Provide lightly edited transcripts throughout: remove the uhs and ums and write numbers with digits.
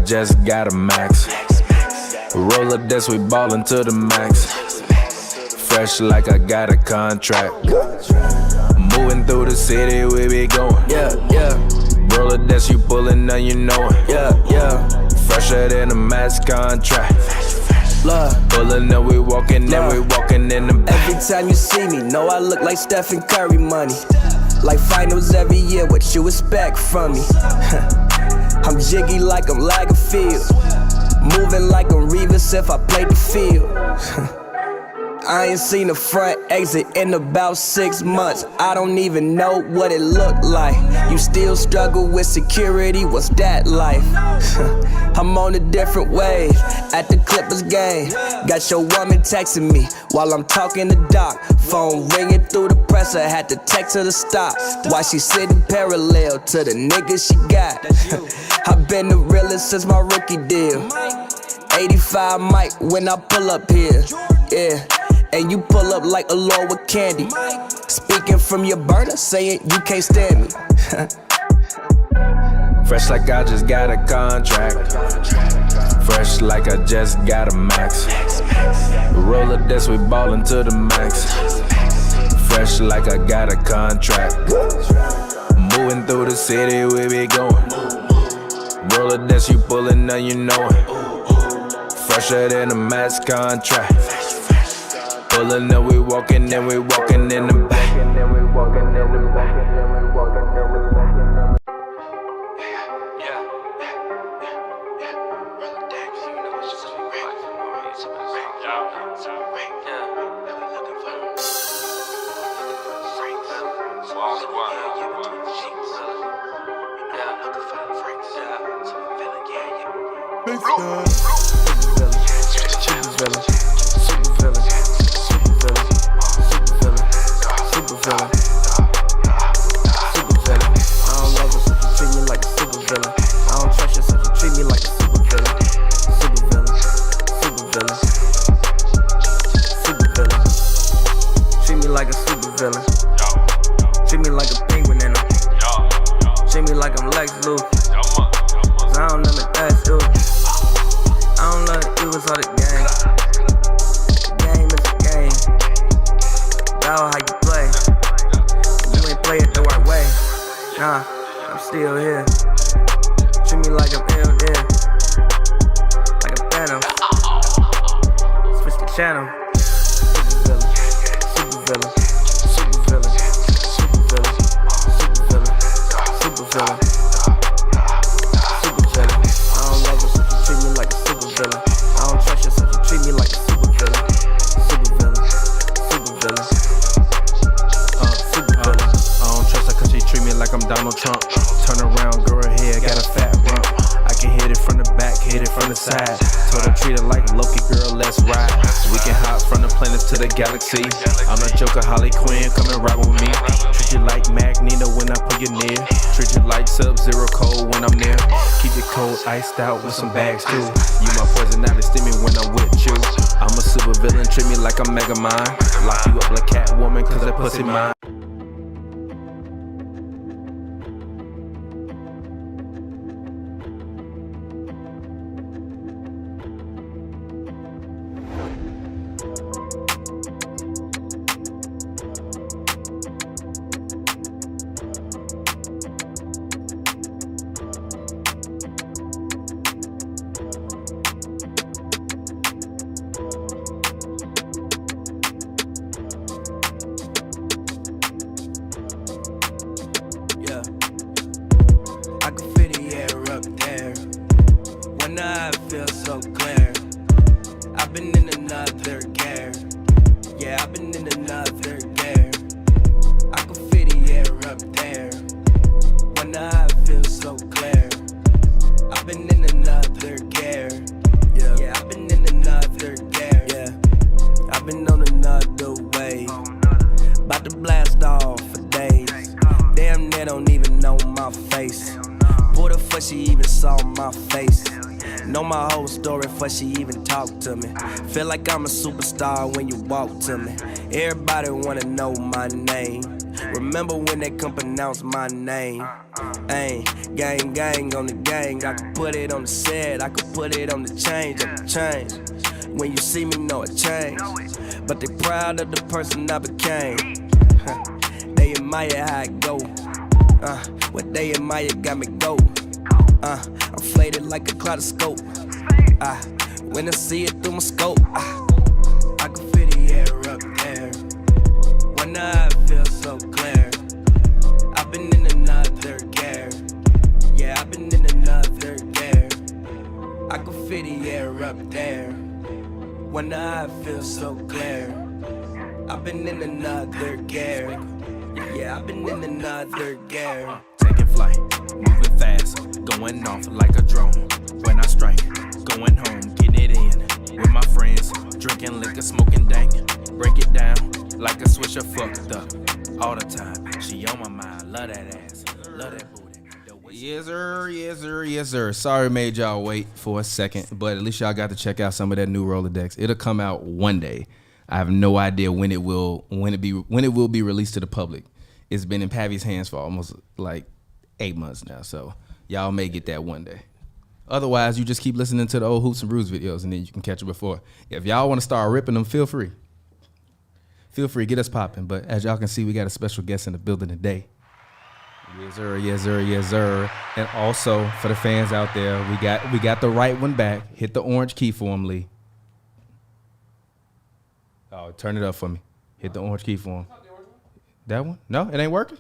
just got a max. Roller desk, we ballin' to the max. Fresh like I got a contract. Moving through the city, we be going. Yeah, yeah. Roller desk, you pullin', now you know it. Yeah, yeah. Fresher than a max contract. Love. Pullin' up, we walkin', and we walkin' in the back. Every time you see me, know I look like Stephen Curry money. Like finals every year, what you expect from me? I'm jiggy like I'm Lagerfield. Moving like I'm Revis if I played the field. I ain't seen a front exit in about 6 months. I don't even know what it looked like. You still struggle with security, what's that like? I'm on a different wave at the Clippers game. Got your woman texting me while I'm talking to Doc. Phone ringing through the presser, had to text her to stop. While she sitting parallel to the niggas she got. I've been the realest since my rookie deal. 85 mic when I pull up here, yeah. And you pull up like a Lord with candy. Speaking from your burner, saying you can't stand me. Fresh like I just got a contract. Fresh like I just got a max. Roller desk, we ballin' to the max. Fresh like I got a contract. Moving through the city, we be going. Roller desk, you pullin', now you know it. Fresher than a max contract. Pullin' up, we walkin', and we walkin' in the back. Galaxy. I'm a joker, Holly Quinn, come and ride with me. Treat you like Magneto when I pull you near. Treat you like Sub-Zero cold when I'm near. Keep it cold, iced out with some bags too. You my poison ivy, steamy when I'm with you. I'm a super villain, treat me like I'm Mega Mind. Lock you up like Catwoman, cause that pussy mine. She even talk to me. Feel like I'm a superstar when you walk to me. Everybody wanna know my name. Remember when they come pronounce my name? Ayy, gang, gang on the gang. I could put it on the set, I could put it on the change, When you see me, know it changed. But they proud of the person I became. They admire how I go. What they admire got me go. I'm flated like a kaleidoscope. When I see it through my scope, I can feel the air up there. When I feel so clear. I've been in another gear. Yeah, I've been in another gear. I can feel the air up there. When I feel so clear. I've been in another gear. Yeah, I've been in another gear. Taking flight, moving fast, going off like a drone. When I strike, going home, getting it in. With my friends, drinking liquor, smoking dank. Break it down like a swisher fucked up. All the time, she on my mind. Love that ass, love that booty. Yes sir, yes sir, yes sir. Sorry made y'all wait for a second, but at least y'all got to check out some of that new Rolodex. It'll come out one day. I have no idea when it will be released to the public. It's been in Pavy's hands for almost like 8 months now, so y'all may get that one day. Otherwise, you just keep listening to the old Hoops and Brews videos, and then you can catch it before. If y'all want to start ripping them, feel free. Feel free, get us popping. But as y'all can see, we got a special guest in the building today. Yes sir, yes sir, yes sir. And also for the fans out there, we got the right one back. Hit the orange key for him, Lee. Oh, turn it up for me. Hit the orange key for him. That one? No, it ain't working.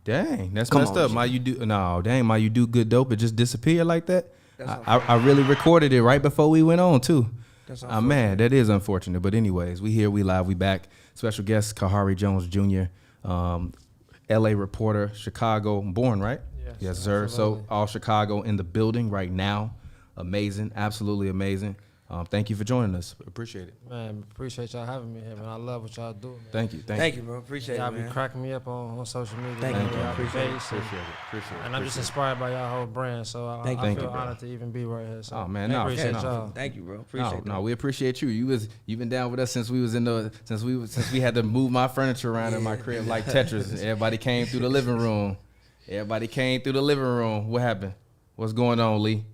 Dang, that's messed up. My you do good dope. It just disappeared like that. I really recorded it right before we went on too. Man, that is unfortunate. But anyways, we here, we live, we back. Special guest Kyrie Jones Jr. LA reporter, Chicago born, right? Yes, sir. Absolutely. So all Chicago in the building right now. Amazing, absolutely amazing. Thank you for joining us. Appreciate it. Man, appreciate y'all having me here, man. I love what y'all do, man. Thank you. Thank you, bro. Appreciate it, y'all man. Be cracking me up on social media. Thank you, bro. Appreciate it. Appreciate it. And I'm just inspired by y'all whole brand, so I feel honored to even be right here. So oh man, appreciate y'all. Thank you, bro. Appreciate it. No, we appreciate you. You've been down with us since we had to move my furniture around in my crib like Tetris. Everybody came through the living room. What happened? What's going on, Lee?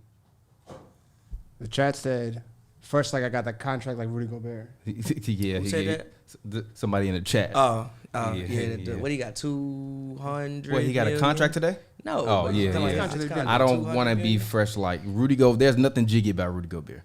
The chat said, first, like I got that contract like Rudy Gobert. Yeah, Who said that? Somebody in the chat. Yeah. What he got? 200. What, he got a contract today? No. Oh yeah. I don't want to be fresh like Rudy Gobert. There's nothing jiggy about Rudy Gobert.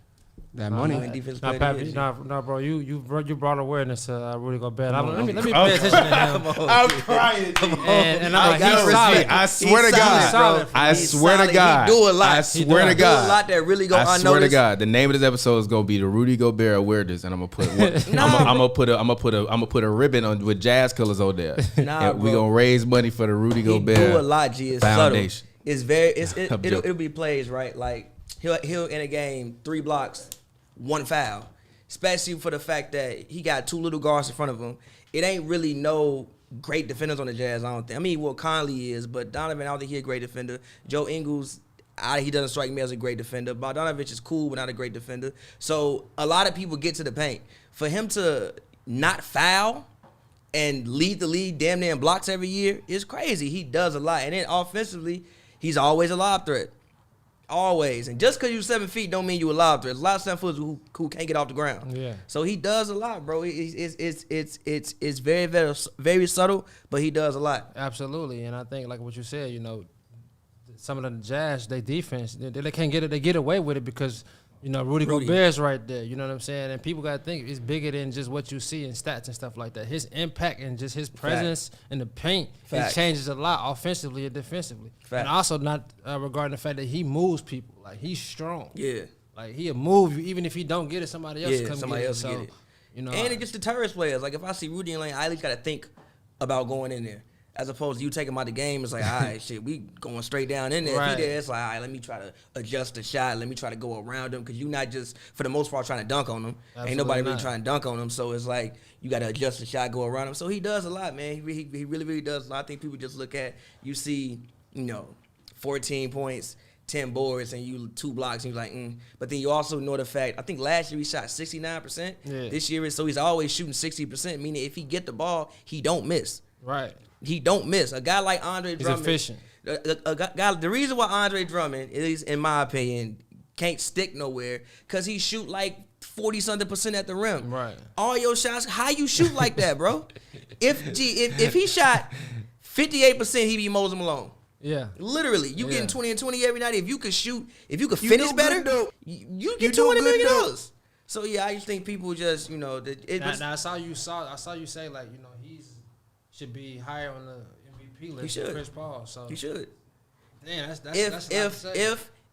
That money. Nah, bro. You brought awareness to Rudy Gobert. Let me pay attention to him. I'm crying. And I'm like, he's solid. I swear to God. I swear to God. He do a lot. I swear to God. Do a lot that really go unnoticed. I swear to God. The name of this episode is gonna be the Rudy Gobert awareness, and I'm gonna put a ribbon on with jazz colors on there. And we gonna raise money for the Rudy Gobert He do a lot. G is Foundation. Subtle. It'll be plays right. Like he'll in a game 3 blocks. 1 foul, especially for the fact that he got 2 little guards in front of him. It ain't really no great defenders on the Jazz, I don't think. I mean, well, Conley is, but Donovan, I don't think he's a great defender. Joe Ingles, he doesn't strike me as a great defender. Bogdanovich is cool, but not a great defender. So a lot of people get to the paint. For him to not foul and lead the league damn near in blocks every year is crazy. He does a lot. And then offensively, he's always a lob threat. Always. And just because you're 7 feet don't mean you a lob threat. There's a lot of 7 footers who can't get off the ground. Yeah. So he does a lot, bro. It's very, very, very subtle, but he does a lot. Absolutely. And I think like what you said, some of the Jazz, they defense, they can't get it. They get away with it because, Rudy Gobert's right there. You know what I'm saying? And people got to think it's bigger than just what you see in stats and stuff like that. His impact and just his presence in the paint, it changes a lot offensively and defensively. And also not regarding the fact that he moves people. Like, he's strong. Yeah. Like, he'll move you. Even if he don't get it, somebody else get it. So, and it just deters players. Like, if I see Rudy in lane, I at least got to think about going in there. As opposed to you taking him out the game, it's like, all right, shit, we going straight down in there. Right. If he there, it's like, all right, let me try to adjust the shot. Let me try to go around him because you're not just, for the most part, trying to dunk on him. Absolutely Ain't nobody really trying to dunk on him. So it's like you got to adjust the shot, go around him. So he does a lot, man. He really, really does a lot. I think people just look at, you see, 14 points, 10 boards, and you 2 blocks, and you're like, But then you also know the fact, I think last year he shot 69%. Yeah. This year, so he's always shooting 60%, meaning if he get the ball, he don't miss. Right. He don't miss. A guy like Andre He's Drummond. efficient. A guy, the reason why Andre Drummond, at least in my opinion, can't stick nowhere, because he shoot like 40-something% at the rim. Right. All your shots, how you shoot like that, bro? If he shot 58%, he be Moses Malone. Yeah. Literally, you Yeah. getting 20 and 20 every night. If you could shoot, if you could finish better, you get $200 million. So yeah, I just think people just, you know, Now I saw you say, like, you know, should be higher on the MVP list than Chris Paul. So he should. Man, that's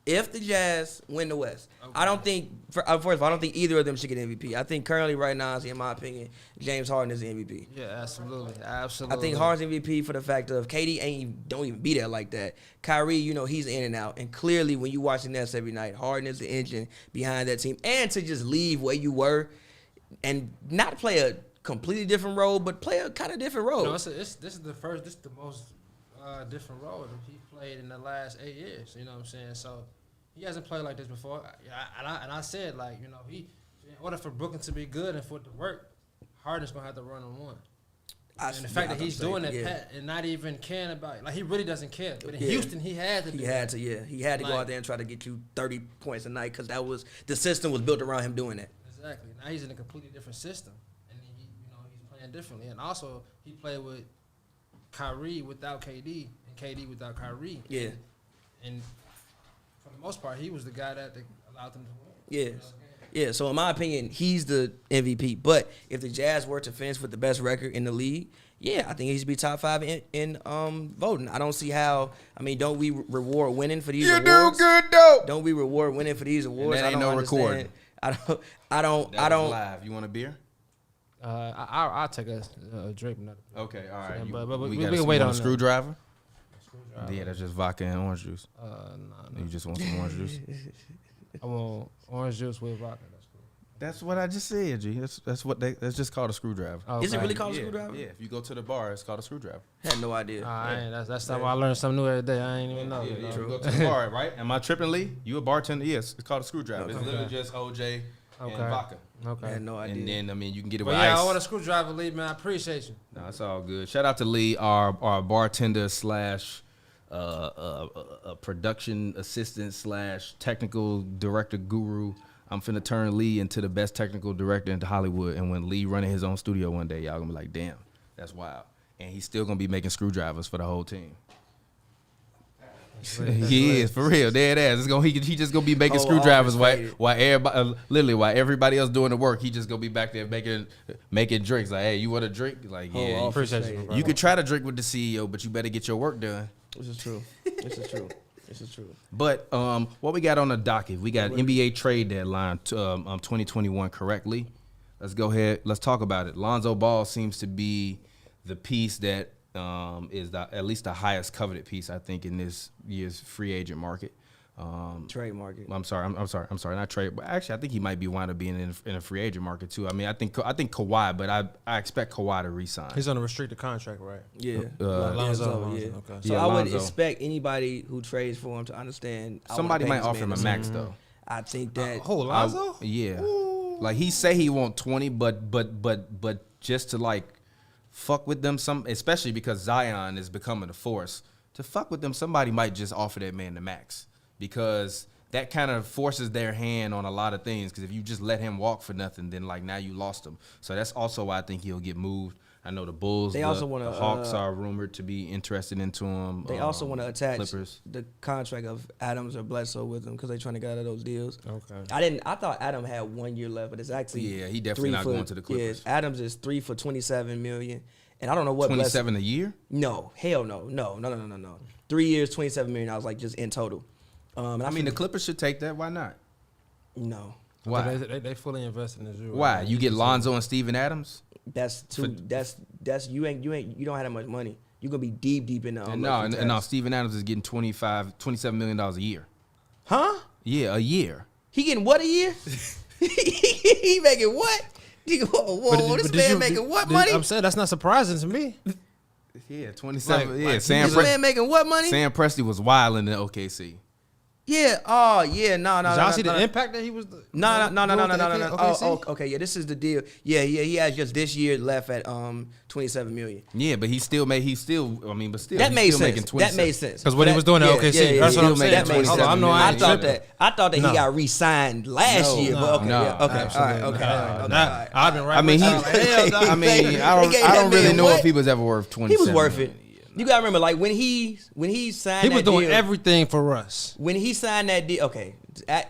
If the Jazz win the West, okay. I don't think. First of all, I don't think either of them should get MVP. I think currently, right now, in my opinion, James Harden is the MVP. Yeah, absolutely. I think Harden's MVP for the fact of KD don't even be there like that. Kyrie, you know, he's in and out, and clearly, when you watch the Nets every night, Harden is the engine behind that team. And to just leave where you were, and not play a completely different role, but play a kind of different role. No, this is the most different role that he played in the last 8 years. You know what I'm saying? So he hasn't played like this before. And I said, like, you know, in order for Brooklyn to be good and for it to work, Harden's gonna have to run on one. And the fact that he's doing that, Pat, and not even caring about it, like, he really doesn't care. But in Houston, he had to. He had to go out there and try to get you 30 points a night, because the system was built around him doing that. Exactly. Now he's in a completely different system, and he's playing differently. And also, he played with Kyrie without KD and KD without Kyrie. Yeah. And for the most part, he was the guy that allowed them to win. Yeah. You know? Yeah, so in my opinion, he's the MVP. But if the Jazz were to finish with the best record in the league, yeah, I think he should be top 5 in voting. I don't see how. I mean, don't we reward winning for these awards? You do good, though. Don't we reward winning for these awards? And that ain't no recording. I don't. Live. You want a beer? I'll take a drink. Okay, all right. Yeah, but we got can wait on a screwdriver? Screwdriver. Yeah, that's just vodka and orange juice. No. You just want some orange juice? I want orange juice with vodka. That's cool. That's what I just said, G. That's just called a screwdriver. Okay. Is it really called a screwdriver? Yeah, if you go to the bar, it's called a screwdriver. Had no idea. That's why I learn something new every day. I ain't even know. Yeah, you know? if you go to the bar, right? Am I tripping, Lee? You a bartender? Yes, it's called a screwdriver. It's literally just OJ and vodka. Okay. I had no idea. And then, I mean, you can get it But with yeah, ice. I want a screwdriver, Lee, man. I appreciate you. No, it's all good. Shout out to Lee, our bartender slash production assistant slash technical director guru. I'm finna turn Lee into the best technical director into Hollywood. And when Lee running his own studio one day, y'all gonna be like, damn, that's wild. And he's still gonna be making screwdrivers for the whole team. He is, for real, dead ass. He just gonna be making screwdrivers while everybody else doing the work. He just gonna be back there making drinks. Like, hey, you want a drink? Like, yeah, appreciate you. you could try to drink with the CEO, but you better get your work done. This is true. This is true. But what we got on the docket? We got NBA trade deadline 2021 correctly. Let's go ahead. Let's talk about it. Lonzo Ball seems to be the piece that is at least the highest coveted piece, I think, in this year's free agent market. Trade market. I'm sorry, not trade, but actually, I think he might be wind up being in a free agent market too. I mean, I think Kawhi, but I expect Kawhi to re-sign. He's on a restricted contract, right? Yeah. Lonzo. Yeah. Okay. So Yeah, I would Lonzo. expect anybody who trades for him to understand. Somebody might offer him a max though. I think that. Lonzo? Yeah. Like he say he want 20, but just to like fuck with them especially because Zion is becoming a force. To fuck with them, somebody might just offer that man the max, because that kind of forces their hand on a lot of things. Because if you just let him walk for nothing, then like now you lost him. So that's also why I think he'll get moved. I know the Bulls, the Hawks are rumored to be interested into him. They also want to attach Clippers. the contract of Adams or Bledsoe with him because they're trying to get out of those deals. Okay. I thought Adam had 1 year left, but it's actually He definitely not going to the Clippers. Yeah, Adams is 3 for $27 million, and I don't know what 27 a year. No, hell no. 3 years, $27 million. I was like just in total. I mean, the Clippers should take that. Why not? No. Why? They fully invested in Drew. Why? You get Lonzo and Steven Adams? That's too. That's you don't have that much money. You're gonna be deep in the. No. Steven Adams is getting $27 million a year. Huh? Yeah, a year. He getting what a year? He making what? Whoa, this man making what money? I'm saying that's not surprising to me. Yeah, 27. Like, Sam this man making what money? Sam Presti was wilding in OKC. Yeah. Oh, yeah. No. Did y'all see the impact that he was? No. Okay, Oh, okay. Yeah, this is the deal. Yeah. He has just this year left at $27 million. Yeah, but he still. But still, That made still making sense. 27. That made sense. Because what he was doing at OKC. That's what I'm saying. That made sense. I know I ain't tripping. I thought that he got re-signed last year. But okay. No, Yeah, okay. All right. Okay. All right. I've been right. I mean, I don't really know if he was ever worth 27. He was worth it. You gotta remember, like when he signed, he was that doing deal, everything for Russ. When he signed that deal, okay.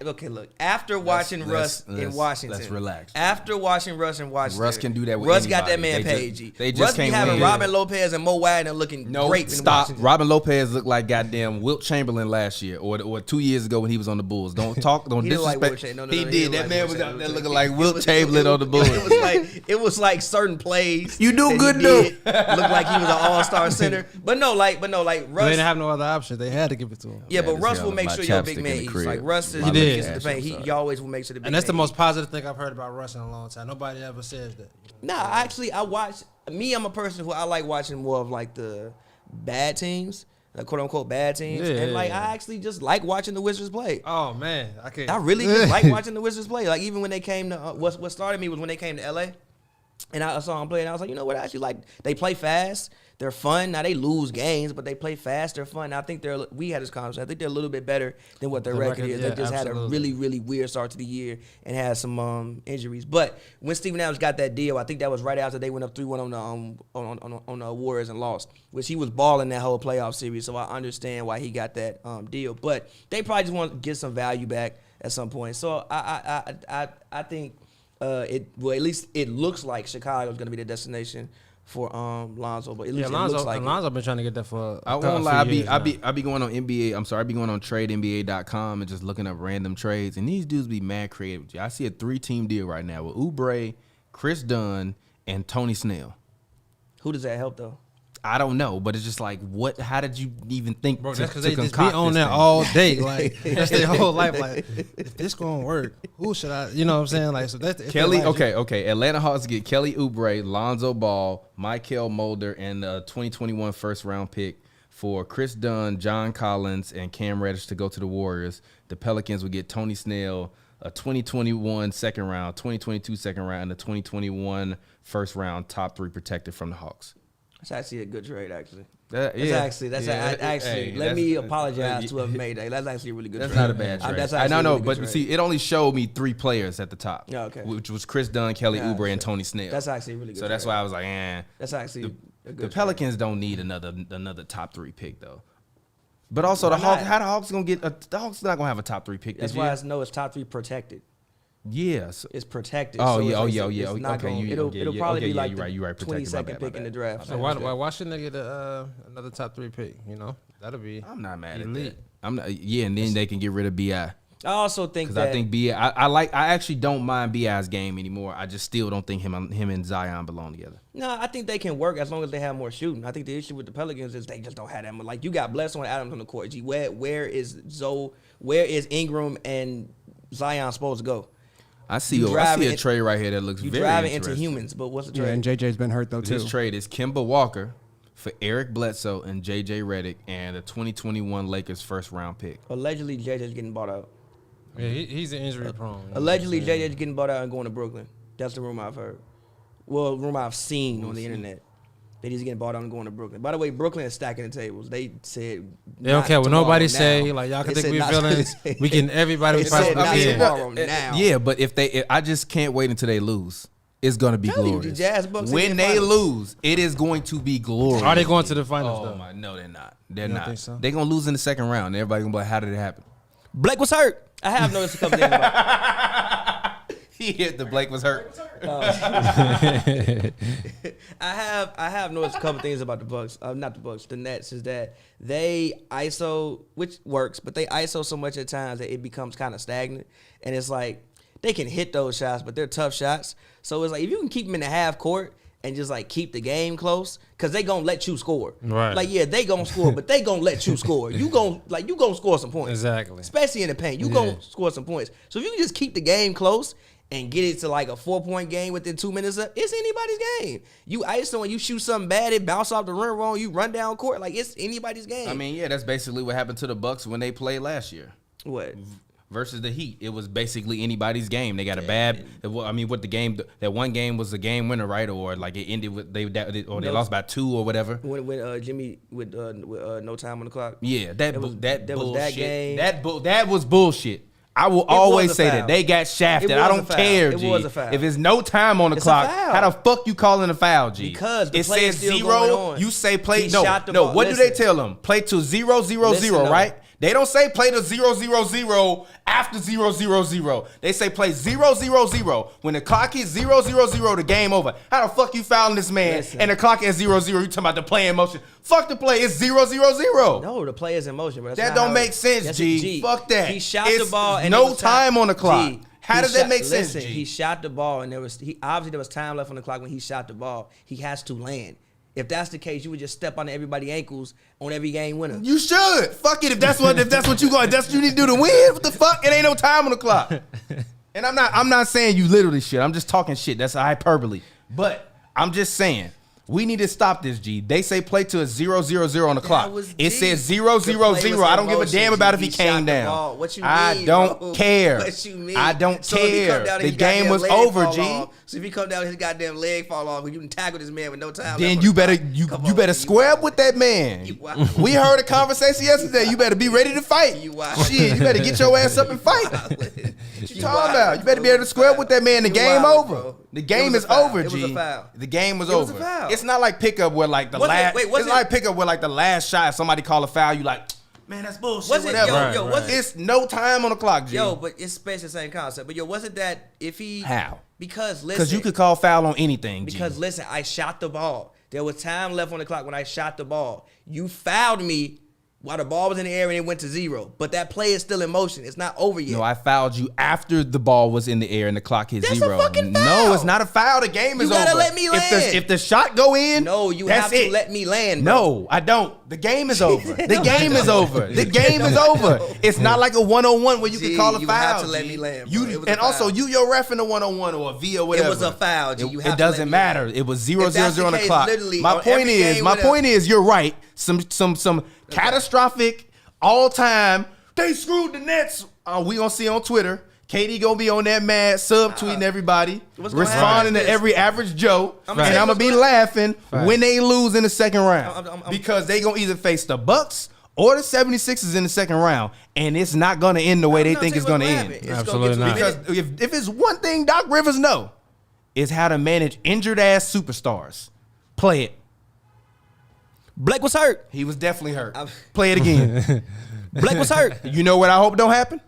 Look. After watching Russ in Washington, let's relax. After watching Russ in Washington, Russ can do that with Russ anybody. got that man paid. They just Russ can't be having win. Robin Lopez and Mo Wagner looking great. Stop. In Washington. Robin Lopez looked like goddamn Wilt Chamberlain last year, or 2 years ago when he was on the Bulls. Don't He disrespect. like Wilt Chamberlain. He did. That like man Wilt was out Chamberlain. there looking like Wilt Chamberlain on the Bulls. It was like certain plays. You do that good he though. did looked like he was an all-star center. But no, like They Russ. didn't have no other option. They had to give it to him. Yeah, but this Russ guy will with make my sure your chapstick big in man the eats. crib. Like Russ is My when he did. gets to the paint. He always will make sure the big And that's the man most positive thing I've heard about Russ in a long time. Nobody ever says that. Nah, actually, I'm a person who I like watching more of like the bad teams, like quote unquote bad teams, and like I actually just like watching the Wizards play. Oh man, I can't. I really just like watching the Wizards play. Like even when they came to what started me was when they came to LA, and I saw them play, and I was like, you know what? I actually like they play fast. They're fun. Now they lose games, but they play fast. They're fun. I think we had this conversation. I think they're a little bit better than what their record is. They just had a really, really weird start to the year and had some injuries. But when Steven Adams got that deal, I think that was right after they went up 3-1 on the Warriors and lost, which he was balling that whole playoff series. So I understand why he got that deal. But they probably just want to get some value back at some point. So I think at least it looks like Chicago is going to be the destination for Lonzo, but at least it looks like Lonzo been trying to get that for. I won't lie. I be going on NBA. I'm sorry. I be going on TradeNBA.com and just looking up random trades. And these dudes be mad creative. I see a 3-team deal right now with Oubre, Chris Dunn, and Tony Snell. Who does that help though? I don't know, but it's just like, what? How did you even think? Bro, to, that's because to they just be concoct on this there thing? all day. Like that's their whole life. Like if this gonna work, who should I? You know what I'm saying? Like so that's Kelly. Okay. Atlanta Hawks get Kelly Oubre, Lonzo Ball, Mykel Mulder, and a 2021 first round pick for Chris Dunn, John Collins, and Cam Reddish to go to the Warriors. The Pelicans would get Tony Snell, a 2021 second round, 2022 second round, and a 2021 first round top 3 protected from the Hawks. That's actually a good trade, actually. Let me apologize to whoever made that. That's actually a really good That's trade. not a bad trade. That's I actually know, a really good but trade. see, it only showed me 3 players at the top. Yeah, okay. Which was Chris Dunn, Kelly Oubre, and Tony Snell. That's actually a really good So that's trade. why I was like, That's actually a good the trade. Pelicans don't need another top 3 pick though. But also Why the Hawks, not? how the Hawks gonna get the Hawks not gonna have a top 3 pick That's this why year? I know it's top 3 protected. Yeah. So, It's protected. Oh, so yeah, it's oh, like, yeah, it's yeah, not okay, gonna- you- It'll yeah, yeah, probably okay, be yeah, like you're right, you're right, protected, 22nd my pick bad, in the my draft. bad. So why shouldn't they get another top 3 pick? You know, that'll be. I'm not mad at elite. that. I'm not, and then they can get rid of BI. I also think Because that I think BI, I actually don't mind BI's game anymore. I just still don't think him and Zion belong together. No, I think they can work as long as they have more shooting. I think the issue with the Pelicans is they just don't have that much. Like you got Bledsoe and Adams on the court. Gee, where is Ingram and Zion supposed to go? I see a trade right here that looks You very driving interesting. into humans, but what's the Yeah, trade? and JJ's been hurt though too. This trade is Kemba Walker for Eric Bledsoe and JJ Redick and a 2021 Lakers first round pick. Allegedly, JJ's getting bought out. Yeah, he's an injury prone. Allegedly, JJ's getting bought out and going to Brooklyn. That's the rumor I've heard. Well, rumor I've seen on the internet. That he's getting bought out and going to Brooklyn. By the way, Brooklyn is stacking the tables. They said They don't not care what tomorrow, nobody now. say. Like y'all can They think said we're not- feeling. We can everybody. They said not can. tomorrow, now. Yeah, but I just can't wait until they lose. It's gonna be Tell you, glorious. the Jazz Bucks When in the they finals. lose, it is going to be glorious. Are they going to the finals Oh though? my, no, they're not. They're You don't not. think so? They're gonna lose in the second round. And everybody gonna be like, how did it happen? Blake was hurt. I have noticed a couple things about He hit the Blake was hurt. I have noticed a couple things about the Bucks. Not the Bucks, the Nets, is that they ISO, which works, but they ISO so much at times that it becomes kind of stagnant. And it's like they can hit those shots, but they're tough shots. So it's like if you can keep them in the half court and just like keep the game close, because they gonna let you score. Right. Like yeah, they gonna score, but they gonna let you score. You gonna score some points. Exactly. Especially in the paint, you gonna score some points. So if you can just keep the game close and get it to like a 4-point game within 2 minutes, it's anybody's game. You ISO and you shoot something bad, it bounce off the rim wrong, you run down court, like it's anybody's game. I mean, yeah, that's basically what happened to the Bucks when they played last year. What? Versus the Heat, it was basically anybody's game. They got a bad. I mean, what the game? That one game was the game winner, right? Or like it ended with they lost by 2 or whatever. When Jimmy with no time on the clock. Yeah, that was bullshit. that game. That was bullshit. I will always say that they got shafted. I don't care, G. It was a foul. If it's no time on the clock, how the fuck you calling a foul, G? Because the it play says is still 0. going on. You say play. He No. What do they Listen. tell them? Play to 0-0-0, right? They don't say play to 0-0-0 after 0-0-0. They say play 0-0-0. When the clock is 0-0-0, the game over. How the fuck you fouling this man and the clock is 0-0? You talking about the play in motion? Fuck the play. It's 0-0-0. No, the play is in motion, bro. That don't make sense, G. Fuck that. He shot the ball and no time on the clock. G, How does that make sense, Listen, G? he shot the ball and there was time left on the clock when he shot the ball. He has to land. If that's the case, you would just step on everybody's ankles on every game winner. You should. Fuck it. If that's what you going, that's what you need to do to win. What the fuck? It ain't no time on the clock. And I'm not saying you literally should. I'm just talking shit. That's a hyperbole. But I'm just saying we need to stop this, G. They say play to a 0-0-0 on the clock. It says 0-0-0. I don't give a damn about if he came down. What you mean, I don't care. What you mean? I don't So if he care. come down and The his game goddamn was leg over, fall G. off, so if he come down and his goddamn leg fall off, you can tackle this man with no time. Then left you on the better clock. you better square up with that man. We heard a conversation yesterday. You better be ready to fight. Shit, you better get your ass up and fight. What you talking about? You better be able to square up with that man. The game over. The game is over, G. It was a foul. The game was It was over. a foul. It's not like pickup where like the last. Was It's like pickup where like the last shot somebody call a foul. You like, man, that's bullshit. Was it, whatever. yo, was it? It's no time on the clock, G. Yo, but it's basically the same concept. But yo, wasn't that if he How? Because listen, Because you could call foul on anything, G. Because listen, I shot the ball. There was time left on the clock when I shot the ball. You fouled me while the ball was in the air and it went to 0. But that play is still in motion. It's not over yet. No, I fouled you after the ball was in the air and the clock hit That's 0. a fucking foul. No, it's not a foul. The game is over. You gotta let me land. If the shot go in, No, you that's have to it. let me land, bro. No, I don't. The game is over. The game is over. The game is over. It's not like a 1-on-1 where you can G, call a you foul. have to let G. me land, bro. It was a And also, foul. your ref in a 1-on-1 or a V or whatever. It was a foul, G. You have It to let doesn't me matter. land. It was If that's 0-0-0 the on the case, clock. literally, My on point every is, game my with a- point is, you're right. Some catastrophic all time. They screwed the Nets. We gonna see on Twitter. KD gonna be on that mad subtweeting everybody, What's gonna responding to happen? every average Joe, and saying I'm gonna what's be gonna- laughing when they lose in the second round I'm- because they gonna either face the Bucks or the 76ers in the second round, and it's not gonna end the way they think it's gonna end. Absolutely not. Because if it's one thing Doc Rivers know, is how to manage injured ass superstars. Play it. Blake was hurt. He was definitely hurt. Play it again. Blake was hurt. You know what I hope don't happen?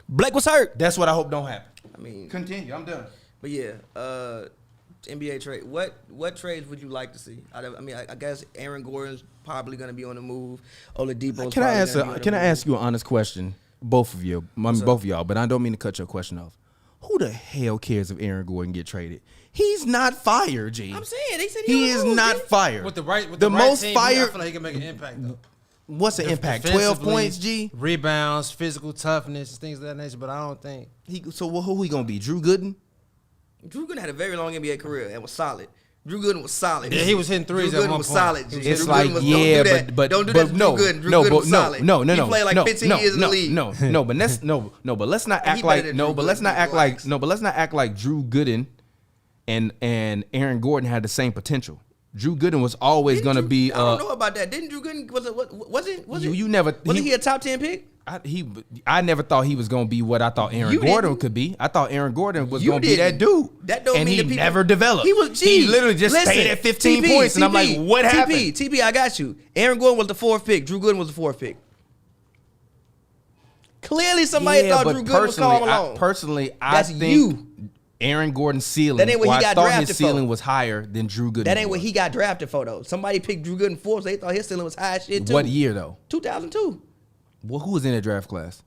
Blake was hurt. That's what I hope don't happen. I mean, Continue. I'm done. but yeah, NBA trade. What trades would you like to see? I guess Aaron Gordon's probably going to be on the move. Oladipo's Can I probably Can I ask you an honest question? Both of you. Both of y'all. But I don't mean to cut your question off. Who the hell cares if Aaron Gordon get traded? He's not fired, G. I'm saying they said He is not fired. With the right most team, fired. I feel like he can make an impact though. What's the impact? 12 Defensively, points, G. Rebounds, physical toughness, things of that nature. But I don't think So who he gonna be? Drew Gooden? Drew Gooden had a very long NBA career and was solid. Drew Gooden was solid. Yeah, he was hitting threes Drew at Gooden one was point. solid. G. It's Drew like Gooden was, yeah, don't do that. but Don't do that to no, Drew Gooden. Drew no, Gooden but was solid. no, He played like 15 years in the league. No, but let's not act better like than no, Drew but let's Gooden. not act Relax. like no, but let's not act like Drew Gooden and Aaron Gordon had the same potential. Drew Gooden was always Didn't gonna Drew- be. I don't know about that. Didn't Drew Gooden was You never. Wasn't he a top 10 pick? I never thought he was gonna be what I thought Aaron You Gordon didn't. could be. I thought Aaron Gordon was You gonna be that didn't. dude. That don't and mean he the people never developed. He literally just stayed at 15 points, and I'm like, what happened? TP, I got you. Aaron Gordon was the 4th pick. Drew Gooden was the 4th pick. Clearly, somebody thought but Drew Gooden was Karl Malone. I That's think you. Aaron Gordon's ceiling. That ain't what he got I thought drafted his for. ceiling was higher than Drew Gooden. That ain't what he got drafted for, though. Somebody picked Drew Gooden 4th, so they thought his ceiling was high as shit, too. What year though? 2002. Well, who was in that draft class?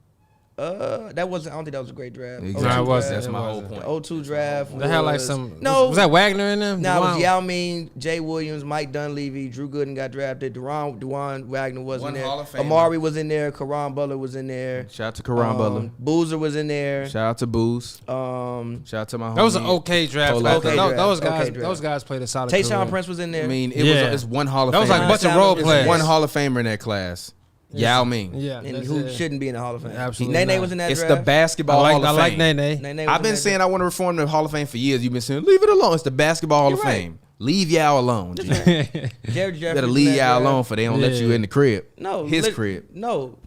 That wasn't. I don't think that was a great draft. Exactly. No, it 02 wasn't. That's draft. my It whole wasn't. point. The 02 draft. they had like was- some. No, was that Wagner in them? Nah, it was Wow. Yao Ming, Jay Williams, Mike Dunleavy, Drew Gooden got drafted. Duane Wagner was One in there. Hall of Famer. Amari was in there. Karan Butler was in there. Shout out to Karan Butler. Boozer was in there. Shout out to Booze. Um, Shout out to my homie. That was an okay draft. Okay draft. Those Okay guys, draft. those guys played a solid. Tayshaun career. Prince was in there. I mean, Yeah. it's one Hall of Famer. That was like a bunch of role It's players. One Hall of Famer in that class. Yao Ming. Yeah, and that's who it. shouldn't be in the Hall of Fame. Absolutely Nene not. was in that It's draft. the basketball Hall I of like Fame. Nene. Nene was I've been in that saying I want to reform the Hall of Fame for years. You've been saying leave it alone. It's the basketball Hall You're of right. Fame. Leave Yao alone. G. Jared Jeffries Better was leave in that Yao draft. alone for they don't let you Yeah. in the crib. No, his crib. No,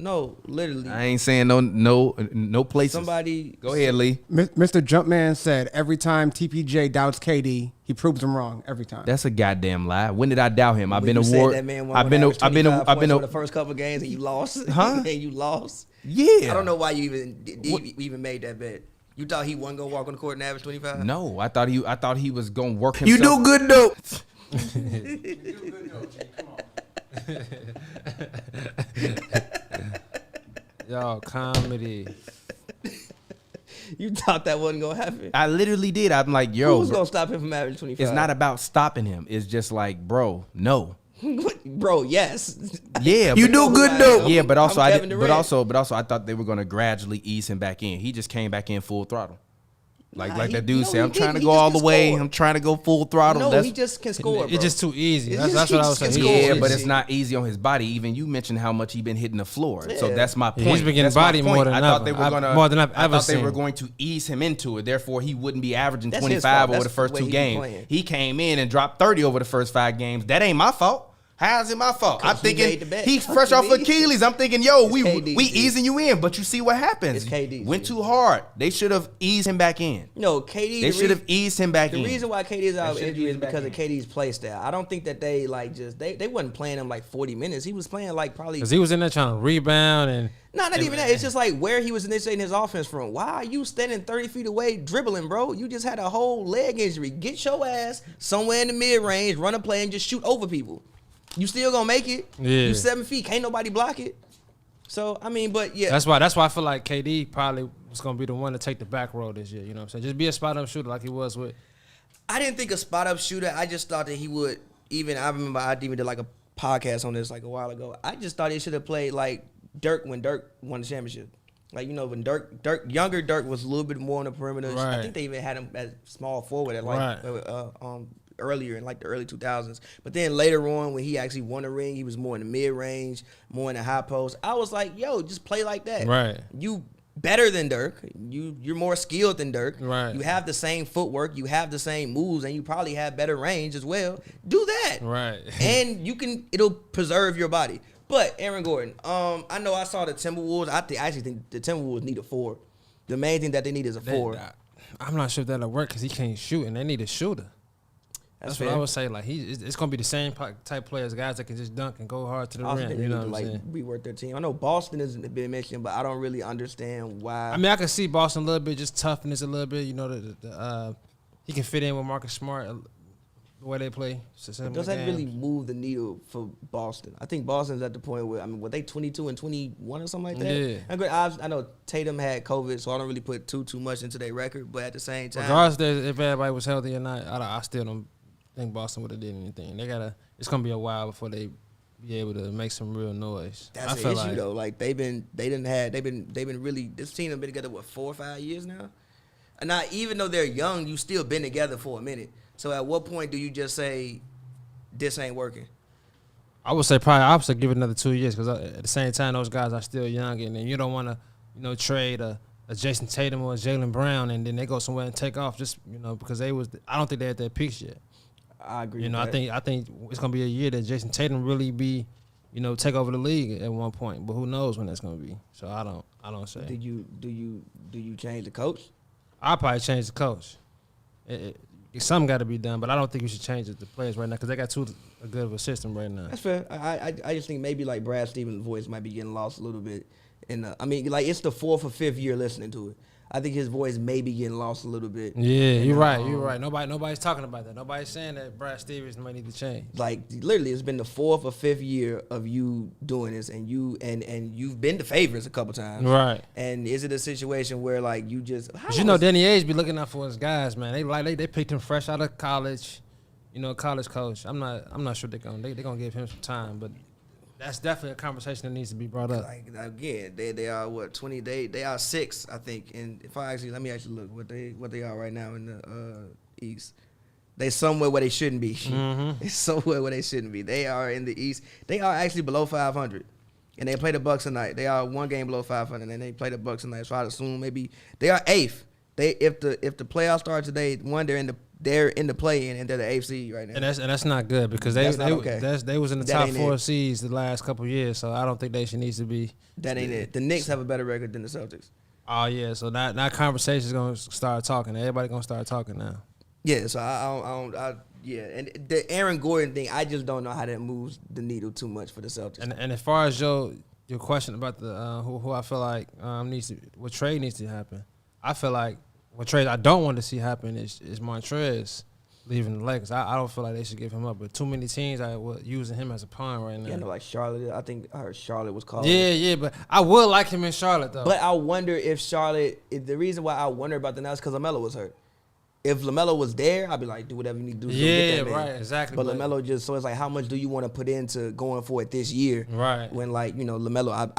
literally. I ain't saying no places. Somebody. Go ahead, Lee. Mr. Jumpman said every time TPJ doubts KD, he proves him wrong every time. That's a goddamn lie. When did I doubt him? I've When been you award. said that man won I've been. on average 25 I've been. points for the first couple games and you lost. Huh? And you lost. Yeah. I don't know why you even made that bet. You thought he wasn't gonna walk on the court and average 25? No, I thought he was gonna work himself. You do good though. Yo, comedy. You thought that wasn't gonna happen. I literally did. I'm like, Who yo, was gonna stop him from average 25? it's not about stopping him. It's just like, bro, no. Bro, yes. Yeah, You but- do good though. Yeah, but also I'm I Kevin did, Durant. but also I thought they were gonna gradually ease him back in. He just came back in full throttle. Like Nah, that he- dude no, said, he I'm trying to didn't. go He just all the can way. score. I'm trying to go full throttle. No, That's, he just can score, bro. It's just too easy. It's That's just- what I he was just saying. can He's score. yeah, but easy. it's not easy on his body. Even you mentioned how much he been hitting the floor. So Yeah. that's my point. He's been getting That's my bodied more point. than I thought ever. they were gonna more than I've I ever thought they were seen. going to ease him into it. Therefore, he wouldn't be averaging That's his 25 fault. over That's the first the way two he be games. playing. He came in and dropped 30 over the first 5 games. That ain't my fault. How's it my fault? I'm he made thinking the bet. he's fresh off KD. Achilles. I'm thinking, yo, we KD. easing you in, but you see what happens. It's KD. Went too hard. They should have eased him back in. No, KD. They the should have reason- eased him back The in. reason why KD is out of should've injury is eased back because in. of KD's play style. I don't think that they like just they wasn't playing him like 40 minutes. He was playing like probably Because he was in there trying to rebound and not even that. It's just like where he was initiating his offense from. Why are you standing 30 feet away dribbling, bro? You just had a whole leg injury. Get your ass somewhere in the mid range, run a play, and just shoot over people. You still gonna make it. Yeah. You 7 feet. Can't nobody block it. So I mean, but yeah. that's why I feel like KD probably was gonna be the one to take the back road this year. You know what I'm saying? Just be a spot up shooter like he was with. I didn't think a spot up shooter. I just thought that he would I remember I even did like a podcast on this like a while ago. I just thought he should have played like Dirk when Dirk won the championship. Like, you know, when younger Dirk was a little bit more on the perimeter. I Right. think they even had him as small forward at like earlier in like the early 2000s. But then later on when he actually won a ring, he was more in the mid range, more in the high post. I was like, yo, just play like that. Right. You better than Dirk. You're more skilled than Dirk. Right. You have the same footwork. You have the same moves, and you probably have better range as well. Do that. Right. And it'll preserve your body. But Aaron Gordon, I know I saw the Timberwolves. I actually think the Timberwolves need a 4. The main thing that they need is a 4. I'm not sure if that'll work because he can't shoot and they need a shooter. That's what I would say. Like it's gonna be the same type players, guys that can just dunk and go hard to the Also, rim. they You need know to what I'm like saying? rework their team. I know Boston has been mentioned, but I don't really understand why. I mean, I can see Boston a little bit, just toughness a little bit. You know, he can fit in with Marcus Smart, the way they play. Does that really move the needle for Boston? I think Boston's at the point where, I mean, were they 22 and 21 or something like that? Yeah. I know Tatum had COVID, so I don't really put too much into their record. But at the same time, Regardless if everybody was healthy or not, I still don't think Boston would have did anything. It's gonna be a while before they be able to make some real noise. that's I the feel issue like, though. Like they've been really, this team have been together 4 or 5 years now. And now, even though they're young, you still been together for a minute. So at what point do you just say this ain't working? I would say probably opposite. Give it another 2 years because at the same time those guys are still young and you don't want to trade a Jason Tatum or a Jaylen Brown and then they go somewhere and take off just because I don't think they're at their peaks yet. I agree. You know, with that. I think it's gonna be a year that Jason Tatum really be, take over the league at one point. But who knows when that's gonna be? So I don't say. Do you change the coach? I'll probably change the coach. Something got to be done, but I don't think you should change the players right now because they got too good of a system right now. That's fair. I just think maybe like Brad Stevens' voice might be getting lost a little bit. And I mean, like it's the 4th or 5th year listening to it. I think his voice may be getting lost a little bit. Yeah, you're right. You're right. Nobody's talking about that. Nobody's saying that Brad Stevens might need to change. Like literally, it's been the 4th or 5th year of you doing this, and you've been the favorites a couple times. Right. And is it a situation where like you just? Danny Ainge be looking out for his guys, man. They picked him fresh out of college, college coach. I'm not sure they're gonna give him some time, but that's definitely a conversation that needs to be brought up. Like again, they are what 20? They are 6, I think. And if let me actually look what they are right now in the East. They somewhere where they shouldn't be. Mm-hmm. It's somewhere where they shouldn't be. They are in the East. They are actually below 500. and they play the Bucks tonight. They are one game below 500, and they play the Bucks tonight. So I'd assume maybe they are 8th. If the playoffs start today, they're in the play-in, and they're the 8th seed right now. And that's not good because they was in the That top ain't 4 it. seeds the last couple of years. So I don't think they should need to be. That ain't it. The Knicks have a better record than the Celtics. Oh yeah, so now conversation's gonna start talking. Everybody gonna start talking now. Yeah, so yeah, and the Aaron Gordon thing, I just don't know how that moves the needle too much for the Celtics. And as far as your question about the who I feel like what trade needs to happen, I feel like what trade I don't want to see happen is Montrezl leaving the Lakers. I don't feel like they should give him up, but too many teams are using him as a pawn right now. Yeah, like Charlotte. I think I heard Charlotte was called. Yeah, but I would like him in Charlotte though. But I wonder if Charlotte. The reason why I wonder about that now is because LaMelo was hurt. If LaMelo was there, I'd be like, do whatever you need to do. Yeah, get that man. right, exactly. But LaMelo so it's like, how much do you want to put into going for it this year? Right. When LaMelo,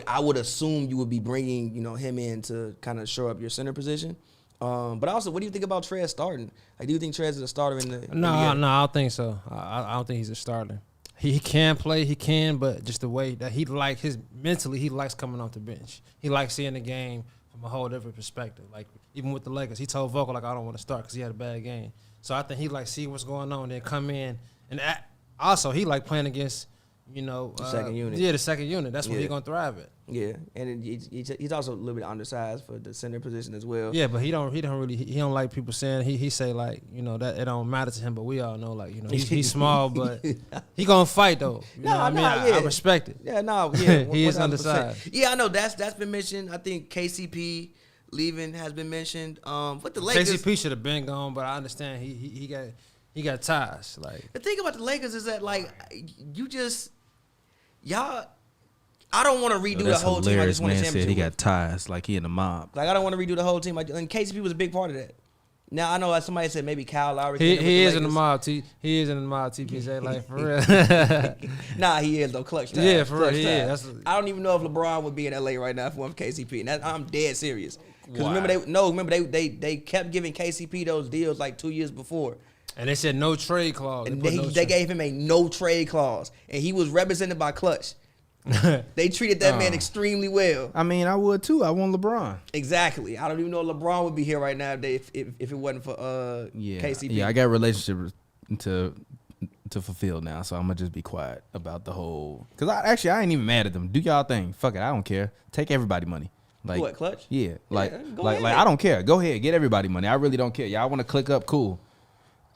I would assume you would be bringing him in to kind of shore up your center position. But also, what do you think about Trez starting? Like, do you think Trez is a starter in the? No, I don't think so. I don't think he's a starter. He can play, but just the way that he likes coming off the bench. He likes seeing the game from a whole different perspective. Like, even with the Lakers, he told Vogel, like, I don't want to start because he had a bad game. So I think he see what's going on, then come in. And also, he playing against, the second unit. Yeah, the second unit. That's where he's going to thrive at. Yeah, and he's also a little bit undersized for the center position as well. Yeah, but he don't like people saying he say that it don't matter to him, but we all know he's small, but he gonna fight though. I respect it. Yeah, yeah, he is 100%. undersized. Yeah, I know that's been mentioned. I think KCP leaving has been mentioned. But the Lakers, KCP should have been gone, but I understand he got ties. Like, the thing about the Lakers is that y'all. I don't want to redo the whole team. I just want a championship. Said he got ties, like he in the mob. Like, I don't want to redo the whole team. And KCP was a big part of that. Now I know somebody said maybe Kyle Lowry. He is in the mob. He is in the mob. TPJ, like, for real. Nah, he is though. Clutch time. Yeah, for real. He is. I don't even know if LeBron would be in LA right now if it wasn't for KCP. And I'm dead serious. Because remember they kept giving KCP those deals like 2 years before. And they said no trade clause. And they gave him a no trade clause, and he was represented by Clutch. They treated that man extremely well. I mean, I would too. I want LeBron. Exactly. I don't even know if LeBron would be here right now if it wasn't for KCP. Yeah, I got a relationship to fulfill now, so I'm gonna just be quiet about the whole. Cause I ain't even mad at them. Do y'all thing. Fuck it. I don't care. Take everybody money. Like what, Clutch? Yeah. Like ahead. I don't care. Go ahead. Get everybody money. I really don't care. Y'all want to click up? Cool.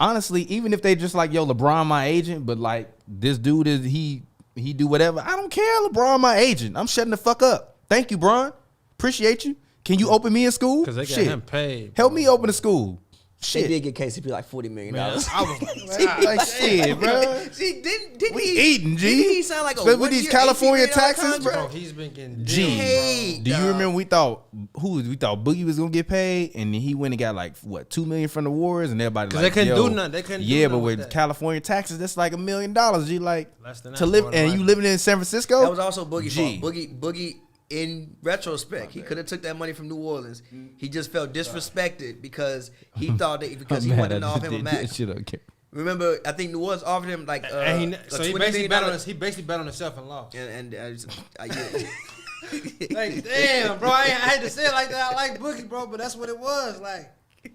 Honestly, even if they just like, yo, LeBron my agent, but like this dude is he do whatever. I don't care. LeBron my agent. I'm shutting the fuck up. Thank you, Bron. Appreciate you. Can you open me a school? Because they got him paid. Help me open a school. Shit. They did get KCP like $40 million. Man, I was like shit, bro. See, didn't We he eating, G. Didn't he sound like a But with these California taxes, bro, he's been getting G. Do you remember we thought Boogie was gonna get paid, and then he went and got like what $2 million from the Warriors, and everybody because like, they couldn't yo, do nothing. They couldn't. Yeah, do but nothing with that. California taxes, that's like $1 million. G, like Less than to that, live, more and than you likely. living in San Francisco. That was also Boogie's G. fault. Boogie, in retrospect, he could have took that money from New Orleans. He just felt disrespected because he thought that because he wanted to offer him a max. Remember, I think New Orleans offered him like so he basically bet on his, himself and lost. Like, damn, bro, I had to say it like that. I like Boogie, bro, but that's what it was. Like,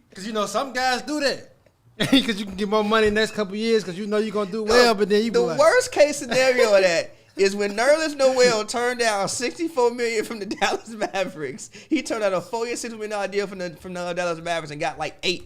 because some guys do that. Because you can get more money in the next couple of years because you're going to do well, but then you the be like, worst case scenario of that is when Nerlens Noel turned down $64 million from the Dallas Mavericks. He turned out a 4-year, $6 million deal from the Dallas Mavericks and got like $8 million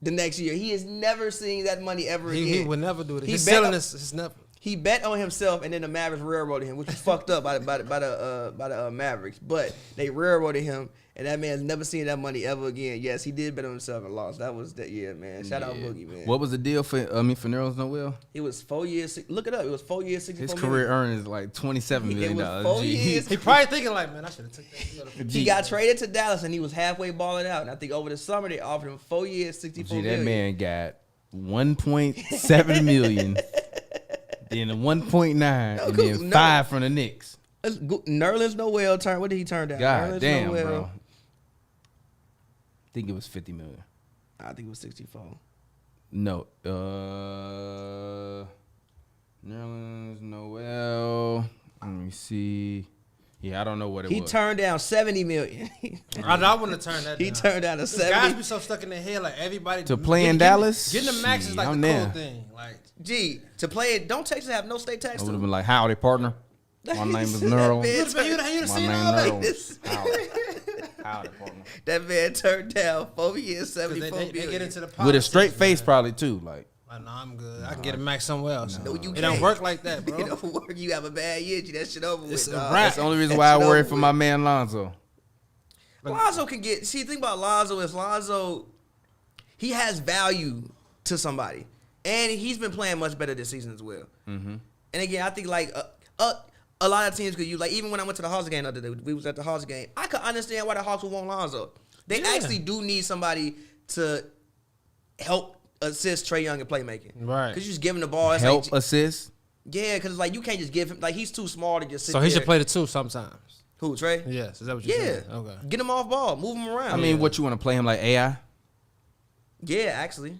the next year. He is never seeing that money ever again. He would never do it. He's bet selling on- his never. He bet on himself, and then the Mavericks railroaded him, which was fucked up by the Mavericks. But they railroaded him, and that man's never seen that money ever again. Yes, he did bet on himself and lost. That was that year, man. Shout out Boogie, man. What was the deal for Nerlens Noel? It was 4 years. Look it up. It was 4 years, $64 His million. career earnings like $27 million. It was 4 years. He probably thinking like, man, I should have took that. He got traded to Dallas, and he was halfway balling out. And I think over the summer they offered him 4 years, $64 million. That man got 1.7 million, then a 1.9, and then 5 from the Knicks. Nerlens Noel turned. What did he turn down? God Nerlens damn, Noel, bro. I think it was 50 million. I think it was 64. No. Nerlens Noel. Let me see. Yeah, I don't know what it He was. turned down $70 million. I wouldn't have turned that down. He turned down a These guys 70. be so stuck in their head, like everybody To play in Dallas? Getting the max is Shit, like I'm the there. cool thing. Like G, to play it, don't Texas have no state tax? I would too? have been like, howdy, partner. My name is Neural. That man you'd turned- have My seen name all that. Neural. Howdy, partner. That man turned down 4 years, 'Cause $74 they million. get into the With a politics, straight face, man. probably, too. Like, Like, no, I'm good. I can get a max somewhere else. No, you It can't. don't work like that, bro. It don't work. You have a bad year, G. That shit over It's with. a dog. wrap. that's the only reason That why I shit worry over for with. my man Lonzo. Lonzo can get. See, the thing about Lonzo is Lonzo, he has value to somebody, and he's been playing much better this season as well. Mm-hmm. And again, I think like a lot of teams could use, like, even when I went to the Hawks game the other day, we was at the Hawks game. I could understand why the Hawks would want Lonzo. They actually do need somebody to help assist Trae Young in playmaking, Right. Because you just give him the ball. It's Help like, assist. yeah, because like you can't just give him, like, he's too small to just sit So he there. should play the two sometimes. Who, Trae? Yes, is that what you're Yeah. saying? Okay. Get him off ball, move him around. I mean, what you want to play him like AI? Yeah, actually.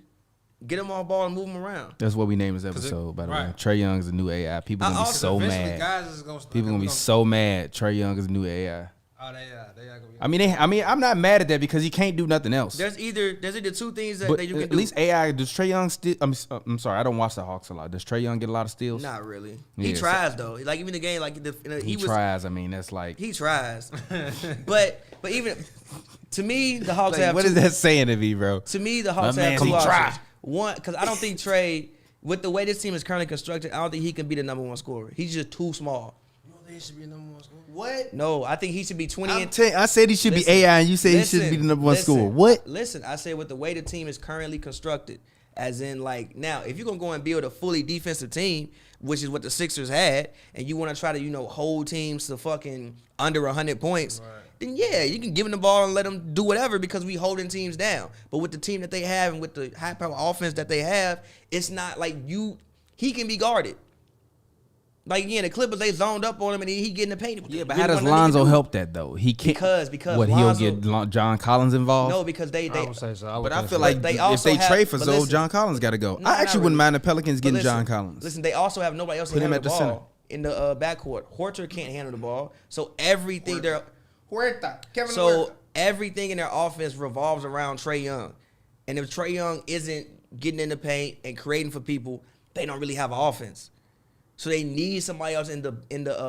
Get him off ball and move him around. That's what we named this episode, by the way. right. Trey Young is the new AI. People gonna be also- so Eventually, mad. guys is gonna People gonna be so mad. Trey Young is the new AI. Oh, they are gonna be. I mean, I'm not mad at that because he can't do nothing else. There's either two things that, But that you can at do. least AI. Does Trey Young still? I'm sorry, I don't watch the Hawks a lot. Does Trey Young get a lot of steals? Not really. Yeah, He so- tries though. Like even the game, like He tries. I mean, that's like. He tries. but even to me, the Hawks Like, have what two, is that saying to me, bro? To me, the Hawks My have man, two he options. try. One, because I don't think Trey, with the way this team is currently constructed, I don't think he can be the number one scorer. He's just too small. You don't think he should be number one scorer? What? No, I think he should be 20 and I said he should Listen, be AI, and you said he should be the number one scorer. What? Listen, I said with the way the team is currently constructed, as in like now, if you're gonna go and build a fully defensive team, which is what the Sixers had, and you want to try to hold teams to fucking under 100 points, then yeah, you can give them the ball and let them do whatever because we holding teams down. But with the team that they have and with the high power offense that they have, it's not like he can be guarded. Like again, the Clippers, they zoned up on him and he getting the paint. Yeah, but how does Lonzo help that though? He can't. Because what Lonzo, he'll get John Collins involved. No, because they I would say so. But I feel so. like They if also they have- trade for but Zoe, listen. John Collins got to go. No, I not actually really. wouldn't mind the Pelicans But getting listen, John Collins. Listen, they also have nobody else Put to him handle at the the ball in the backcourt. Horter can't handle the ball, so everything everything in their offense revolves around Trae Young. And if Trae Young isn't getting in the paint and creating for people, they don't really have an offense. So they need somebody else in the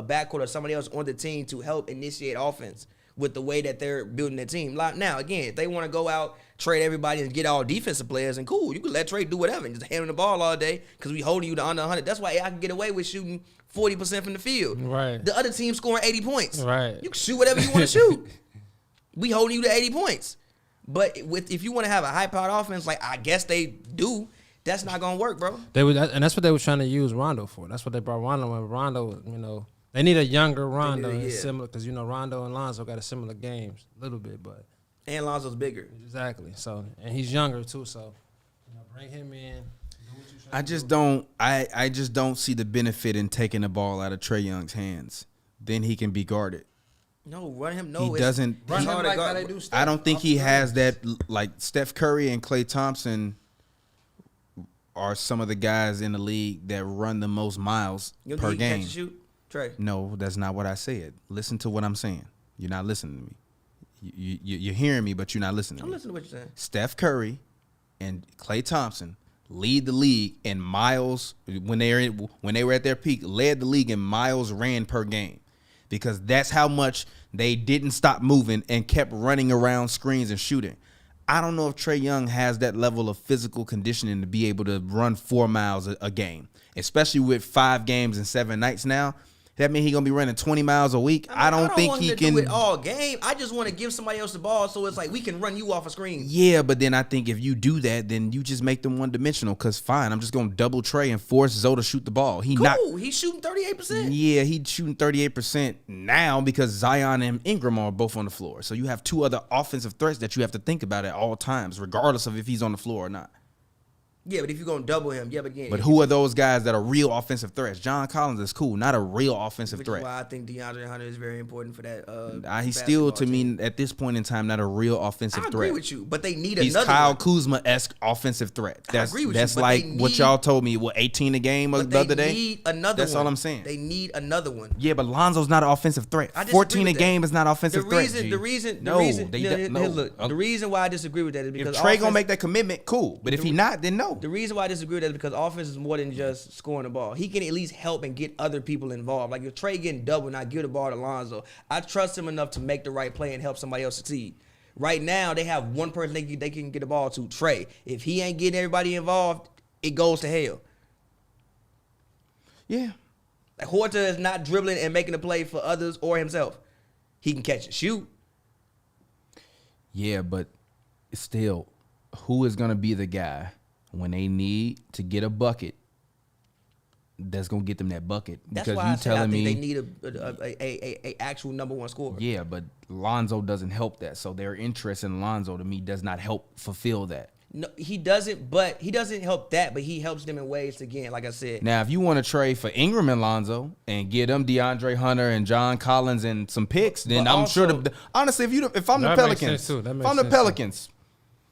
backcourt or somebody else on the team to help initiate offense with the way that they're building their team. Like, now, again, if they want to go out, trade everybody, and get all defensive players, and cool, you can let Trae do whatever and just hand him the ball all day because we holding you to under 100. That's why I can get away with shooting 40% from the field. Right. The other team scoring 80 points. Right. You can shoot whatever you want to shoot. We holding you to 80 points. But if you want to have a high-powered offense, like I guess they do, that's not gonna work, bro. And that's what they were trying to use Rondo for. That's what they brought Rondo. When Rondo, they need a younger Rondo, similar because Rondo and Lonzo got a similar games, a little bit, but And Lonzo's bigger. exactly. So and he's younger too. So bring him in. I just don't. I just don't see the benefit in taking the ball out of Trae Young's hands. Then he can be guarded. No, run him. No, He doesn't. Run he- him like how they do stuff. I don't think he has that. Like Steph Curry and Klay Thompson are some of the guys in the league that run the most miles You per think he can game. catch and shoot, Trae? No, that's not what I said. Listen to what I'm saying. You're not listening to me. You're hearing me, but you're not listening to I'm me. listening to what you're saying. Steph Curry and Klay Thompson lead the league in miles when they were at their peak. Led the league in miles ran per game because that's how much they didn't stop moving and kept running around screens and shooting. I don't know if Trae Young has that level of physical conditioning to be able to run 4 miles a game, especially with 5 games and 7 nights now. That means he's going to be running 20 miles a week. I don't think want he him to can. do it all game. I just want to give somebody else the ball so it's like we can run you off a screen. Yeah, but then I think if you do that, then you just make them one-dimensional. Because fine, I'm just going to double Trae and force Zoe to shoot the ball. Cool. He's shooting 38%. Yeah, he's shooting 38% now because Zion and Ingram are both on the floor. So you have 2 other offensive threats that you have to think about at all times, regardless of if he's on the floor or not. Yeah, but if you're gonna double him, yeah, but again, But who are those guys that are real offensive threats? John Collins is cool, not a real offensive which threat. is why I think DeAndre Hunter is very important for that. He's still, to basketball team. me, at this point in time, not a real offensive I threat. agree with you, but they need He's another Kyle one. Kuzma-esque offensive threat. I agree with you, that's but like they what need- y'all told me. What 18 a game But the other they day? need another That's one. all I'm saying. They need another one. Yeah, but Lonzo's not an offensive threat. I disagree 14 a with that. game is not offensive threat. G. The reason, no. look, the reason why I disagree with that is because If Trey gonna offense- make that commitment, cool. But if he not, then no. The reason why I disagree with that is because offense is more than just scoring the ball. He can at least help and get other people involved. Like if Trey getting double and I give the ball to Lonzo, I trust him enough to make the right play and help somebody else succeed. Right now, they have one person they can get the ball to, Trey. If he ain't getting everybody involved, it goes to hell. Yeah. Like Horta is not dribbling and making a play for others or himself. He can catch and shoot. Yeah, but still, who is gonna be the guy when they need to get a bucket that's gonna get them that bucket? That's Because why you I said I telling think me they need a actual number one scorer. yeah, but Lonzo doesn't help that. So their interest in Lonzo to me does not help fulfill that. No, he doesn't. But he doesn't help that. But he helps them in ways. Again, like I said, Now, if you want to trade for Ingram and Lonzo and get them DeAndre Hunter and John Collins and some picks, then But I'm also- sure. Honestly, if I'm the That makes Pelicans, sense too. That if makes I'm the sense too. Pelicans,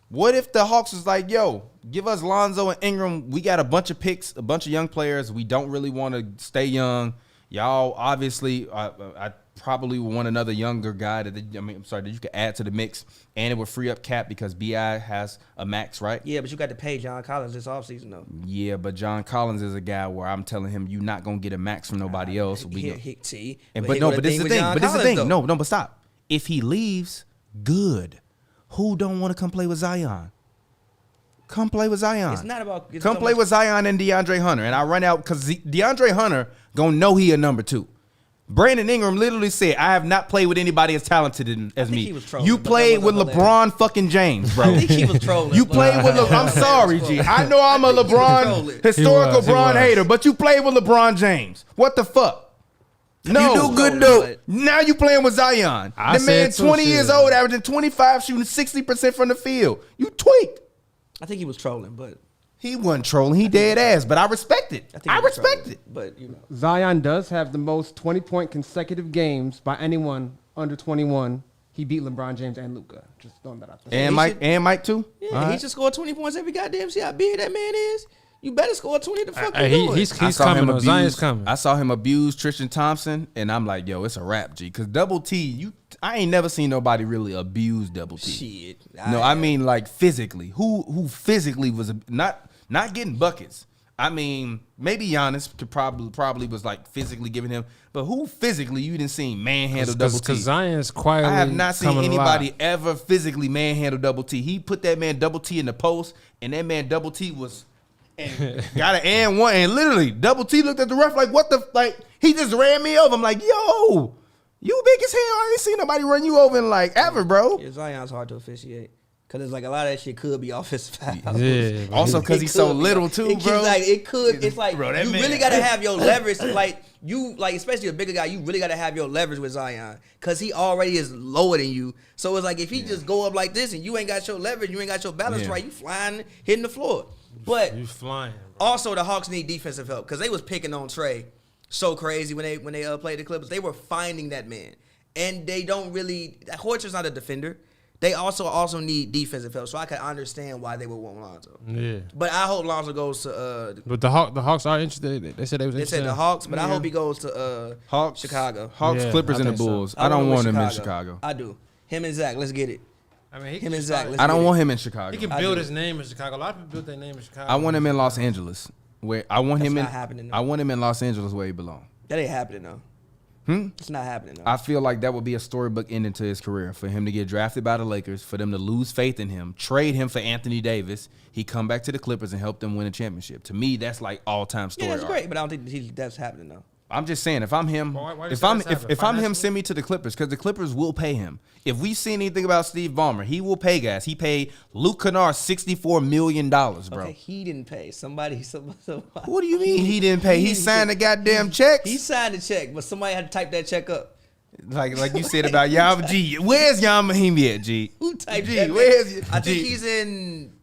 what if the Hawks was like, yo, give us Lonzo and Ingram? We got a bunch of picks, a bunch of young players. We don't really want to stay young. Y'all obviously, I probably would want another younger guy that you could add to the mix, and it would free up cap because BI has a max, right? yeah. But you got to pay John Collins this offseason though. Yeah, but John Collins is a guy where I'm telling him you're not gonna get a max from nobody else. But this is the thing. No, but stop. If he leaves, good. Who don't want to come play with Zion? Come play with Zion. It's not about come play with Zion and DeAndre Hunter, and I run out because DeAndre Hunter gonna know he a number 2. Brandon Ingram literally said, "I have not played with anybody as talented as me. he was trolling, You but that played with wasn't LeBron fucking James, bro. I think he was trolling. You but- played with LeBron. I'm sorry, G. I know I'm a I think he was LeBron, trolling. historical He was. LeBron hater, but you played with LeBron James. What the fuck? No. You do good, though. Now you playing with Zion. I The man, said 20 too, years shit. old, averaging 25, shooting 60% from the field. You tweaked. I think he was trolling, but He wasn't trolling. He dead ass, but I respect it. I think I he was respect trolling. it. But you know, Zion does have the most 20-point consecutive games by anyone under 21. He beat LeBron James and Luka. Just throwing that out there. And he Mike, should- and Mike too. yeah, All he right. should score 20 points every goddamn. See how big that man is. You better score 20. The fuck you doing? He's I saw coming. him Though. Zion's abuse. coming. I saw him abuse Tristan Thompson, and I'm like, yo, it's a wrap, G. Because Double T, I ain't never seen nobody really abuse Double T. Shit. No, I mean like physically. Who physically was not getting buckets. I mean, maybe Giannis could probably was like physically giving him, but who physically you didn't see manhandle Double T? Because Zion's quietly. I have not seen coming anybody alive. ever physically manhandle Double T. He put that man Double T in the post, and that man Double T was got an and one, and literally Double T looked at the ref like, what the he just ran me over. I'm like, yo, you big as hell. I ain't seen nobody run you over in like ever, bro. Yeah, Zion's hard to officiate. Cause it's like a lot of that shit could be offensive fouls. Yeah, bro. Also, because It he's so could be. little too, It bro. could, like it could. It's like Bro, that you man- really gotta have your leverage. Like you, like especially a bigger guy, you really gotta have your leverage with Zion, cause he already is lower than you. So it's like if he just go up like this and you ain't got your leverage, you ain't got your balance Yeah. right, you flying, hitting the floor. But You flying. Bro. also the Hawks need defensive help because they was picking on Trey so crazy when they played the Clippers. They were finding that man, and they don't really. Horford's not a defender. They also need defensive help, so I can understand why they would want Lonzo. Yeah. But I hope Lonzo goes to. But the Hawks are interested. They said they was They interested. said the Hawks, but I hope he goes to Hawks, Chicago. Hawks, Yeah, Clippers, I and the think so. Bulls. I don't want him in Chicago. I do. Him and Zach, let's get it. I mean, Him and Zach. I don't want him in Chicago. He can I build do. his name in Chicago. A lot of people built their name in Chicago. I want him in Los Angeles, where I want him in. not happening, though. I want him in Los Angeles where he belongs. That ain't happening though. It's not happening though. I feel like that would be a storybook ending to his career for him to get drafted by the Lakers, for them to lose faith in him, trade him for Anthony Davis. He come back to the Clippers and help them win a championship. To me, that's like all-time story. Yeah, that's arc. great, but I don't think that's happening though. I'm just saying, if I'm him, Why you if say I'm that's happening? if I'm him, Financially? send me to the Clippers because the Clippers will pay him. If we see anything about Steve Ballmer, he will pay guys. He paid Luke Kennard $64 million, bro. Okay, he didn't pay. Somebody. What do you mean he didn't pay? He signed the goddamn checks. He signed the check, but somebody had to type that check up. Like you said about Yama G. Where's Yama Mahimi at, G? Who typed G, that? where's I think G? he's in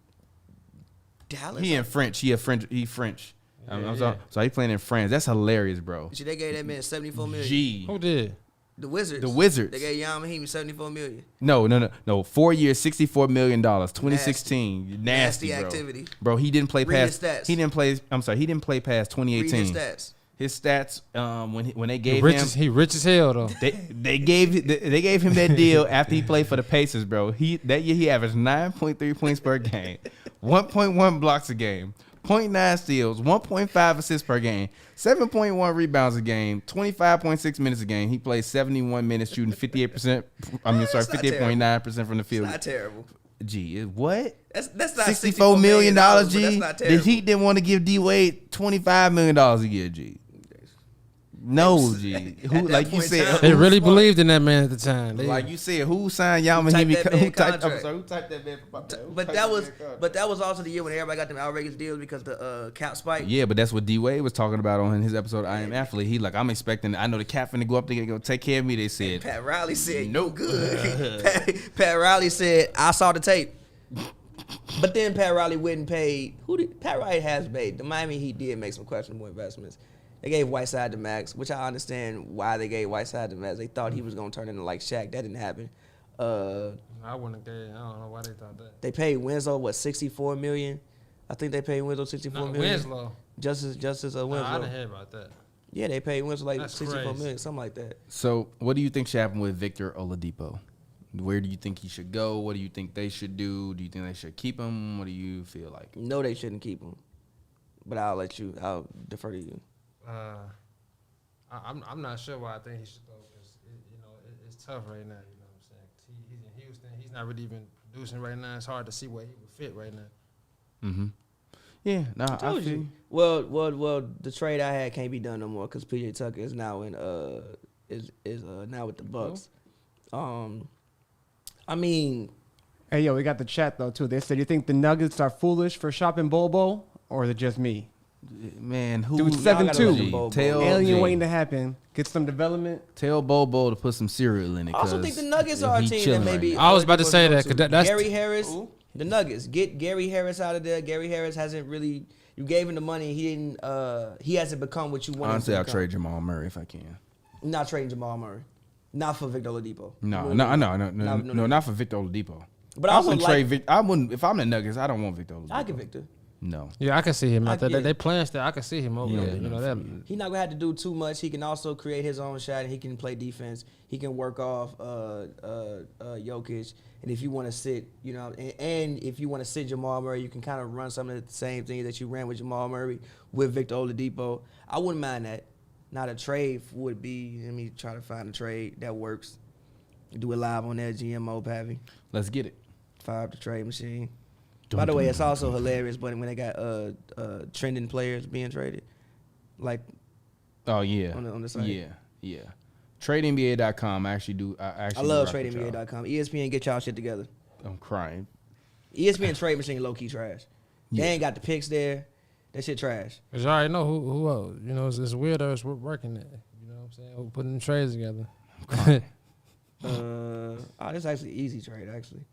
Dallas. He in French. He French. Yeah. So he playing in France. That's hilarious, bro. See, they gave that man $74 million. G. Who did? The Wizards. The Wizards. They gave Jan Mahimi $74 million. No. 4 years, $64 million. 2016. Nasty, bro. activity. Bro, he didn't play Read past. his stats. He didn't play. I'm sorry. He didn't play past 2018. Read his stats. His stats. When they gave He rich as hell though. they gave him that deal after he played for the Pacers, bro. That year he averaged 9.3 points per game, 1.1 blocks a game, 0.9 steals, 1.5 assists per game, 7.1 rebounds a game, 25.6 minutes a game. He played 71 minutes, shooting 58%. 58.9% from the field. It's not terrible. Gee, what? That's not $64 million, but G. that's not The terrible. Heat didn't want to give D Wade $25 million a year, G. No, G. Who, that like you point in said, time, They really believed in that man at the time. like you said, who signed Yama Who typed Himi? that man Who typed contract? that man? But that was also the year when everybody got them outrageous deals because the cap spike. Yeah, but that's what D Wade was talking about on his episode. I Am Athlete. He like, I'm expecting. I know the cap finna go up there, go take care of me. They said. Pat Riley said, Nope. "No good." Pat Riley said, "I saw the tape." But then Pat Riley wouldn't pay. Pat Riley has made the Miami Heat did make some questionable investments. They gave Whiteside the max, which I understand why they gave Whiteside the max. They thought he was gonna turn into like Shaq. That didn't happen. I wouldn't care. I don't know why they thought that. They paid Winslow $64 million. I think they paid Winslow $64 million. Winslow. Justice Winslow. Nah, I didn't hear about that. Yeah, they paid Winslow like That's $64 crazy. million, something like that. So, what do you think should happen with Victor Oladipo? Where do you think he should go? What do you think they should do? Do you think they should keep him? What do you feel like? No, they shouldn't keep him. But I'll defer to you. I'm not sure why I think he should go because it's tough right now. You know what I'm saying? He's in Houston. He's not really even producing right now. It's hard to see where he would fit right now. Mm-hmm. Yeah, I Told feel you. Well, the trade I had can't be done no more because PJ Tucker is now in is now with the Bucks. I mean, Hey, yo, we got the chat, though, too. They said, you think the Nuggets are foolish for shopping Bobo, or is it just me? Man, who? Dude, y'all gotta 7'2". look at Bobo. Tell Alien G. waiting to happen. Get some development. Tell Bobo to put some cereal in it. I also 'cause think the Nuggets are a he team that chilling maybe. right now. I was about to say that, 'cause that's Gary Harris. The Nuggets get Gary Harris out of there. Gary Harris hasn't really. You gave him the money. He didn't. He hasn't become what you wanted. Honestly, him I'll to trade Jamal Murray if I can. become. Not trading Jamal Murray. Not for Victor Oladipo. No, No. not for Victor Oladipo. But I also wouldn't like- trade Victor. I wouldn't. If I'm the Nuggets, I don't want Victor Oladipo. I get Victor. No. Yeah, I can see him I out there. get it. They playing still. I can see him over Yeah, there. You know that. He's not gonna have to do too much. He can also create his own shot, and he can play defense. He can work off Jokic. And if you want to sit, and if you want to sit Jamal Murray, you can kind of run some of the same things that you ran with Jamal Murray with Victor Oladipo. I wouldn't mind that. Not a trade would be. Let me try to find a trade that works. Do it live on that GMO, Pappy. Let's get it. Fire up the trade machine. By the way, it's also hilarious, but when they got trending players being traded, like Oh yeah. on the site. Yeah. TradeNBA.com. I love rock with y'all. TradeNBA.com. ESPN, get y'all shit together. I'm crying. ESPN trade machine low key trash. They ain't got the picks there. That shit trash. Cause you already know who else. It's weirdos working there. You know what I'm saying? Who putting the trades together. This is actually an easy trade actually.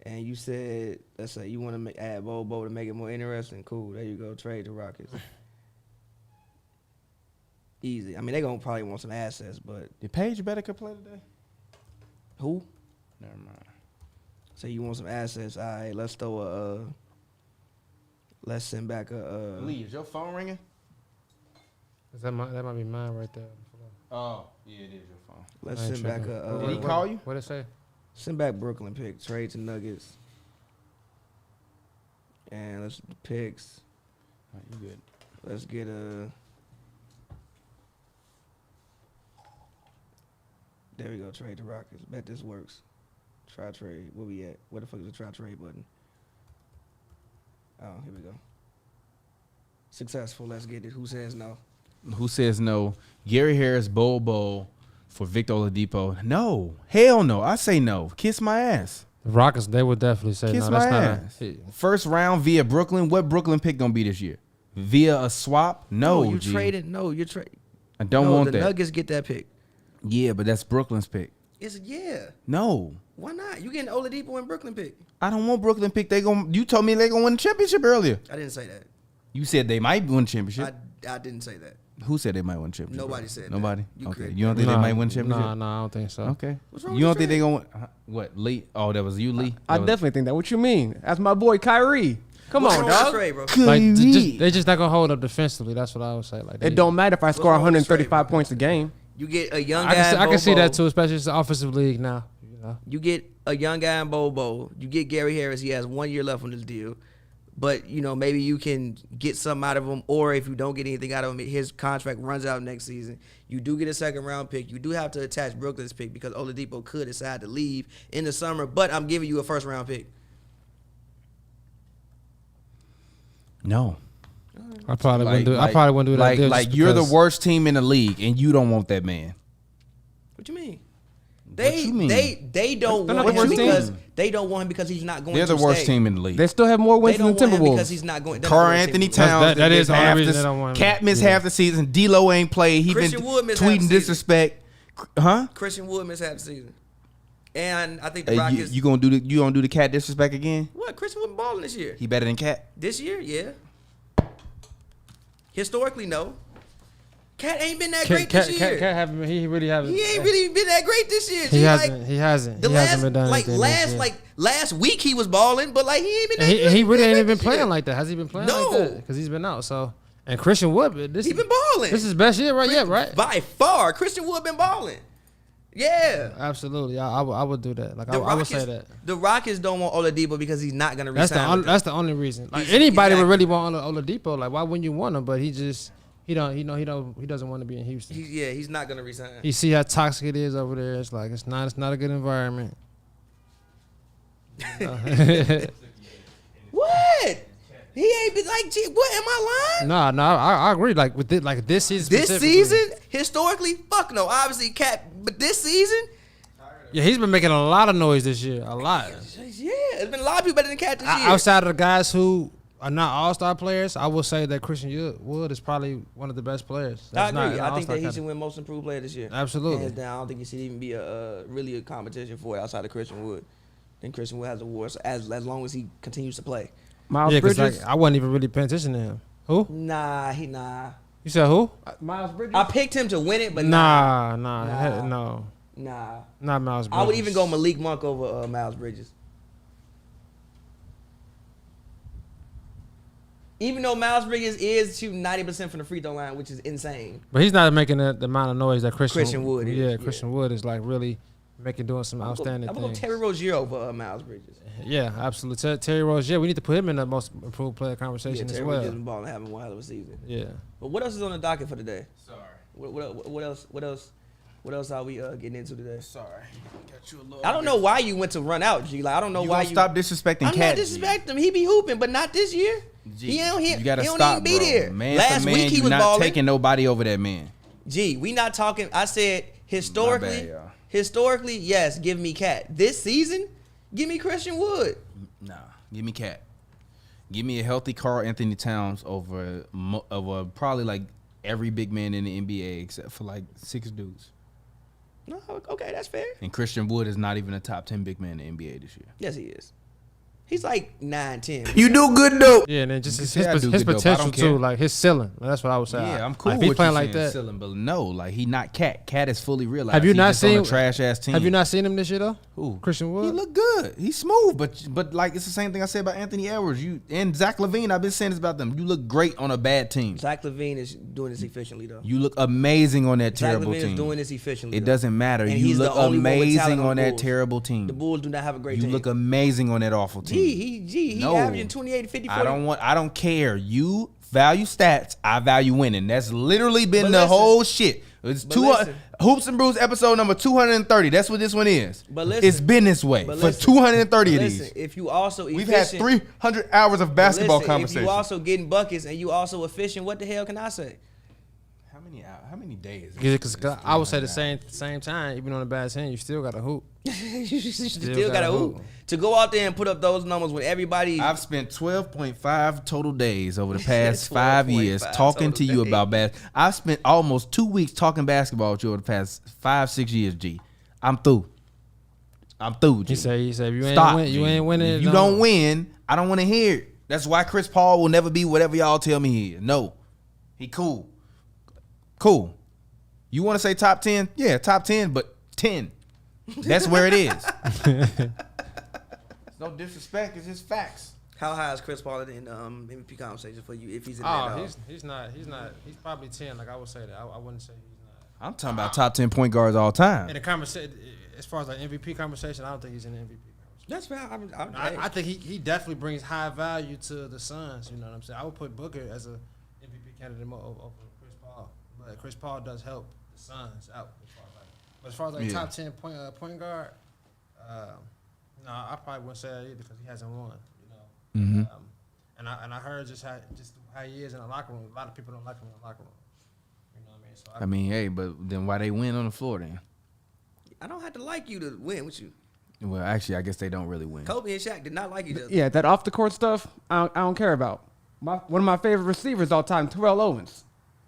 And you said, let's say you want to add Bobo to make it more interesting. Cool, there you go. Trade the Rockets. Easy. I mean, they gonna probably want some assets, but Did Paige Better play today? who? Never mind. So you want some assets? All right, let's throw let's send back a. Lee, is your phone ringing? That might be mine right there. Oh, yeah, it is your phone. Let's I ain't send back tripping. Did he call you? What it say? Send back Brooklyn pick. Trade to Nuggets. And let's picks. All right, you good. Let's get a. There we go. Trade the Rockets. Bet this works. Try trade. Where we at? Where the fuck is the try trade button? Oh, here we go. Successful. Let's get it. Who says no? Who says no? Gary Harris, Bobo for Victor Oladipo. No. Hell no. I say no. Kiss my ass. The Rockets, they would definitely say Kiss no. my That's ass. not. First round via Brooklyn. What Brooklyn pick gonna be this year? Via a swap? No, you G. traded. No, you're trading. I don't no, want the that. Nuggets get that pick. Yeah, but that's Brooklyn's pick. No. Why not? You getting Oladipo and Brooklyn pick. I don't want Brooklyn pick. You told me they gonna win the championship earlier. I didn't say that. You said they might win the championship. I didn't say that. Who said they might win the championship? Nobody said that. Nobody? You Okay. created You don't think they might win the championship? No, I don't think so. Okay. What's wrong You don't with think Trey? they gonna win? What, Lee? Oh, that was you, Lee? I That was- definitely think that. What you mean? That's my boy Kyrie. Come What's on, wrong with dog. Trey, bro? Like, Kyrie. they just not gonna hold up defensively. That's what I would say. Like, It don't matter if I score wrong with 135 Trey, points a game. You get a young I guy. can see that Bobo. too, especially it's the offensive league now. You know? You get a young guy in Bobo. You get Gary Harris. He has 1 year left on this deal. But, maybe you can get something out of him. Or if you don't get anything out of him, his contract runs out next season. You do get a second-round pick. You do have to attach Brooklyn's pick because Oladipo could decide to leave in the summer. But I'm giving you a first-round pick. No. I probably wouldn't do. I Like- probably wouldn't do that. deal Like just you're the because- worst team in the league, and you don't want that man. What you mean? you mean? They don't They're not want the him worst because team. they don't want him because he's not going They're to the worst stay. team in the league. They still have more They wins than don't the want him because Timberwolves. he's not going. Carl Anthony Towns. that is the only half reason the- they don't want him. Cat missed Yeah. half the season. D'Lo ain't played. He Christian been Wood missed half the tweeting season. disrespect. Huh? Christian Wood missed half the season, and I think the Hey, Rockets. you gonna do the Cat disrespect again? What? Christian Wood been balling this year. He better than Cat? This year, yeah. Historically, no. Cat ain't been that great this year. Cat haven't been. He really haven't. He ain't really been that great this year. He G. hasn't. Like, He hasn't. the He last, hasn't been done like anything this year. last week he was balling, but like he ain't been. And That he, good. he really that ain't great even this year. playing like that. Has he been playing No. like that? Because he's been out. So and Christian Wood, this He been balling. This is his best year, right? Yeah, right. By far, Christian Wood been balling. Yeah. Absolutely, I would do that. Like I would say that. The Rockets don't want Oladipo because he's not gonna resign. with them. That's the only reason. Like He's- anybody would exactly. really want Oladipo. Like why wouldn't you want him? But he doesn't want to be in Houston. He's not gonna resign. You see how toxic it is over there. It's like it's not a good environment. What? He ain't been like, gee, what? Am I lying? No, I agree. Like with this season. This specifically. season, historically, fuck no. Obviously, Cat, but this season, Yeah, he's been making a lot of noise this year. A lot. yeah, there's been a lot of people better than Cat this year. Outside of the guys who are not all-star players, I will say that Christian Wood is probably one of the best players. I That's not agree. an I think all-star that he should category. win Most Improved Player this year. Absolutely. Hands down. I don't think it should even be really a competition for it outside of Christian Wood. Then Christian Wood has awards as long as he continues to play. Miles Yeah, because Bridges. like, I wasn't even really paying attention to him. Who? Nah. You said who? Miles Bridges. I picked him to win it, but Nah, Nah. no, nah. not Miles Bridges. I would even go Malik Monk over Miles Bridges. Even though Miles Bridges is shooting 90% from the free throw line, which is insane. But he's not making the amount of noise that Christian Wood is, Yeah, yeah. Christian Wood is like really doing some outstanding I'm gonna go things. Terry Rozier over Miles Bridges. Yeah, absolutely. Terry Rozier, we need to put him in the most improved player conversation as Terry well. Rozier's been balling, having one hell of a season. Yeah. But what else is on the docket for today? Sorry. What else are we getting into today? Sorry. Got you a little I don't know why you went to run out, G. Like I don't know You why gonna you stop disrespecting I'm Cat. not disrespecting him. He be hooping, but not this year. G. He don't You gotta he don't stop, even be bro. there. Man Last for man, week he you was not balling. taking nobody over that man. G, we not talking. I said historically, My bad, y'all. historically, yes, give me Cat. This season, give me Christian Wood. Nah, give me Cat. Give me a healthy Karl Anthony Towns over probably like every big man in the NBA except for like 6 dudes. No, okay, that's fair. And Christian Wood is not even a top 10 big man in the NBA this year. Yes, he is. He's like 9-10. You do good though. Yeah, and then just You his, can say I do his good dope. I potential don't care. too, like his ceiling. That's what I would say. Yeah, I'm cool Like, if with he's playing you like saying that. ceiling, but no, like he not Cat. Cat is fully realized. Have you He not just on seen a trash ass team? Have you not seen him this year though? Who? Christian Wood. He look good. He's smooth, but like it's the same thing I said about Anthony Edwards. You and Zach LaVine. I've been saying this about them. You look great on a bad team. Zach LaVine is doing this efficiently though. You look amazing on that Zach terrible LaVine team. is doing this efficiently. It though. doesn't matter. And You he's the look only one with amazing talent on the that Bulls. terrible team. The Bulls do not have a great You team. look amazing on that awful team. He No. averaging 28, 50, 40. I don't care. You value stats. I value winning. That's literally been But the listen. whole shit. It's But 200 listen. Hoops and Brews episode number 230. That's what this one is. But listen. It's been this way But for listen. 230 of Listen, these. if you also We've efficient, had 300 hours of basketball listen, conversation. If you also getting buckets and you also efficient, what the hell can I say? How many days? Because I would say the same time, even on a bad team, you still got to hoop. you still gotta got to hoop. hoop. To go out there and put up those numbers when everybody. I've spent 12.5 total days over the past 5 years 12.5 talking to total you days. about I've spent almost 2 weeks talking basketball with you over the past 5-6 years, G. I'm through. I'm through. G. He said, if you ain't Stop. win, you ain't winning. If you don't win, I don't want to hear it. That's why Chris Paul will never be whatever y'all tell me he is. No, he cool. Cool. You want to say top 10? Yeah, top 10, but 10. That's where it is. It's no disrespect. It's just facts. How high is Chris Paul in the MVP conversation for you if he's in Oh, that? he's not. He's probably 10. Like I would say that. I wouldn't say he's not. I'm talking about top 10 point guards all time. In the conversation, as far as like MVP conversation, I don't think he's in the MVP conversation. That's fair. I think he definitely brings high value to the Suns. You know what I'm saying? I would put Booker as a MVP candidate over Chris Paul, but Chris Paul does help the Suns out. But as far as like top 10 point guard, no, I probably wouldn't say that either because he hasn't won. You know, and I heard just how he is in the locker room. A lot of people don't like him in the locker room. You know what I mean? So I mean, hey, but then why they win on the floor then? I don't have to like you to win with you. Well, actually, I guess they don't really win. Kobe and Shaq did not like each other. Yeah, that off the court stuff, I don't care about. One of my favorite receivers all time, Terrell Owens.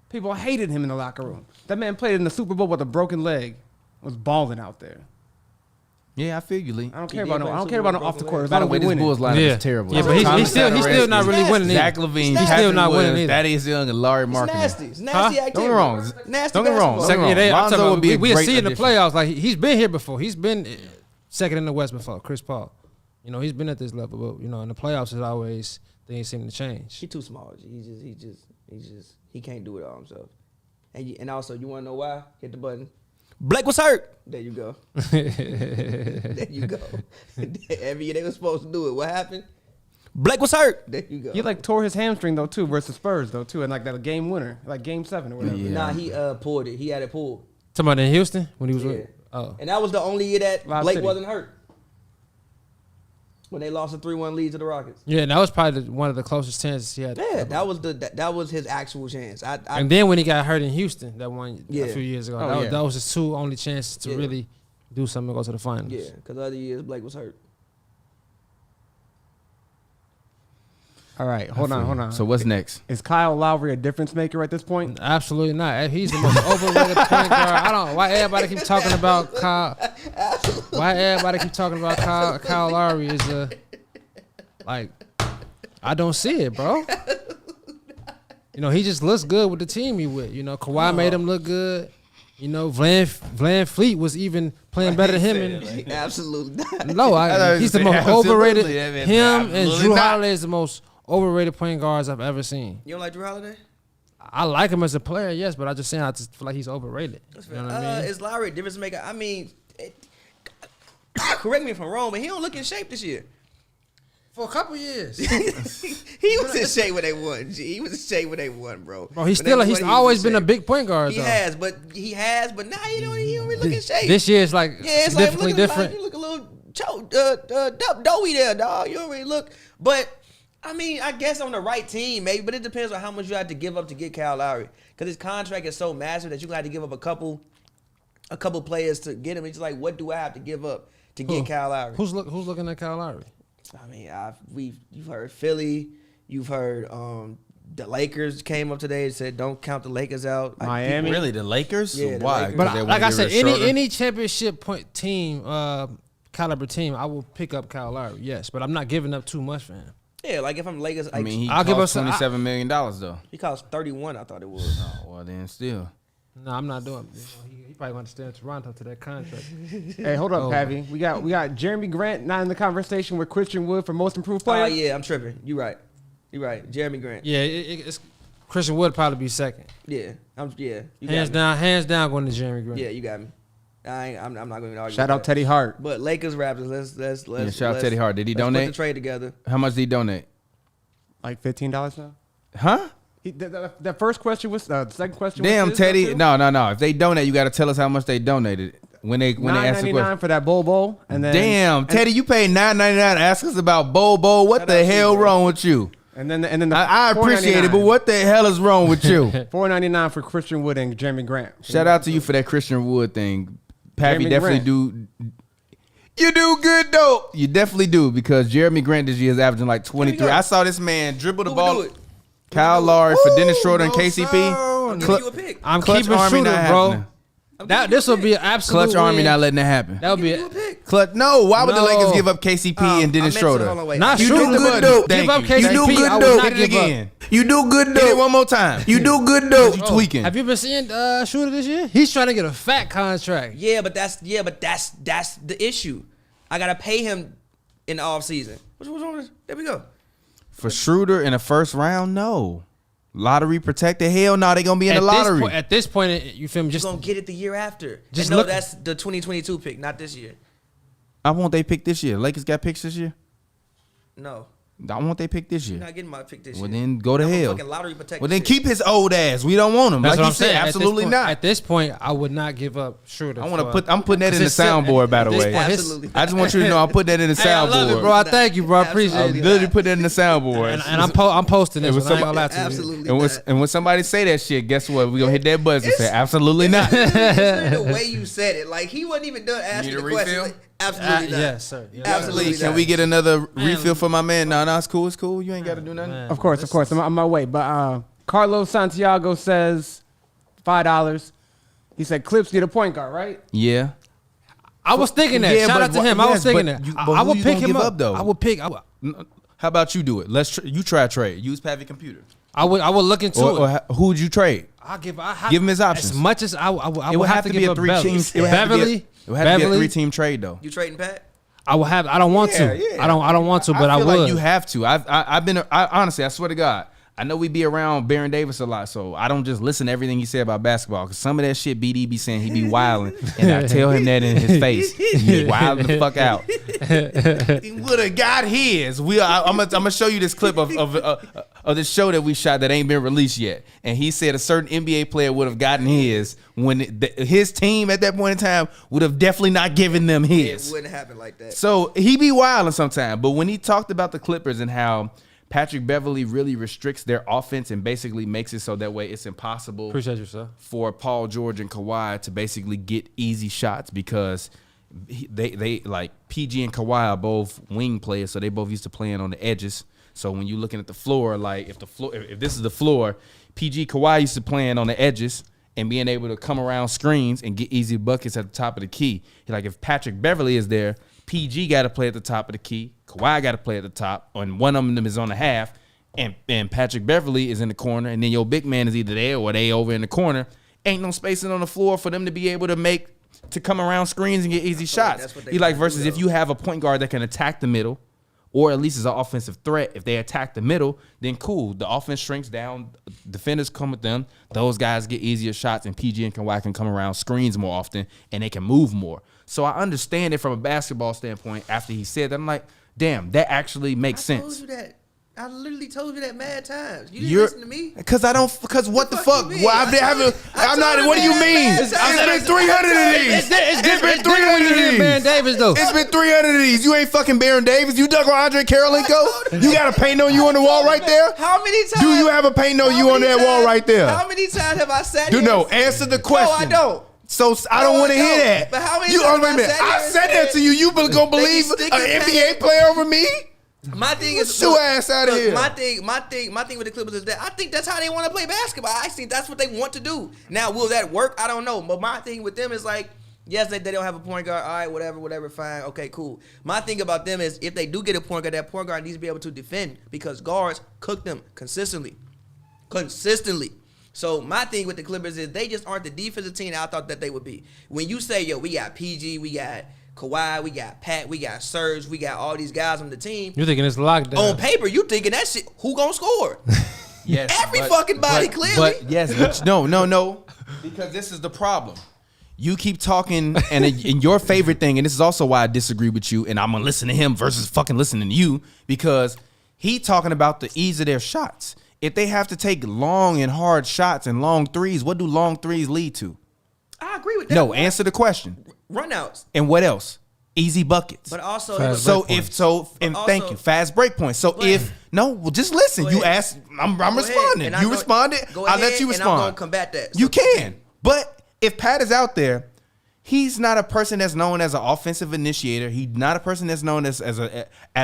People hated him in the locker room. That man played in the Super Bowl with a broken leg. Was balling out there. Yeah, I feel you, Lee. I don't He care did about no. play I don't Super care about Bowl no off the broken court. leg. As By the long way, as we this winning. Bulls lineup Yeah. is terrible. Yeah, but Thomas he's still Satoransky, not really winning either. Zach LaVine, He's Patrick still not winning Williams, either. Thaddeus Young, and Larry It's Markkinen. nasty. It's nasty Huh? activity. Don't get me wrong. Nasty Don't get me wrong. basketball. Second- Yeah, I'm Lonzo talking would about, be a we'll great see in the addition. playoffs. Like he's been here before. He's been second in the West before. Chris Paul. You know, he's been at this level, but you know, in the playoffs, it's always things seem to change. He too small. He can't do it all himself. And also, you want to know why? Hit the button. Blake was hurt. There you go. There you go. Every year they were supposed to do it. What happened? Blake was hurt. There you go. He like tore his hamstring though too versus Spurs though too, and like that game winner, like game 7 or whatever. Yeah. Nah, he pulled it. He had it pulled. Talking about in Houston when he was Yeah. with. Oh, And that was the only year that Lob Blake City. wasn't hurt. When they lost a 3-1 lead to the Rockets. yeah, and that was probably one of the closest chances he had. Yeah, that was his actual chance. And then when he got hurt in Houston, that one Yeah. a few years ago, Oh, yeah. that was his two only chances to Yeah. really do something and go to the finals. yeah, because other years Blake was hurt. All right, hold on. So what's next? Is Kyle Lowry a difference maker at this point? Absolutely not. He's the most overrated point guard. I don't know why everybody keep talking about Kyle. Why everybody keep talking about Kyle Lowry is like, I don't see it, bro. You know, he just looks good with the team he with. You know, Kawhi made him look good. You know, Van Fleet was even playing better than him. And Absolutely not. no, thought he's you the said most absolutely. overrated. That meant Him and absolutely Drew not. Holiday is the most overrated point guards I've ever seen. You don't like Drew Holiday? I like him as a player, yes, but I just feel like he's overrated. You know what I mean? Is Lowry a difference maker? I mean, correct me if I'm wrong, but he don't look in shape this year. For a couple years. He was in shape when they won. G. He was in shape when they won, bro. Bro, When they won, he's he was always in been a shape. big point guard, He though. has, but now he don't really look in shape. This year is like Yeah, it's like significantly looking different. Like, you look a little doughy there, dog. You don't really look. But I mean, I guess on the right team, maybe. But it depends on how much you have to give up to get Kyle Lowry, because his contract is so massive that you have to give up a couple players to get him. It's like, what do I have to give up to get Kyle Lowry? Who's looking at Kyle Lowry? I mean, you've heard Philly, you've heard the Lakers came up today and said don't count the Lakers out. Miami. Really, the Lakers? Yeah, the Why? Lakers. But 'Cause they like wanna I get said, rid of Schroeder? any championship point team, caliber team, I will pick up Kyle Lowry. Yes, but I'm not giving up too much for him. Yeah, like if I'm Lakers, I mean, he I'll give cost us- $27 million though. he costs 31. I thought it was. Oh, well, then still. No, I'm not doing. You know, he probably want to stay in Toronto to that contract. Hey, hold up, Oh. Pavi. We got Jeremy Grant not in the conversation with Christian Wood for most improved player. Oh yeah, I'm tripping. You right. Jeremy Grant. Yeah, it's Christian Wood probably be second. Yeah, you Hands got hands down, going to Jeremy Grant. me. Yeah, you got me. I'm not going to argue. Shout with out that. Teddy Hart. But Lakers Raptors, let's Yeah, shout out Teddy Hart. Did he let's donate? Put the trade together. How much did he donate? Like $15 now. Huh? That first question was the second question. Damn, was his, Teddy. though, too? No. If they donate, you got to tell us how much they donated when they ask the question. $9.99 for that bowl, and then Damn, Teddy, you paid $9.99 to ask us about Bobo. What Shout the out to hell you, bro. wrong with you? and then the I appreciate it, but what the hell is wrong with you? $4.99 for Christian Wood and Jeremy Grant. Shout out to you for that Christian Wood thing. Pappy Jeremy definitely Grant. do. You do good though. You definitely do, because Jeremy Grant this year is averaging like 23. I saw this man dribble the Who ball. would do it? Kyle Lowry for Dennis Schroeder and no, KCP. sir. I'm giving you a pick. I'm Clutch keeping Army Shooter, not bro. happening. This would be an absolute Clutch Army win. not letting that happen. That would be Give me a pick. Clutch. No, why would the No. Lakers give up KCP and Dennis Schroeder? Hold on, wait. Not You Schroeder. do good, Give though. up Thank you. KCP. You do I good, would though. not Hit it give up. again. You do good Hit it though. one more time. You do good though. You tweaking. Have you been seeing Schroeder this year? He's trying to get a fat contract. Yeah, but that's the issue. I gotta pay him in the off season. What's wrong with this? There we go. For Schroeder in the first round, no. Lottery protected? Hell no, they gonna be in the lottery. At this point, you feel me? You're Just gonna get it the year after. Just No, look- that's the 2022 pick, not this year. I want they pick this year. Lakers got picks this year? No, I want they pick this you're year. not getting my pick this Well, year. then go to I'm a hell. fucking lottery protected. Well, then shit. keep his old ass. We don't want him. that's Like what you I'm saying. said, At this absolutely point- not. At this point, I would not give up Schroeder. I want to for- put. I'm putting that in the Because it's- soundboard. By the at this way, point, his- Absolutely. I just want you to know I'm putting that in the Hey, I love it, bro. soundboard. I thank you, bro. I appreciate I'm Absolutely. it. literally putting that in the soundboard. And I'm posting this. It was One, I ain't gonna lie somebody- to you. Absolutely. And when somebody say that shit, guess what? We gonna hit that buzzer and say absolutely not. It's the way you said it. Like he wasn't even done asking Need a the question. refill? Like, absolutely not. Yes, sir. Yes, Absolutely Can not. we get another refill for my man? No, it's cool. It's cool. You ain't got to do nothing. Man. Of course. I'm on my way. But Carlos Santiago says $5. He said Clips need a point guard, right? Yeah. I was thinking that. Yeah, Shout but out to what- him. I was yes, thinking but that. you- I but who would you pick gonna him give up. up, though? I would pick. How about you do it? You try trade. Use Pavi Computer. I would look into Or it. who would you trade? Give Give him his options. As much as I It would have to be give a up three-team. Beverly. It would have to be a Beverly. three-team trade though. You trading Pat? I would have. I don't want to. Yeah. I don't want to, but I feel would. like you have to. I've been. Honestly, I swear to God, I know we be around Baron Davis a lot, so I don't just listen to everything he say about basketball. Cause some of that shit BD be saying he be wilding, and I tell him that in his face. He be wilding the fuck out. He would have got his. I'm gonna show you this clip of this show that we shot that ain't been released yet. And he said a certain NBA player would have gotten his when his team at that point in time would have definitely not given them his. It wouldn't happen like that. So he be wilding sometimes. But when he talked about the Clippers and how Patrick Beverly really restricts their offense and basically makes it so that way it's impossible Appreciate you, sir. for Paul George and Kawhi to basically get easy shots because they like PG and Kawhi are both wing players, so they both used to playing on the edges. So when you're looking at the floor, like if this is the floor, PG Kawhi used to playing on the edges and being able to come around screens and get easy buckets at the top of the key. Like if Patrick Beverly is there, PG got to play at the top of the key, Kawhi got to play at the top, and one of them is on the half, and Patrick Beverly is in the corner, and then your big man is either there or they over in the corner. Ain't no spacing on the floor for them to be able to come around screens and get easy shots. that's what they He like do, versus if though. you have a point guard that can attack the middle, or at least is an offensive threat. If they attack the middle, then cool. The offense shrinks down. Defenders come with them. Those guys get easier shots, and PG and Kawhi can come around screens more often, and they can move more. So I understand it from a basketball standpoint. After he said that, I'm like, damn, that actually makes I told sense. you that. I literally told you that mad times. You didn't listen to me. Because what the fuck? you mean? Well, I'm not. What do you mean? It's been 300 of these. It's been 300 of these. Baron Davis though. It's been 300 of these. You ain't fucking Baron Davis. You dug on Andre Karolinko? You got a paint on you on the wall right there? How many times? Do you have a paint on you on that wall right there? How many times have I said Do here? no. Answer the question. No, I don't. So I don't No, want to I hear don't. that. But how many you, times wait a I minute. sat here I and said that said- to you. You gonna believe stick an the NBA paint- player over me? My thing is, Get your ass outta look, here. My thing with the Clippers is that I think that's how they want to play basketball. I think that's what they want to do. Now, will that work? I don't know. But my thing with them is like, yes, they don't have a point guard. All right, whatever, fine. Okay, cool. My thing about them is if they do get a point guard, that point guard needs to be able to defend because guards cook them consistently. So my thing with the Clippers is they just aren't the defensive team I thought that they would be. When you say, yo, we got PG, we got Kawhi, we got Pat, we got Serge, we got all these guys on the team. You're thinking it's lockdown. On paper, you thinking that shit, who gonna score? Yes. Every fucking body, clearly. But yes, but no. Because this is the problem. You keep talking, and your favorite thing, and this is also why I disagree with you, and I'm gonna listen to him versus fucking listening to you, because he talking about the ease of their shots. If they have to take long and hard shots and long threes, what do long threes lead to? I agree with that. No, answer the question. Runouts. And what else? Easy buckets. But also, Fast So break if points. so, and But thank also- you, fast break points. So Go ahead. just listen. Go You ahead. asked, I'm Go ahead, responding. and I You go- responded. go I'll let ahead, you and I'm respond. gonna combat that. You So- can, but if Pat is out there, he's not a person that's known as an offensive initiator. He's not a person that's known as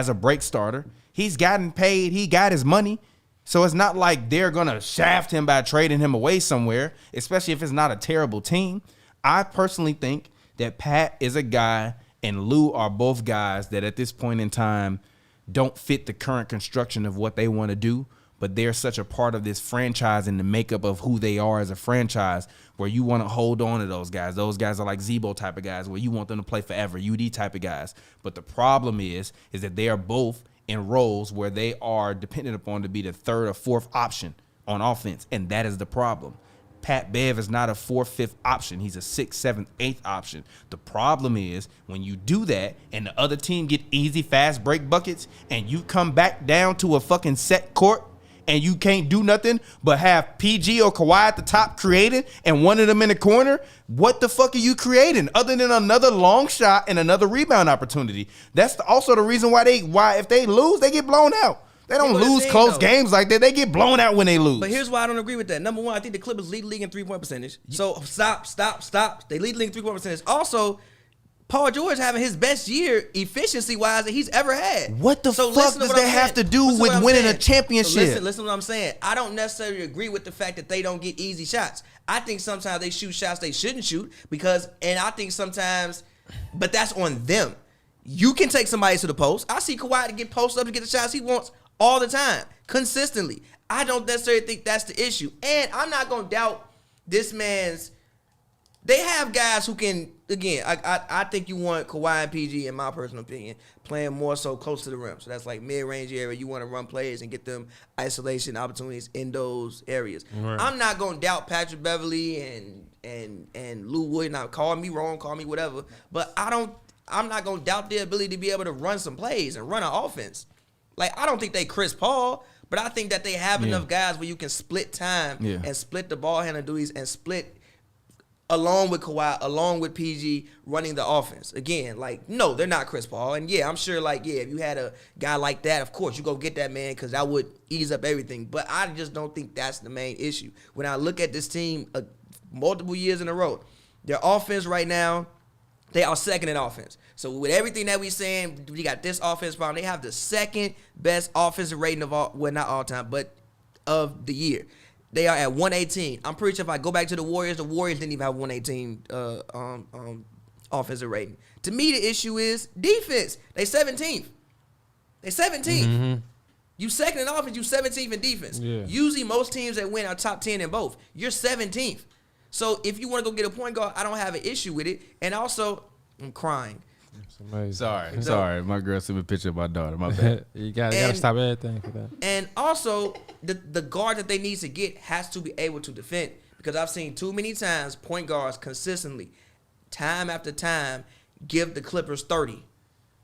a break starter. He's gotten paid. He got his money. So it's not like they're gonna shaft him by trading him away somewhere, especially if it's not a terrible team. I personally think that Pat is a guy and Lou are both guys that at this point in time don't fit the current construction of what they want to do, but they're such a part of this franchise and the makeup of who they are as a franchise where you want to hold on to those guys. Those guys are like Zebo type of guys where you want them to play forever, UD type of guys. But the problem is that they are both in roles where they are dependent upon to be the third or fourth option on offense, and that is the problem. Pat Bev is not a 4th, 5th option. He's a 6th, 7th, 8th option. The problem is when you do that and the other team get easy, fast break buckets and you come back down to a fucking set court and you can't do nothing but have PG or Kawhi at the top creating and one of them in the corner, what the fuck are you creating other than another long shot and another rebound opportunity? That's also the reason why if they lose, they get blown out. They don't lose close games like that. They get blown out when they lose. But here's why I don't agree with that. Number one, I think the Clippers lead the league in 3-point percentage. So stop. They lead the league in 3-point percentage. Also, Paul George having his best year efficiency-wise that he's ever had. What the fuck does that have to do with winning a championship? So listen to what I'm saying. I don't necessarily agree with the fact that they don't get easy shots. I think sometimes they shoot shots they shouldn't shoot and I think sometimes, but that's on them. You can take somebody to the post. I see Kawhi to get post up to get the shots he wants all the time, consistently. I don't necessarily think that's the issue. And I'm not going to doubt this man's... They have guys who can... Again, I think you want Kawhi and PG, in my personal opinion, playing more so close to the rim. So that's like mid-range area. You want to run plays and get them isolation opportunities in those areas. Right. I'm not going to doubt Patrick Beverly and Lou Wood. Now, call me wrong, call me whatever. But I'm not going to doubt their ability to be able to run some plays and run an offense. Like, I don't think they Chris Paul, but I think that they have enough guys where you can split time and split the ball handling duties and split along with Kawhi, along with PG running the offense. Again, like, no, they're not Chris Paul. And, I'm sure, like, if you had a guy like that, of course, you go get that man because that would ease up everything. But I just don't think that's the main issue. When I look at this team multiple years in a row, their offense right now, they are second in offense. So with everything that we saying, we got this offense problem. They have the second best offensive rating of all, well, not all time, but of the year. They are at 118. I'm pretty sure if I go back to the Warriors didn't even have 118 offensive rating. To me, the issue is defense. They 17th. Mm-hmm. You second in offense, you 17th in defense. Yeah. Usually most teams that win are top 10 in both. You're 17th. So if you want to go get a point guard, I don't have an issue with it. And also, I'm crying. Sorry. My girl sent me a picture of my daughter. My bad. you gotta stop everything for that. And also, the guard that they need to get has to be able to defend. Because I've seen too many times point guards consistently, time after time, give the Clippers 30.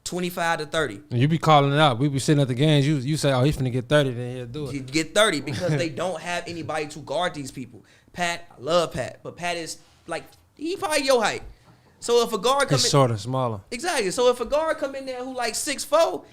25 to 30. And you be calling it out. We be sitting at the games. You say, he's finna get 30, then he'll do it. You get 30 because they don't have anybody to guard these people. Pat, I love Pat, but Pat is like, he probably your height. So if a guard come in, shorter, smaller. Exactly. So if a guard come in there who like 6'4",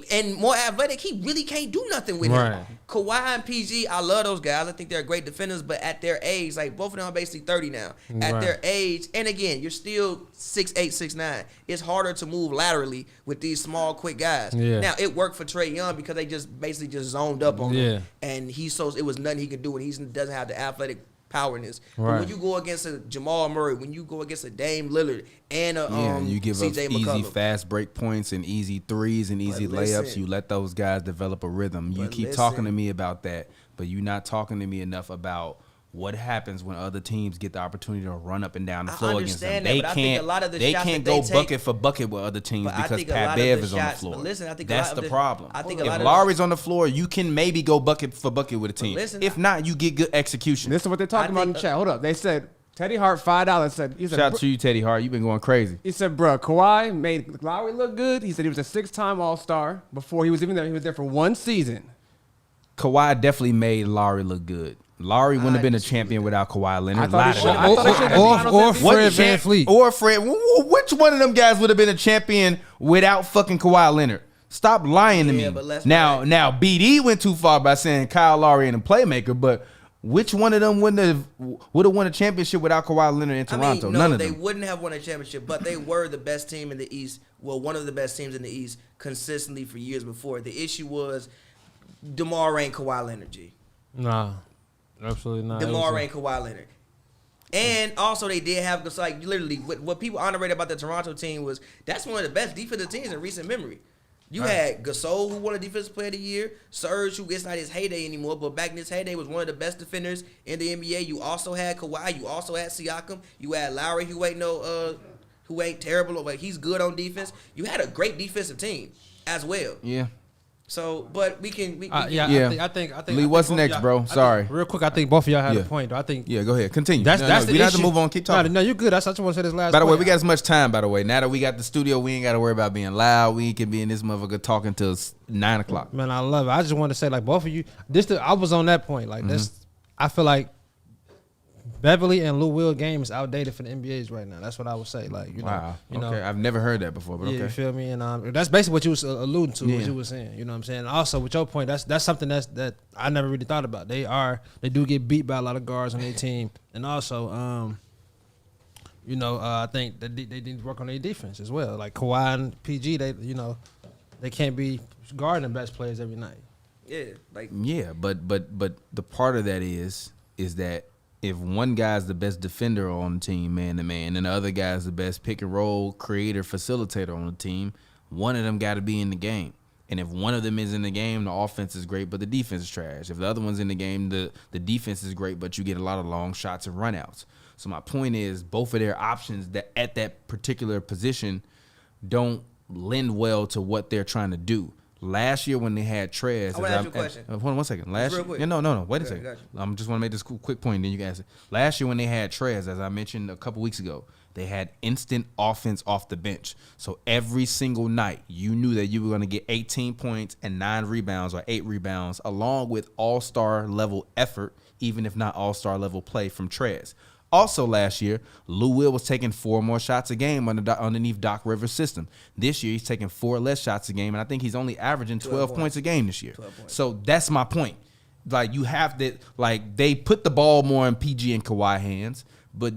and more athletic, he really can't do nothing with him. Kawhi and PG, I love those guys. I think they're great defenders, but at their age, like both of them are basically 30 now. At their age, and again, you're still 6'8", 6'9". It's harder to move laterally with these small, quick guys. Yeah. Now, it worked for Trae Young because they just basically zoned up on him. And it was nothing he could do, and he doesn't have the athletic powerness. But when you go against a Jamal Murray, when you go against a Dame Lillard and a you give CJ up McCollum. easy fast break points and easy threes and easy layups. You let those guys develop a rhythm. You keep talking to me about that, but you're not talking to me enough about what happens when other teams get the opportunity to run up and down the floor against them. They can't go bucket for bucket with other teams because Pat Bev is on the floor. That's the problem. If Lowry's on the floor, you can maybe go bucket for bucket with a team. If not, you get good execution. This is what they're talking about in the chat. Hold up. They said Teddy Hart $5 shout out to you, Teddy Hart. You've been going crazy. He said, bro, Kawhi made Lowry look good. He said he was a 6-time All-Star before he was even there. He was there for one season. Kawhi definitely made Lowry look good. Lowry wouldn't have been a champion without Kawhi Leonard. Or Fred VanVleet. Or Fred. Which one of them guys would have been a champion without fucking Kawhi Leonard? Stop lying to me. Now, BD went too far by saying Kyle Lowry and a playmaker, but which one of them would have won a championship without Kawhi Leonard in Toronto? None of them. They wouldn't have won a championship, but they were the best team in the East. Well, one of the best teams in the East consistently for years before. The issue was DeMar ain't Kawhi Leonard, G. Nah. Absolutely not. DeMar ain't Kawhi Leonard. And also they did have this, like, literally what people underrated about the Toronto team was that's one of the best defensive teams in recent memory. You had Gasol, who won a Defensive Player of the Year. Serge, who it's not his heyday anymore, but back in his heyday was one of the best defenders in the NBA. You also had Kawhi. You also had Siakam. You had Lowry, who ain't terrible, but he's good on defense. You had a great defensive team as well. Yeah. So, but we can. I think. Lee, what's next, bro? Sorry. Real quick, I think both of y'all had a point. Though. I think. Yeah, go ahead. Continue. That's we the don't have to issue. move on. Keep talking. No, you good. I just want to say this last. By the way, point. we got as much time. By the way, now that we got the studio, we ain't got to worry about being loud. We can be in this motherfucker talking till 9 o'clock. Man, I love it. I just want to say, like, both of you. I was on that point. Like, this. I feel like Beverly and Lou Will game is outdated for the NBA's right now. That's what I would say. Like, Wow. You know, I've never heard that before, but yeah, okay. you feel me? And that's basically what you was alluding to. Yeah. What you was saying. You know what I'm saying? Also, with your point, that's something that I never really thought about. They do get beat by a lot of guards on their team, and also, I think that they need to work on their defense as well. Like Kawhi and PG, they can't be guarding the best players every night. Yeah, but the part of that is that if one guy's the best defender on the team, man to man, and the other guy's the best pick and roll creator, facilitator on the team, one of them got to be in the game. And if one of them is in the game, the offense is great, but the defense is trash. If the other one's in the game, the defense is great, but you get a lot of long shots and runouts. So my point is, both of their options that at that particular position don't lend well to what they're trying to do. Last year when they had Trez, I want to ask you a question. Hold on 1 second. Last year, quick. no. Wait a second. Gotcha. I just want to make this quick point, then you can ask it. Last year when they had Trez, as I mentioned a couple weeks ago, they had instant offense off the bench. So every single night, you knew that you were going to get 18 points and 9 rebounds or 8 rebounds, along with all-star level effort, even if not all-star level play from Trez. Also last year, Lou Will was taking 4 more shots a game underneath Doc Rivers' system. This year, he's taking 4 less shots a game, and I think he's only averaging 12 points a game this year. So that's my point. Like, you have to, like, they put the ball more in PG and Kawhi hands, but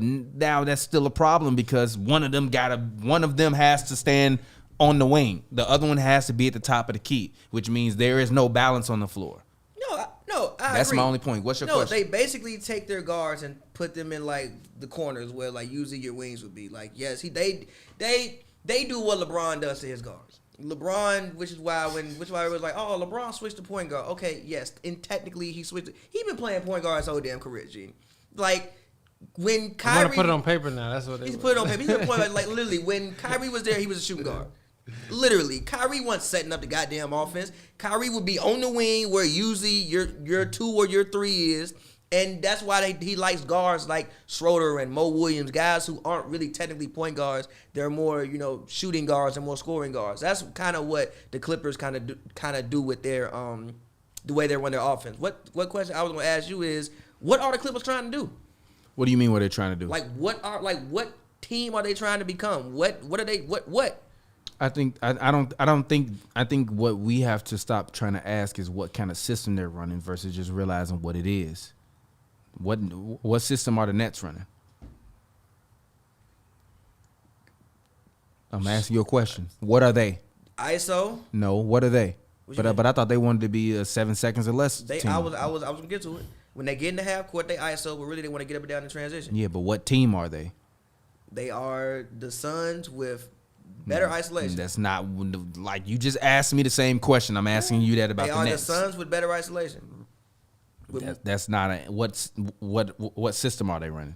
now that's still a problem because one of them has to stand on the wing. The other one has to be at the top of the key, which means there is no balance on the floor. That's my only point. What's your question? They basically take their guards and put them in like the corners where like usually your wings would be. Like, yes, they do what LeBron does to his guards. LeBron, which is why it was like, oh, LeBron switched to point guard. Okay, yes, and technically he switched. He been playing point guard his whole damn career, Gene. Like when Kyrie, I want to put it on paper now. That's what he's put it on paper. He's been playing like literally when Kyrie was there, he was a shooting guard. Literally, Kyrie wasn't setting up the goddamn offense. Kyrie would be on the wing where usually your 2 or your 3 is, and that's why he likes guards like Schroeder and Mo Williams, guys who aren't really technically point guards. They're more shooting guards and more scoring guards. That's kind of what the Clippers kind of do with their the way they run their offense. What question I was going to ask you is, what are the Clippers trying to do? What do you mean what they're trying to do? What team are they trying to become? What are they what? I think I think what we have to stop trying to ask is what kind of system they're running versus just realizing what it is. What system are the Nets running? I'm asking you a question. What are they? ISO? No, what are they? What But I thought they wanted to be a 7 seconds or less team. I was gonna get to it. When they get in the half court, they ISO, but really they want to get up and down in transition. Yeah, but what team are they? They are the Suns with better isolation. That's not like you just asked me the same question. I'm asking you that about they the are Nets. the Suns with better isolation. That's not a what system are they running?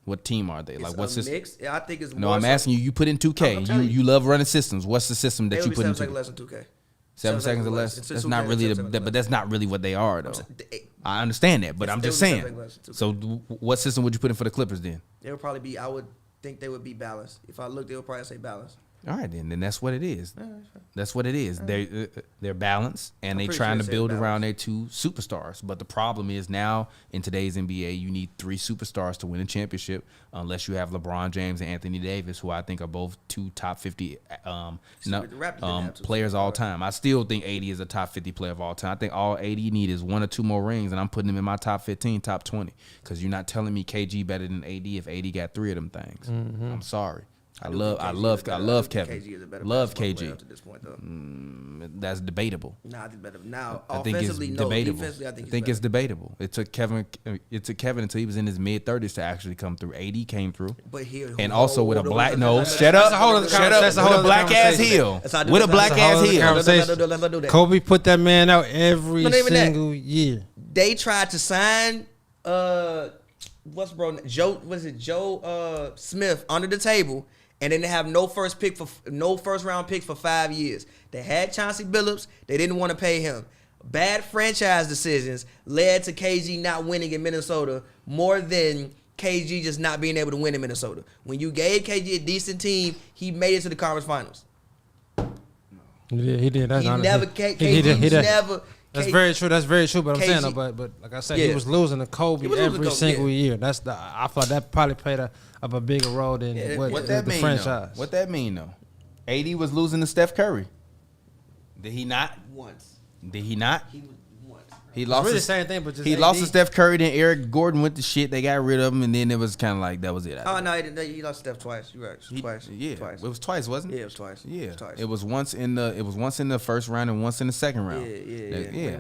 What team are they? Like what system? Mix. I think it's No, more I'm asking you. You put in 2K. You love running systems. What's the system that you put in 7 2K? seconds less than 2K. 7 seconds or less. It's That's 2K, not really 7 seconds less. but that's not really what they are though. They I understand that, but I'm It just was 7 saying. seconds less than 2K. So what system would you put in for the Clippers then? would probably be. I would think they would be balanced. If I looked, they would probably say balanced. All right, then that's what it is. That's what it is. They're balanced, and they pretty trying sure to they build said around their 2 superstars. But the problem is now in today's NBA, you need 3 superstars to win a championship, unless you have LeBron James and Anthony Davis, who I think are both 2 top 50 players all time. I still think AD is a top 50 player of all time. I think all AD need is 1 or 2 more rings, and I'm putting him in my top 15, top 20. Because you're not telling me KG better than AD if AD got 3 of them things. I'm sorry. I love Kevin. KG is a better Love basketball player KG. up to this point, though. That's debatable. Nah, I think better. Now, I think it's offensively, no. debatable. Defensively, I I think think it's debatable. It took Kevin until he was in his mid-30s to actually come through. AD came through. But here, And also with a black nose. Shut up. That's a whole With a other black ass conversation. heel. With a black ass heel. Let's do that. Kobe put that man out every Not even that. single year. They tried to sign Joe Smith under the table, and then they have no first round pick for 5 years. They had Chauncey Billups. They didn't want to pay him. Bad franchise decisions led to KG not winning in Minnesota more than KG just not being able to win in Minnesota. When you gave KG a decent team, he made it to the conference finals. He did. That's He honest. never. KG never. That's very true. That's very true. But I'm KG saying, but like I said, Yeah. he was losing to Kobe He was losing to every Kobe, single yeah. year. I feel like that probably played a bigger role than What that the mean, franchise. though? What that mean, though? AD was losing to Steph Curry. Did he not? Once. Did he not? He was once. He It's lost. really to- the same thing, but just He AD. lost to Steph Curry. Then Eric Gordon went to shit. They got rid of him, and then it was kind of like that was it. Oh no, he lost Steph twice. You're right. He- Twice. Yeah, Twice. it was twice, wasn't it? Yeah, it was twice. Yeah, It was twice. it was once in the first round and once in the second round. Yeah.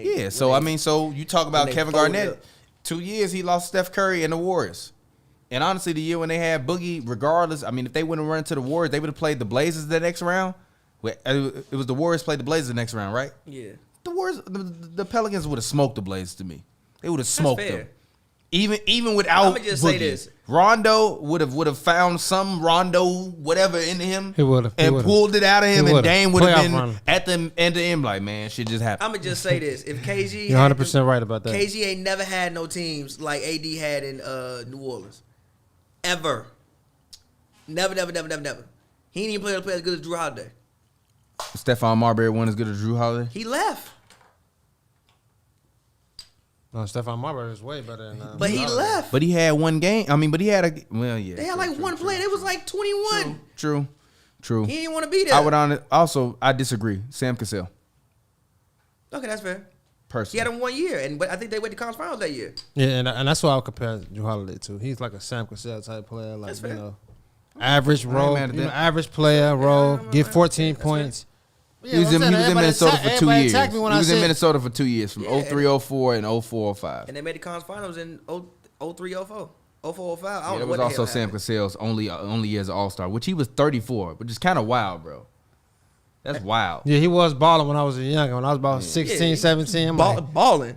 Yeah. So I mean, so you talk about they Kevin folded Garnett. up. 2 years he lost Steph Curry and the Warriors. And honestly, the year when they had Boogie, regardless, I mean, if they wouldn't run to the Warriors, they would have played the Blazers the next round. It was the Warriors played the Blazers the next round, right? Yeah. The Warriors, the Pelicans would have smoked the Blazers to me. They would have smoked fair. them. Even without I'ma just Boogie. say this. Rondo would have found some Rondo whatever in him. He would've. and pulled it out of him, He and would've. Dame would have Playoff been run. at the end of him like, man, shit just happened. I'm gonna just say this: if KG, You're 100% right about that. KG ain't never had no teams like AD had in New Orleans, ever. Never. He ain't even play as good as Drew Holiday. Stephon Marbury won as good as Drew Holiday. He left, No, Stephon Marbury is way better than. but he Holiday. left. But he had one game. I mean, but he had a yeah. They had like one play. They was like 21. True. He didn't want to be there. I would I disagree. Sam Cassell, Okay, that's fair. He personally. had him 1 year, but I think they went to conference finals that year. Yeah, and that's what I would compare Drew Holiday to. He's like a Sam Cassell type player, like That's you fair. know, average role, mad at that. average player role, get 14 points. He was in Minnesota for 2 years. He was in Minnesota. Minnesota for 2 years, from 03-04 and 04-05. And they made the conference finals in 03-04. 04-05. I don't Yeah, know that what was the also hell Sam happened. Cassell's only year as an All-Star, which he was 34, which is kind of wild, bro. That's wild. Yeah, he was balling when I was younger. When I was about 16, Yeah, 17, I'm like, Balling.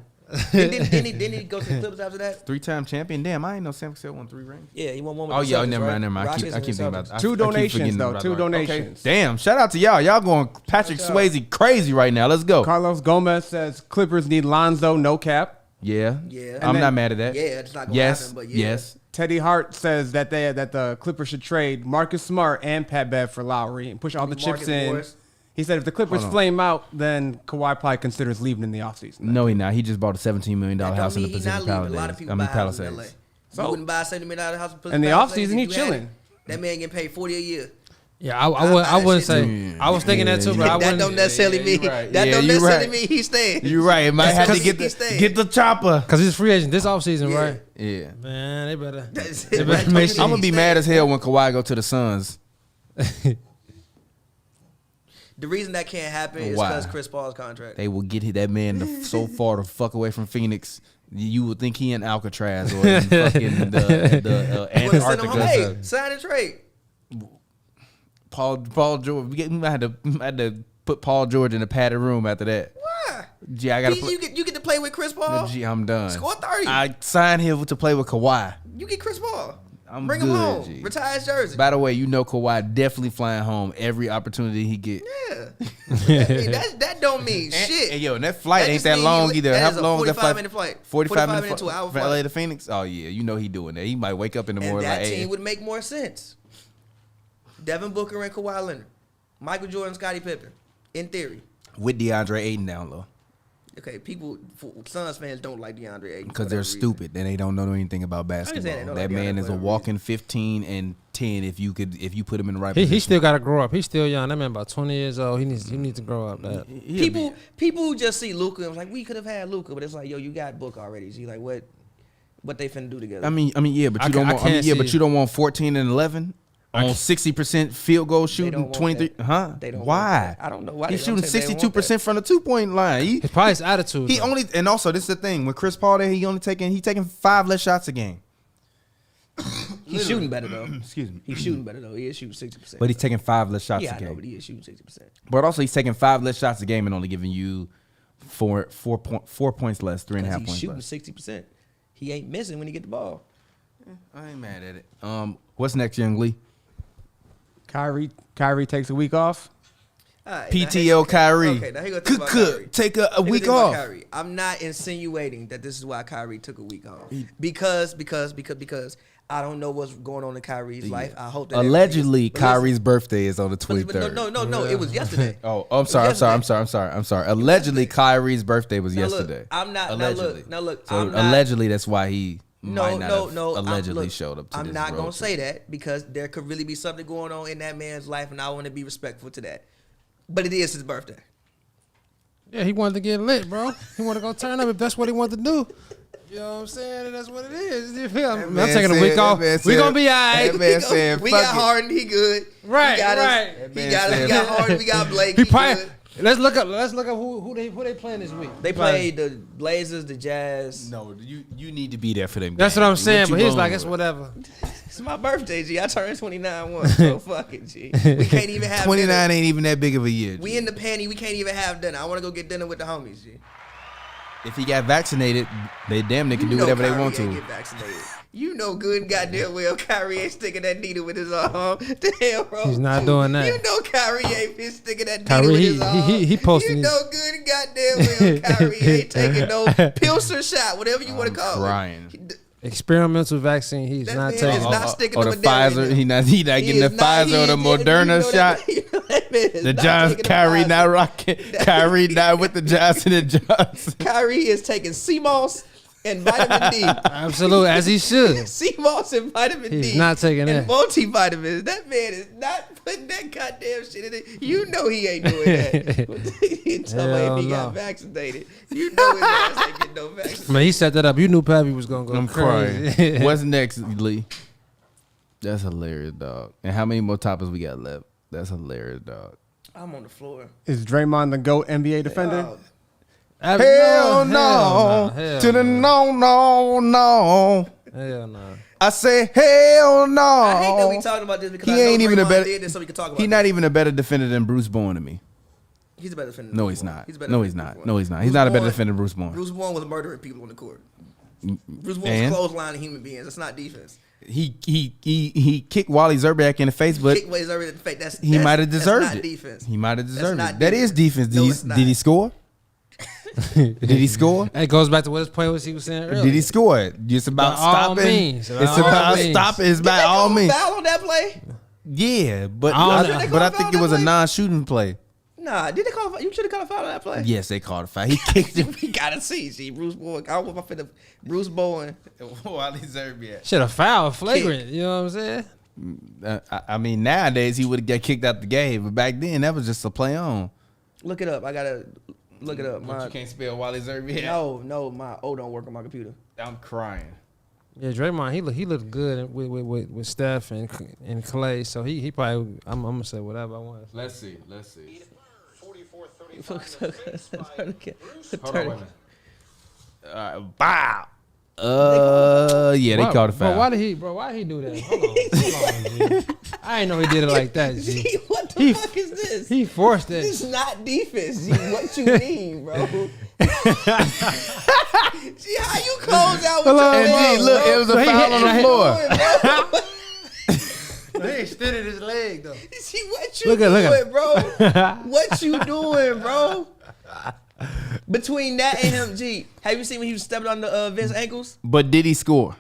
Didn't he go to the Clippers after that? 3-time champion. Damn, I didn't know Sam Cassell won 3 rings. Yeah, he won one with Oh the yeah, Celtics, never right? mind. I Rockets keep and thinking about Celtics. I Two keep donations, forgetting though. about Two that. Okay. donations. Damn, shout out to y'all. Y'all going Patrick Swayze crazy right now. Let's go. Carlos Gomez says Clippers need Lonzo, no cap. Yeah. Yeah. I'm And not then- mad at that. Yeah, it's not gonna Yes. happen, but yeah. Yes. Teddy Hart says that the Clippers should trade Marcus Smart and Pat Bev for Lowry and push all the Marcus chips in. Morris. He said if the Clippers Hold on. flame out, then Kawhi probably considers leaving in the offseason. No, he not. He just bought a $17 million That don't house in the mean he not Pacific leaving. A lot of Palisades. people I buy mean houses in LA. Palisades. So, you wouldn't buy a $70 million house in Pacific In the Palisades offseason, if he you had chilling. it. That man getting paid $40 a year. yeah, I wouldn't say. too. I was thinking that too, but I That wouldn't. don't necessarily mean you right. that Yeah, don't you necessarily right. mean he's staying. You're right. It might That's have to because get he's the chopper. Because he's a free agent this offseason, Yeah. right? Yeah. Man, they better. That's They it. better make I'm sure. gonna be mad as hell when Kawhi go to the Suns. The reason that can't happen is Why? because Chris Paul's contract. They will get that man so far the fuck away from Phoenix. You would think he in Alcatraz or in fucking the They would've sent him home. Hey, Antarctica. sign and trade. Paul George. I had to put Paul George in a padded room after that. Why? Gee, I gotta You, play. you get to play with Chris Paul. Gee, I'm done. Score 30. I signed him to play with Kawhi. You get Chris Paul. I'm Bring him good, home. G. Retire his jersey. By the way, you know Kawhi definitely flying home every opportunity he get. Yeah. that don't mean shit. And yo, and that flight That ain't just that mean long he- either. that How is a long is that 45 flight? minute flight. 45 minutes minutes to an hour from flight. LA to Phoenix. Oh yeah, you know he doing that. He might wake up in the And morning that like, team hey. would make more sense. Devin Booker and Kawhi Leonard. Michael Jordan, Scottie Pippen. In theory. with DeAndre Ayton down low Okay, Suns fans don't like DeAndre Ayton. because for they're whatever reason. stupid and they don't know anything about basketball. they don't That like man DeAndre is for a whatever walking 15 and 10 if you put him in the right He position. still got to grow up. He's still young. That man about 20 years old. He needs to grow up. That. People who just see Luka and was like, we could have had Luka, but it's like, yo, you got Book already. See, like what they finna do together? I mean, yeah, but I you don't can't want. I mean, yeah, but see- you don't want 14 and 11. on 60% field goal They don't shooting, want 23. that. Huh? They don't Why? want that. I don't know why. He's they don't shooting say they want 62% from the 2-point line. It's probably his attitude. He though. only, and also this is the thing, when Chris Paul there, he taking 5 less shots a game. He's shooting better though. Excuse me. He's shooting better though. He is shooting 60%. But he's taking 5 less shots yeah, a I know, game. but he is shooting 60%. But also he's taking 5 less shots a game and only giving you 4 points less, 3.5 He's points shooting less. 60%. He ain't missing when he get the ball. I ain't mad at it. What's next, Young Lee? Kyrie takes a week off. All right, PTO Kyrie. Okay, now here go think about Kyrie. Take a Here's the week thing about off. Kyrie. I'm not insinuating that this is why Kyrie took a week off. Because I don't know what's going on in Kyrie's life. I hope that Allegedly, but listen, Kyrie's birthday is on the but 23rd. no, it was yesterday. Oh, I'm sorry. Allegedly, Kyrie's birthday was Now look, yesterday. I'm not. Allegedly. Now look. So I'm not, allegedly, that's why he might not no. have allegedly look, showed up to I'm this not road gonna trip. say that because there could really be something going on in that man's life, and I want to be respectful to that. But it is his birthday. Yeah, he wanted to get lit, bro. He wanted to go turn up if that's what he wanted to do. You know what I'm saying? And that's what it is. You feel me? I'm man taking a said- week that off. man We said- gonna be all right. that man said, we "Fuck got it." Harden, he good. Right, he got right. Us, That he man got us. said- We got Harden, we got Blake. He He probably. good. Let's look up who they playing this week. They played the Blazers, the Jazz. No, you need to be there for them. That's what games. I'm saying. you But he's going like, it's with? whatever. It's my birthday, G. I turned 29 once, so fuck it, G. We can't even have 29 dinner. ain't even that big of a year. G. We in the panty. We can't even have dinner. I want to go get dinner with the homies, G. If he got vaccinated, they damn near can do know whatever they Kyrie want ain't to. Get vaccinated. You know good and goddamn well Kyrie ain't sticking that needle with his arm. Damn, bro. He's not doing that. You know Kyrie ain't been sticking that Kyrie, needle with he- his arm. he posting You his- know good and goddamn well Kyrie ain't taking no Pilser shot, whatever you want to call crying. it. Experimental vaccine. He's That not man taking. is not sticking or the the Moderna in Pfizer. there. He not getting the is not- Pfizer or the he is- Moderna you know that- shot. you know that man is The not Johnson taking the Kyrie Pfizer. not rocking. Kyrie not with the Johnson and Johnson. Kyrie is taking CMOS and vitamin D. Absolutely, as he should. CMOS and vitamin D. He's not taking and that. multivitamins. That man is not putting that goddamn shit in it. You know he ain't doing that. You tell me Hell if he no. got vaccinated. You know his ass ain't getting no vaccine. Man, he set that up. You knew Pappy was gonna go I'm crazy. crying. What's next, Lee? That's hilarious, dog. And how many more topics we got left? That's hilarious, dog. I'm on the floor. Is Draymond the GOAT NBA defender? Oh, Hell no. Hell To the no. no. Hell no. I say hell no. I hate that we talking about this because He I know ain't even a Draymond better- did this so we can talk about He's it. not even a better defender than Bruce Bowen to me. He's a better defender. No, than he's Bruce Bowen. not. He's a better No, defender he's than not. Bruce No, Bowen. he's not. Bruce He's not a better Bowen- defender than Bruce Bowen. Bruce Bowen was murdering people on the court. Bruce Bowen And? was clotheslining human beings. That's not defense. He kicked Wally Zerbiak in the face, but Kick ways over the face. he might have deserved that's not it. Defense. He might have That's deserved not it. That is defense. No, Did it's not. he score? Did he score? It goes back to what his point was he was saying earlier. Did he score it? It's about By all stopping. means. It's By all about means. stopping. It's Did by they all call a means. foul on that play? Yeah, but I don't I, know. but I Did they call a think foul it was on a that non-shooting play. Nah, did they call a foul? You should have called a foul on that play. Yes, they called a foul. He kicked him. We gotta see Bruce Bowen. I don't know if I'm finna Bruce Bowen. Wally Zerbiak. Should have fouled flagrant. You know what I'm saying? I mean, nowadays he would get kicked out the game, but back then that was just a play on. Look it up. I gotta look it up. But you can't spell Wally Zerbiak. No, my O don't work on my computer. I'm crying. Yeah, Draymond, he looked good with Steph and Clay, so he probably I'm gonna say whatever I want. Let's see. 44-35. Hold on, wait a minute. Bow. Yeah, they called a foul. Bro, why did he do that? Hold on, G. I didn't know he did it like that, G. G, what the fuck is this? He forced it. This is not defense, G. What you mean, bro? G, how you close out with your And leg, G, look, bro? it was a So he foul hit- on the he- floor. He extended his leg though. See what you Look at- doing, bro? What you doing, bro? Between that and him, G, have you seen when he was stepping on the Vince ankles? But did he score?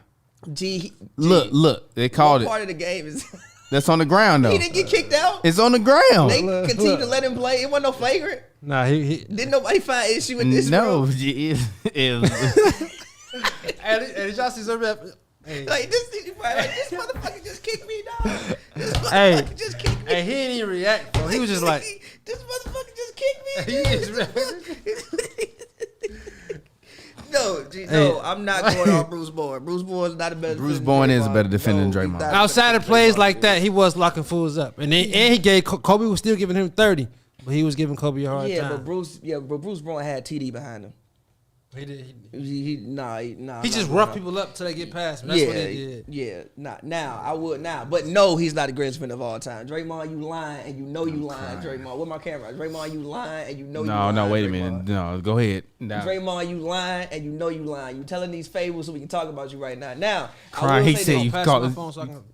G, Look, they called part it. of the game is That's on the ground though. he didn't get kicked out. It's on the ground. They continued to let him play. It wasn't no flagrant. Nah, he Didn't nobody find issue with this, No, bro? and did y'all see Zerbiak? Hey, Like this motherfucker just kicked me, dog. This Hey. motherfucker just kicked me. hey, he didn't even react, bro. He was just like, this motherfucker just kicked me. He is No, No, I'm not going on Bruce Bowen. Bruce Bowen is not a better. Bruce Bowen is a better defender than Draymond. Outside of plays like that, he was locking fools up, and he gave Kobe was still giving him 30, but he was giving Kobe a hard time. But Bruce Bowen had TD behind him. He did. He just rough people up till they get past him. That's what he did. Yeah, now I would now, but no, he's not the greatest defender of all time. Draymond, you lying and you know you lying. Draymond, with my camera, Draymond, you lying and you know you lying. No, wait a Draymond. minute. No, go ahead. No. Draymond, you lying and you know you lying. You telling these fables so we can talk about you right now. Now, Crying, he said you call it.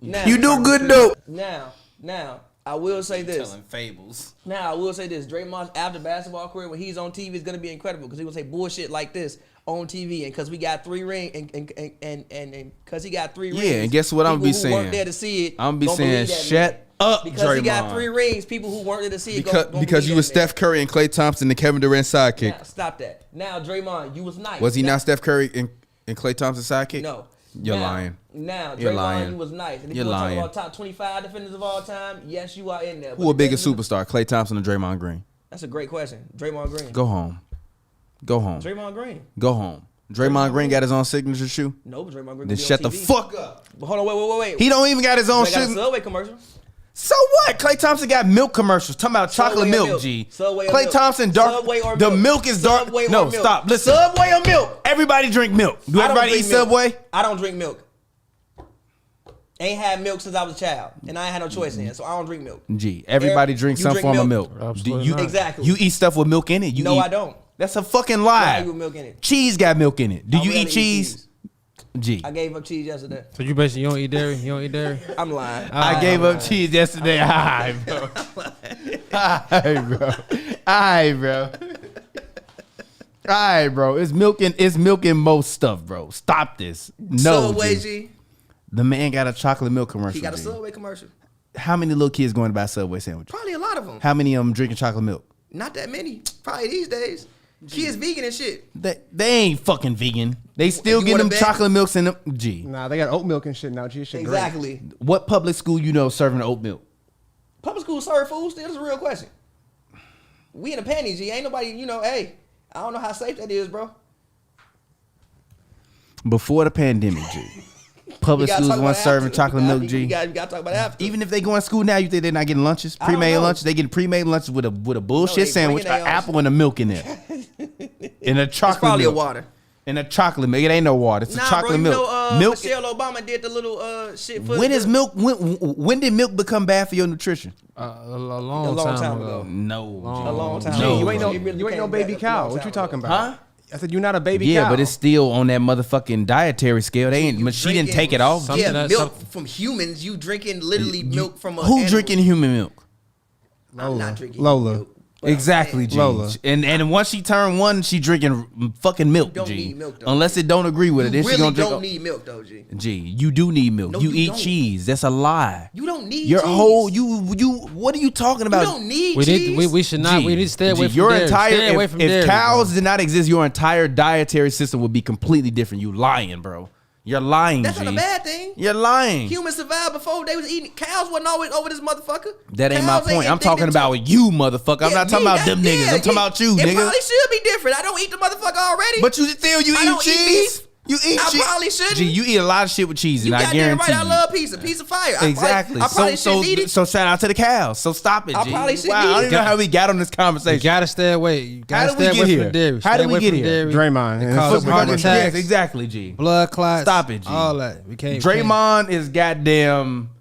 now, You do good though. Now, I will say this. Telling fables. Now, I will say this. Draymond's after basketball career, when he's on TV, is going to be incredible because he will say bullshit like this on TV. And because we got 3 rings, and because he got 3 rings. Yeah, and guess what I'm gonna be people who saying? weren't there to see it. I'm gonna be don't saying, believe that shut man. up, Because Draymond. he got 3 rings, people who weren't there to see it. Because you was Steph Curry and Klay Thompson and Kevin Durant's sidekick. Now, stop that. Now, Draymond, you was nice. Was he now, not Steph Curry and Klay Thompson's sidekick? No. You're now, lying. Now, You're Draymond, lying. you was nice. And if You're you want to lying. talk about top 25 defenders of all time, yes, you are in there. Who a bigger superstar, Klay Thompson or Draymond Green? That's a great question. Draymond Green. Go home. Go home. Draymond Green. Go home. Draymond Green got his own signature shoe. No, but Draymond Green. Then shut the fuck up. But hold on, wait. He don't even got his own They got a shoe. Subway commercial. So what? Klay Thompson got milk commercials. Talking about chocolate Subway or milk, milk? G. Subway or Klay milk? Thompson dark. Subway or the milk? milk is dark. Subway or No, milk? stop. Listen. Subway or milk? Everybody drink milk. Do I don't everybody eat drink milk. Subway? I don't drink milk. Ain't had milk since I was a child, and I ain't had no choice in it, so I don't drink milk. G. Everybody drinks You some drink form of milk? milk. Absolutely You, not. Exactly. You eat stuff with milk in it. No, I don't. That's a fucking Why lie. you with milk in it? Cheese got milk in it. Do I you rarely eat cheese? G. I gave up cheese yesterday. So you basically you don't eat dairy? You don't eat dairy? I'm lying. I gave up cheese yesterday. Alright, bro. Alright, bro. Alright, bro. It's milking most stuff, bro. Stop this. No. Subway, G. G. The man got a chocolate milk commercial. He got a G. Subway commercial. How many little kids going to buy Subway sandwiches? Probably a lot of them. How many of them drinking chocolate milk? Not that many. Probably these days. Kids vegan and shit. They ain't fucking vegan. They still You getting them wanna bet? chocolate milks in them. G. Nah, they got oat milk and shit now. G, shit great. Exactly. What public school you know serving oat milk? Public school serve food still? That's a real question. We in a panty, G. Ain't nobody, hey, I don't know how safe that is, bro. Before the pandemic, G. Public We gotta schools talk about weren't it serving after. chocolate milk, G. We gotta talk about it after. Even if they go in school now, you think they're not getting lunches? I don't Pre-made know. lunches? They getting pre-made lunches with a bullshit they sandwich, bringing an their own apple, and a milk in there. And a chocolate It's probably milk. a water. And a chocolate milk. It ain't no water. It's a chocolate bro, milk. Milk. Michelle Obama did the little shit for When is milk? When did milk become bad for your nutrition? A long time ago. No. a long time No. ago. You ain't no, It really you ain't no became baby bad a cow. long What time you talking ago. about? Huh? I said you're not a baby Yeah, cow. but it's still on that motherfucking dietary scale. They ain't. She didn't take it off. Something Yeah, that- milk from humans. You drinking literally milk from a Who animal. drinking human milk? I'm not drinking Lola. milk. But I'm Exactly, saying, G. Lola. And once she turned 1, she drinking fucking milk, don't G. need milk, though. Unless it don't agree with it, You then she really gonna drink. don't need milk though, G. G, you do need milk. No, you you eat don't. cheese. That's a lie. You don't need Your cheese. whole you. What are you talking You about? don't need We cheese. need we should not. G, We need to stay away G, from your dairy. entire. Stay away from if dairy, cows bro. did not exist, your entire dietary system would be completely different. You lying, bro. You're lying, That's G. not a bad thing. You're lying. Humans survived before they was eating. Cows wasn't always over this motherfucker. That ain't my Cows point. I'm addicted talking to- about you, motherfucker. I'm Yeah, not talking me, about them that- niggas. yeah, I'm talking about you, it nigga. probably should be different. I don't eat the motherfucker already. But you still I eat don't eat cheese. beef. You eat I cheese. probably shouldn't. G, you eat a lot of shit with cheese, you and I goddamn guarantee right. I you. love pizza. Pizza fire. Exactly. I probably shouldn't eat it. So shout out to the cows. So stop it, I G. probably shouldn't Wow, eat I don't it. even know how we got on this You conversation. gotta stay away. You gotta How did we stay get away here? from dairy. How Stay did we away get from here? dairy. Draymond. It and causes football heart and attacks. Yes, exactly, G. Blood clots. Stop it, G. All that. We can't. Draymond is goddamn.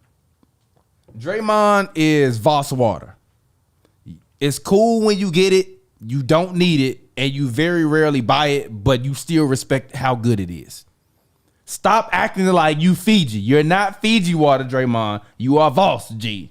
Draymond is Voss water. It's cool when you get it. You don't need it, and you very rarely buy it, but you still respect how good it is. Stop acting like you Fiji. You're not Fiji water, Draymond. You are Voss, G.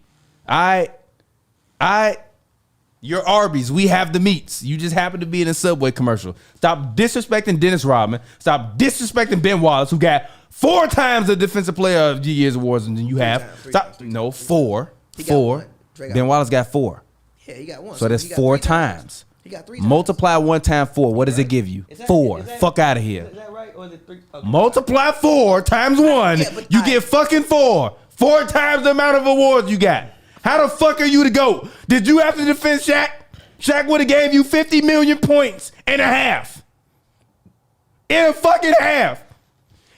You're Arby's. We have the meats. You just happen to be in a Subway commercial. Stop disrespecting Dennis Rodman. Stop disrespecting Ben Wallace, who got 4 times the Defensive Player of the Year's awards than you have. Stop. No, 4. He got 4. one. Dre got Ben one. Wallace got 4. Yeah, he got one. So that's he got 4 3 times. times. He got 3 times. Multiply 1 time 4. What does it give you? Is that- 4. is that- Fuck out of here. Is that right? Or is it 3? Okay. Multiply 4 times 1. Yeah, but You I- get fucking 4. 4 times the amount of awards you got. How the fuck are you the GOAT? Did you have to defend Shaq? Shaq would have gave you 50 million points and a half. in a fucking half.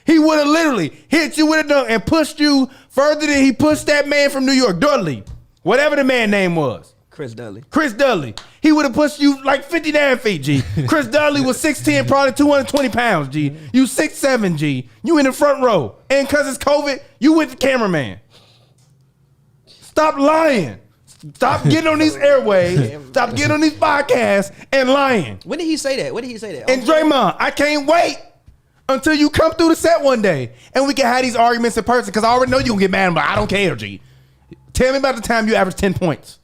He would have literally hit you with a dunk and pushed you further than he pushed that man from New York, Dudley, whatever the man name was. Chris Dudley. Chris Dudley. He would have pushed you like 50 damn feet, G. Chris Dudley was 6'10", probably 220 pounds, G. You 6'7", G. You in the front row. And because it's COVID, you with the cameraman. Stop lying. Stop getting on these airways. Stop getting on these podcasts and lying. When did he say that? When did he say that? And Draymond, I can't wait until you come through the set one day and we can have these arguments in person because I already know you're going to get mad, but I don't care, G. Tell me about the time you averaged 10 points.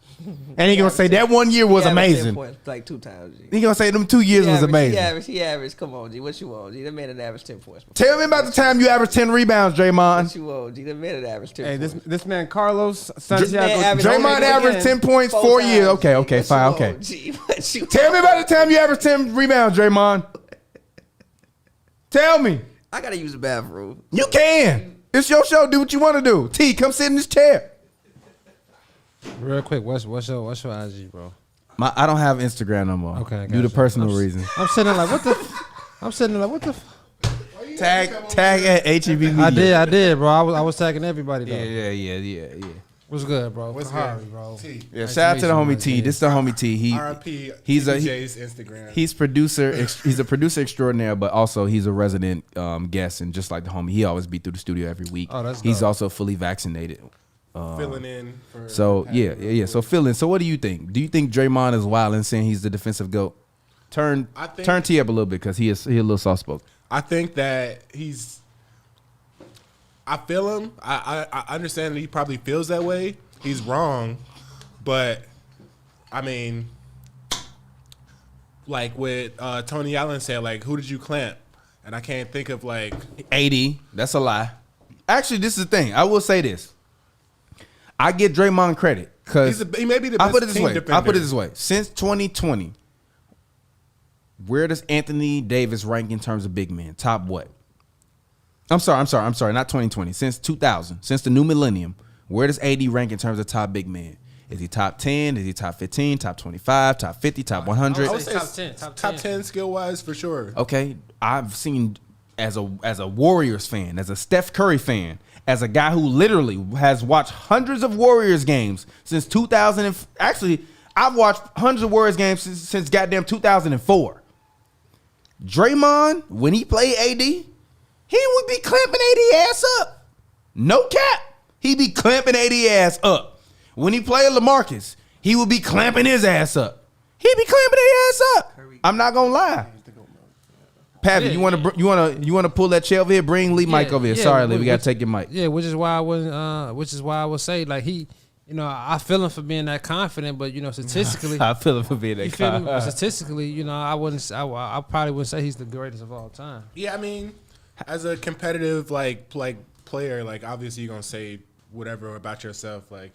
And he gonna say that 1 year was amazing. Like 2 times. G. He gonna say them 2 years was amazing. He averaged. Come on, G. What you want, G? That man had averaged 10 points. Tell me about the time you averaged 10 rebounds, Draymond. What you want, G? That man had averaged 10 points. Hey, this man Carlos Santiago. Draymond averaged 10 points 4 years. Okay, fine. Okay. Tell me about the time you averaged 10 rebounds, Draymond. Tell me. I gotta use the bathroom. You can. It's your show. Do what you want to do. T, come sit in this chair. Real quick, what's your IG, bro? I don't have Instagram no more. Okay, due to personal reasons. I'm sitting there like, what the? Tag at HNB Media. I did, bro. I was tagging everybody though. Yeah. What's good, bro? What's Kyrie, good, bro? T? Yeah, shout out to the homie T. This is the homie T. RIP. He's TJ's Instagram. He's he's a producer extraordinaire, but also he's a resident guest, and just like the homie, he always be through the studio every week. Oh, that's he's dope. also fully vaccinated. Filling in for. So yeah. So fill in. So what do you think? Do you think Draymond is wild and saying he's the defensive GOAT? Turn T up a little bit because he a little soft spoken. I think that he's. I feel him. I understand that he probably feels that way. He's wrong, but I mean, like what Tony Allen said, like, who did you clamp? And I can't think of like 80. That's a lie. Actually, this is the thing. I will say this. I give Draymond credit because he may be the best team defender. I'll put it this way. Since 2020, where does Anthony Davis rank in terms of big men? Top what? I'm sorry. Not 2020. Since 2000, since the new millennium, where does AD rank in terms of top big men? Is he top 10? Is he top 15? Top 25? Top 50? Top 100? I would say top 10 skill wise for sure. Okay, I've seen as a Warriors fan, as a Steph Curry fan, as a guy who literally has watched hundreds of Warriors games since 2000. Actually, I've watched hundreds of Warriors games since goddamn 2004. Draymond, when he played AD, he would be clamping AD ass up. No cap. He'd be clamping AD ass up. When he played LaMarcus, he would be clamping his ass up. He'd be clamping his ass up. I'm not gonna lie. Pappy, you wanna pull that chair over here? Bring Lee Mike over here. Sorry, Lee, we gotta take your mic. Yeah, which is why I would say like he, I feel him for being that confident, but statistically, I feel him for being that confident. Statistically, I probably wouldn't say he's the greatest of all time. Yeah, I mean, as a competitive like player, like obviously you're gonna say whatever about yourself, like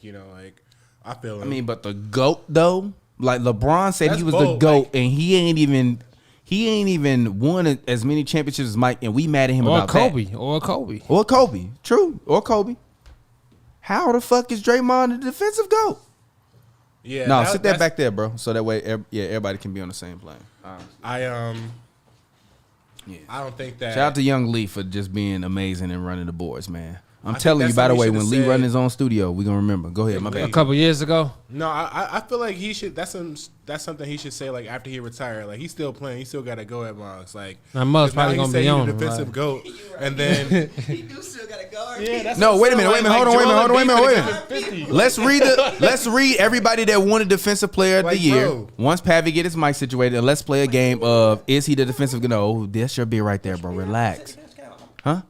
I feel him. I mean, but the GOAT though, like LeBron said, That's he was bold, the GOAT, like, and he ain't even won as many championships as Mike, and we mad at him about that. Or Kobe. True. Or Kobe. How the fuck is Draymond the defensive GOAT? Yeah. No, sit that back there, bro. So that way, everybody can be on the same plane. I don't think that. Shout out to Young Lee for just being amazing and running the boards, man. I'm think telling you, that's by the something way, he when should've Lee run said. his own studio, we gonna remember. Go ahead, my A bad. couple years ago. No, I feel like he should. That's something he should say. Like after he retired, like he's still playing. He still got to go at Muggs. Like Now, Muggs 'cause probably he gonna say be he on the him, defensive right. GOAT, and then He do still got a guard. yeah, that's No, what wait a I'm minute, saying, hold on. Joel Embiid Let's read everybody that won the defensive player of the Like, year. bro. Once Pavi get his mic situated, and let's play a game of is he the defensive? No, that's your beer right there, bro. Relax. Huh?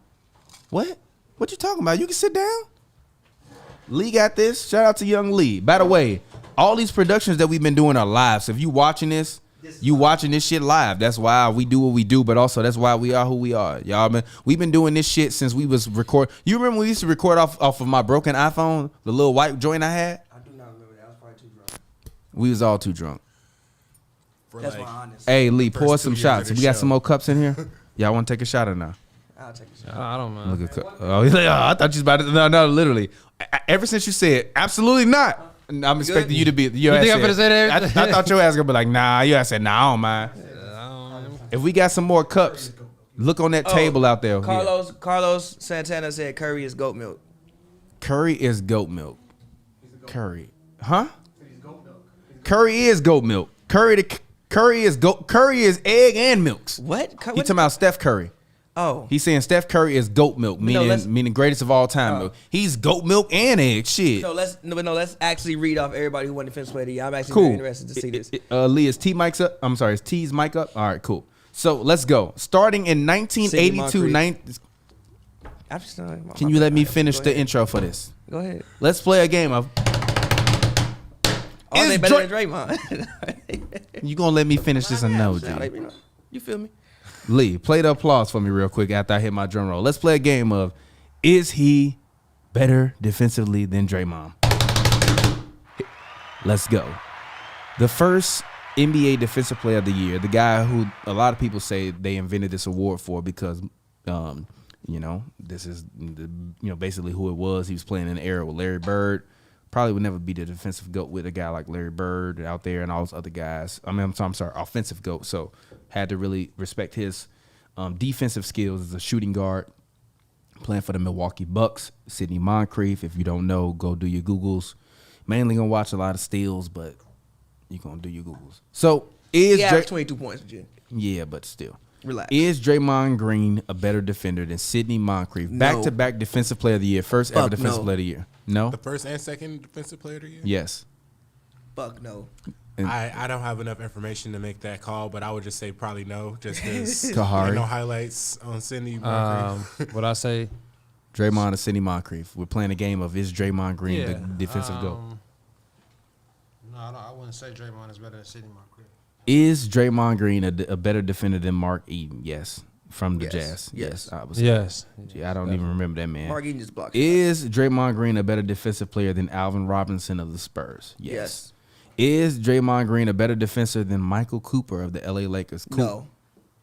What you talking about? You can sit down. Lee got this. Shout out to Young Lee. By the way, all these productions that we've been doing are live. So if you watching this, you watching this shit live. That's why we do what we do, but also that's why we are who we are. Y'all, we've been doing this shit since we was record. You remember we used to record off of my broken iPhone, the little white joint I had? I do not remember that. I was probably too drunk. We was all too drunk. for That's like, my honest. Hey, Lee, First pour 2 some years shots. of We the got show. some more cups in here. Y'all want to take a shot or not? I'll take a shot. I don't know. Look at oh, he's like, oh, I thought you was about to. No, literally. Ever since you said absolutely not, I'm expecting you to be. Your You ass think I'm said- gonna say that? I thought your ass gonna be like, nah. You ass said, nah, I don't mind. If we got some more cups, Look on that table out there. Carlos Santana said Curry is goat milk. Curry is goat milk. Curry, huh? Curry is goat milk. Curry is egg and milks. What? He talking about Steph Curry. Oh, He's saying Steph Curry is goat milk, meaning greatest of all time milk. He's goat milk and egg. Shit. so let's actually read off everybody who won Defensive Player of the Year. I'm actually Cool. very interested to see this. Lee, is T mic's up? I'm sorry, is T's mic up? All right, cool. So let's go. Starting in 1982, can you let me finish the intro for this? Go ahead. Let's play a game of. Oh, Is they better than Draymond. You gonna let me finish this or no, G? You feel me? Lee, play the applause for me real quick after I hit my drum roll. Let's play a game of, is he better defensively than Draymond? Let's go. The first NBA Defensive Player of the Year, the guy who a lot of people say they invented this award for because, this is basically who it was. He was playing in an era with Larry Bird. Probably would never be the defensive GOAT with a guy like Larry Bird out there and all those other guys. I'm sorry, offensive GOAT. So had to really respect his defensive skills as a shooting guard. Playing for the Milwaukee Bucks, Sidney Moncrief. If you don't know, go do your Googles. Mainly gonna watch a lot of steals, but you're gonna do your Googles. So is 22 points, Virginia. Yeah, but still. Relax. Is Draymond Green a better defender than Sidney Moncrief? No. Back-to-back Defensive Player of the Year. First ever Fuck Defensive no. Player of the Year. No? The first and second Defensive Player of the Year? Yes. Fuck no. I don't have enough information to make that call, but I would just say probably no, just because Kahari. no highlights on Sidney. What I say? Draymond or Sidney Moncrief. We're playing a game of is Draymond Green the defensive GOAT? No, I wouldn't say Draymond is better than Sidney Moncrief. Is Draymond Green a better defender than Mark Eaton? Yes. From the Jazz. Yes. I was I don't even remember that man. Mark Eaton just blocked. Is Draymond Green a better defensive player than Alvin Robinson of the Spurs? Yes. Is Draymond Green a better defender than Michael Cooper of the LA Lakers? No.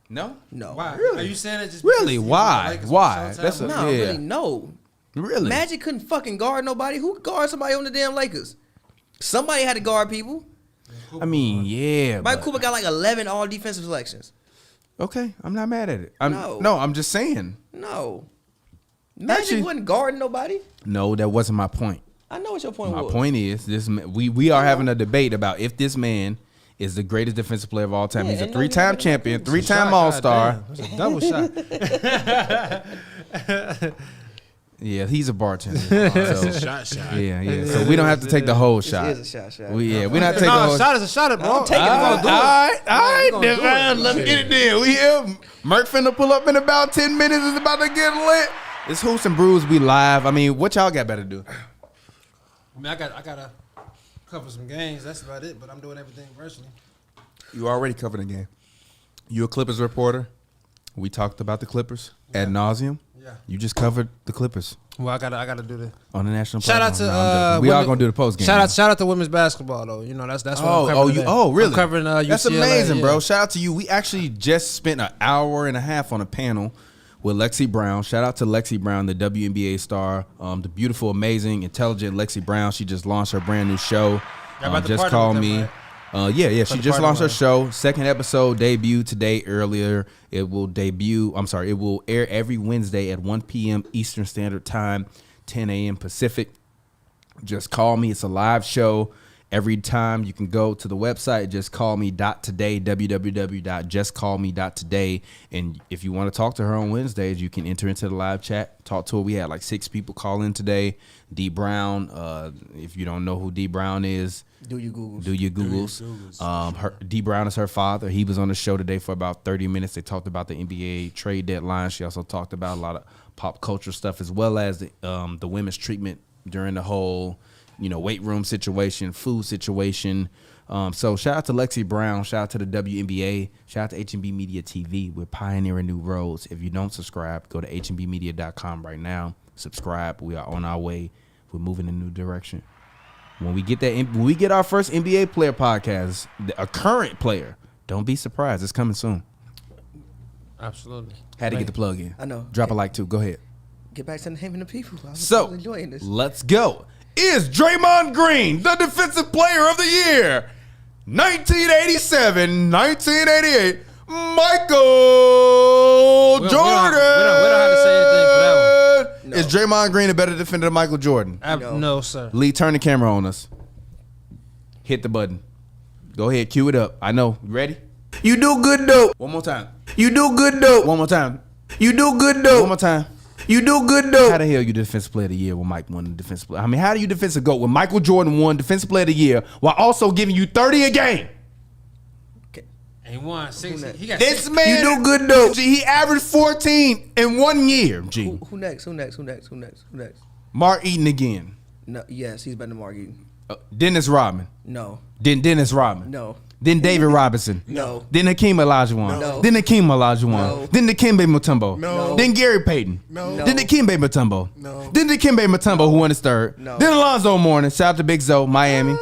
No? No. Why? Really? Are you saying it just Really? because Why? Lakers Why? was so That's terrible? No, Yeah. really, no. Really? Magic couldn't fucking guard nobody. Who could guard somebody on the damn Lakers? Somebody had to guard people. I mean, yeah. Mike but- Cooper got like 11 all defensive selections. Okay, I'm not mad at it. No. I'm just saying. No. Magic Actually- wasn't guarding nobody. No, that wasn't my point. I know what your point My was. point is we are having a debate about if this man is the greatest defensive player of all time. Yeah, He's a and no, three-time he's champion, better. three-time All-Star. That's a double shot. Yeah, he's a bartender. It's So, a shot. yeah. So we don't have to take the whole shot. It is a shot. We not taking the No, whole a shot is a shot, bro. I'm taking it. All I'm gonna do it. right, gonna do Devon. it. Let's get it there. We here. Merc finna pull up in about 10 minutes. It's about to get lit. It's Hoops and Brews. We live. I mean, what y'all got better to do? I mean, I gotta cover some games. That's about it. But I'm doing everything virtually. You already covered the game. You a Clippers reporter. We talked about the Clippers ad nauseum. Yeah. You just covered the Clippers Well, I gotta do the on the national. shout out to. platform. No, I'm joking. We are gonna do the post game. Shout out to women's basketball though. You know that's what I'm covering. today. Really? I'm covering UCLA. That's amazing, yeah. bro. Shout out to you. We actually just spent an hour and a half on a panel with Lexi Brown. Shout out to Lexi Brown, the WNBA star, the beautiful, amazing, intelligent Lexi Brown. She just launched her brand new show. Y'all about to Just partner Call with them, Me. right? Yeah. She the just partner launched her one. show. Second episode debuted today earlier. It will it will air every Wednesday at 1 p.m. Eastern Standard Time, 10 a.m. Pacific. Just Call Me. It's a live show. Every time you can go to the website, justcallme.today, www.justcallme.today. And if you want to talk to her on Wednesdays, you can enter into the live chat, talk to her. We had like 6 people call in today. D Brown, if you don't know who D Brown is, Do your Googles. do your Googles. D Brown is her father. He was on the show today for about 30 minutes. They talked about the NBA trade deadline. She also talked about a lot of pop culture stuff as well as the women's treatment during the whole weight room situation, food situation. So shout out to Lexi Brown. Shout out to the WNBA. Shout out to HNB Media TV. We're pioneering new roads. If you don't subscribe, go to HNBmedia.com right now. Subscribe. We are on our way. We're moving in a new direction. When we get our first NBA player podcast, a current player, don't be surprised. It's coming soon. Absolutely. Had to get the plug in. I know. Drop a like too. Go ahead. Get back to the name of the people. I was So enjoying this. let's go. Is Draymond Green the defensive player of the year? 1987, 1988, Michael Draymond Green a better defender than Michael Jordan? No, sir. Lee, turn the camera on us. Hit the button. Go ahead, cue it up. I know. You ready? You do good though. One more time. You do good though. One more time. You do good though. One more time. You do good though. How the hell you defensive player of the year when Mike won the defensive player? I mean, how do you defensive GOAT when Michael Jordan won defensive player of the year while also giving you 30 a game? He won 6. He got This 6. man, you do good though. G, he averaged 14 in 1 year. G. Who next? Mark Eaton again. No, yes, he's better than Mark Eaton. Dennis Rodman. No. Then Dennis Rodman. No. Then David Robinson. No. Then Hakeem Olajuwon. No. Then Hakeem Olajuwon. No. Then Dikembe Mutombo. No. Then Gary Payton. No. Then Dikembe Mutombo. No. Then Dikembe Mutombo, who won his third. No. Then Alonzo Mourning. Shout out to Big Zoe, Miami.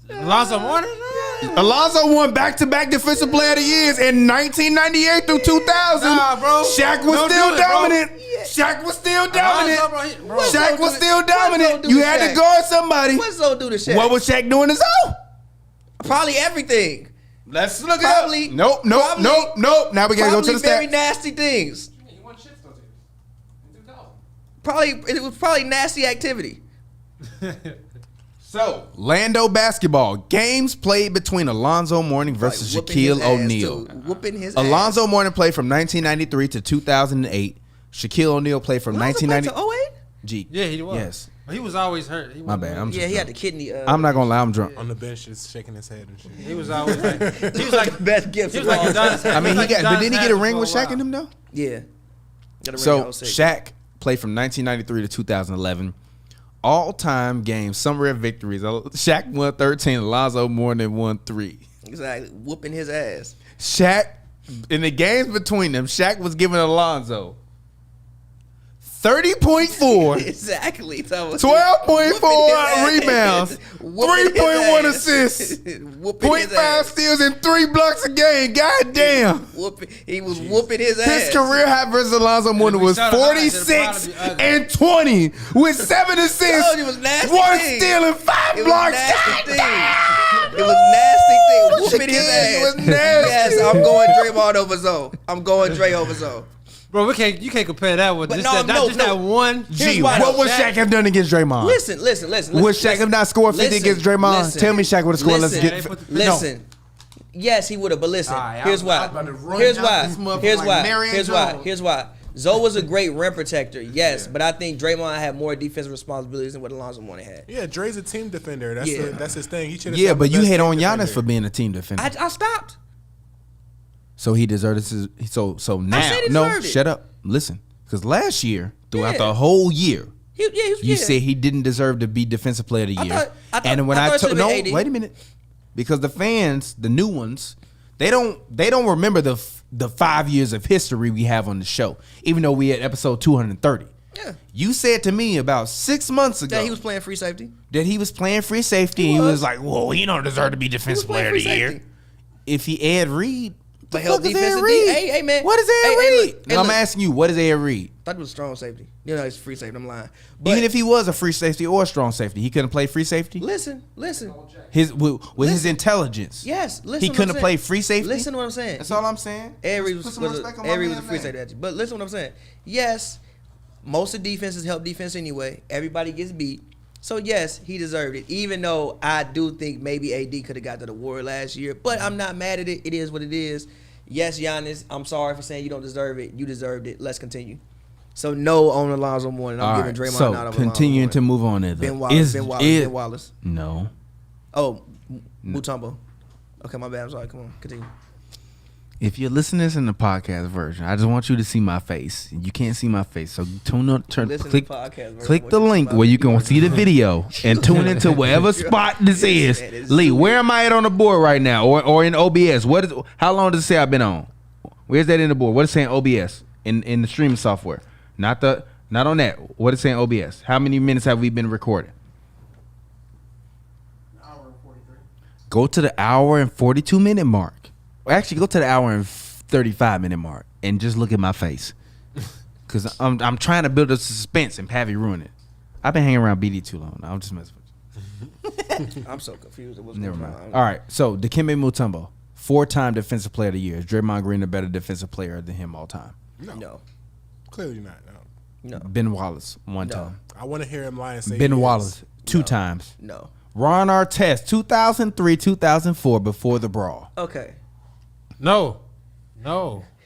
Alonzo Mourning? Alonzo won back-to-back defensive player of the years in 1998 through 2000. Nah, bro. Shaq was Don't still do it, bro. dominant. Shaq was still dominant. Alonzo, bro, Shaq was still Zoe dominant. do You to had to Shaq? guard somebody. What Zoe do to Shaq? What was Shaq doing to Zoe? Probably everything. Let's look Probably- it up. Nope. probably- Now we gotta go to Probably the very stats. nasty things. He won shit those years. In 2000. Probably it was probably nasty activity. So, Lando basketball. Games played between Alonzo Mourning versus Like, whooping his Shaquille ass, O'Neal. too. Whooping his Alonzo Mourning played from 1993 to 2008. Shaquille O'Neal played from ass. Alonzo played 1990. to 08? G. Yeah, he was. Yes. He was always hurt. My bad. I'm just Yeah, he had drunk. the kidney. I'm not gonna lie. I'm drunk. On the bench, just shaking his head and shit. He was always hurt. He was like like the best gift. He was like Udonis. I mean, he got. But didn't he get a ring with for a Shaq and him though? Yeah. Got a ring So in 06. Shaq played from 1993 to 2011. All-time games, summary of victories. Shaq won 13. Alonzo Mourning won 3. Exactly. Whooping his ass. Shaq, in the games between them, Shaq was giving Alonzo 30.4, Exactly. 12.4 rebounds, 3.1 assists, 0.5 steals, and 3 blocks a game. God damn. He was whooping his ass. His career high versus Alonzo Mourning was 46 and 20 with 7 assists, Told you it was nasty 1 thing. steal, and 5 It was blocks. nasty thing. God It was nasty thing. Whooping his Shaquille ass. was nasty. Yes, I'm going Draymond over Zoe. I'm going Dre over Zoe. Bro, you can't compare that with But just, no, that, just that one. Here's G, why what though. would Shaq have done against Draymond? Listen. Would Shaq have not scored 50 against Draymond? Tell me Shaq would have scored. Let's get. Listen. Yes, he would have, but listen. All right, Here's I why. was about to run Here's down why. this motherfucker Here's like why. Marion Here's why. Jones. Here's why. Zoe was a great rim protector, yes, but I think Draymond had more defensive responsibilities than what Alonzo Mourning had. Yeah, Dre's a team defender. That's Yeah. that's his thing. He should. Yeah, but you hate on Giannis for being a team defender. I stopped. So he deserved this. So now, said he no, deserved it. shut up. Listen, because last year, throughout Yeah. the whole year, You you said he didn't deserve to be defensive player of the I year. thought- And when I I thought it told should've no, been AD. wait a minute, because the fans, the new ones, they don't remember the 5 years of history we have on the show, even though we at episode 230. Yeah. You said to me about 6 months ago that he was playing free safety. that he was playing free safety. and he was like, "Whoa, he don't deserve to be defensive playing player of the free year." safety. If he Ed Reed, But the help fuck is defensive Ed Reed? Hey, man. What is Ed Hey, Reed? look, No, I'm asking you, what is Ed Reed? I thought it was strong safety. You know, it's free safety. I'm lying. But Even if he was a free safety or a strong safety, he couldn't play free safety. listen. His with his intelligence, Yes, listen. he what I'm couldn't saying. play free safety. Listen to what I'm saying. That's all I'm saying. Ed Reed Put was, some respect on my Ed Reed was a man's free name. safety at you. But listen what I'm saying. Yes, most of defenses help defense anyway. Everybody gets beat. So yes, he deserved it. Even though I do think maybe AD could have got that award last year. But I'm not mad at it. It is what it is. Yes, Giannis, I'm sorry for saying you don't deserve it. You deserved it. Let's continue. So no on Alonzo Mourning. I'm All giving right, Draymond so out of continuing Alonzo to Mourning. move on there. Ben Wallace. Ben Wallace. No. Oh, Mutombo. Okay, my bad. I'm sorry. Come on, continue. If you're listening to this in the podcast version, I just want you to see my face. You can't see my face, so click the link where you can see the video and tune into whatever spot this is. Lee, where am I at on the board right now, or in OBS? How long does it say I've been on? Where's that in the board? What is saying OBS in the streaming software? Not on that. What is saying OBS? How many minutes have we been recording? Go to the hour and 42 minute mark. Or actually, go to the hour and 35 minute mark and just look at my face. Because I'm trying to build a suspense and have you ruin it. I've been hanging around BD too long. I'm just messing with you. I'm so confused. At what's Never going mind. on. All right, so Dikembe Mutombo, 4-time defensive player of the year. Is Draymond Green a better defensive player than him all time? No. Clearly not. No. No. Ben Wallace, one time. I want to hear him lie and say Ben he is. Wallace, two times. No. Ron Artest, 2003, 2004, before the brawl. Okay. No.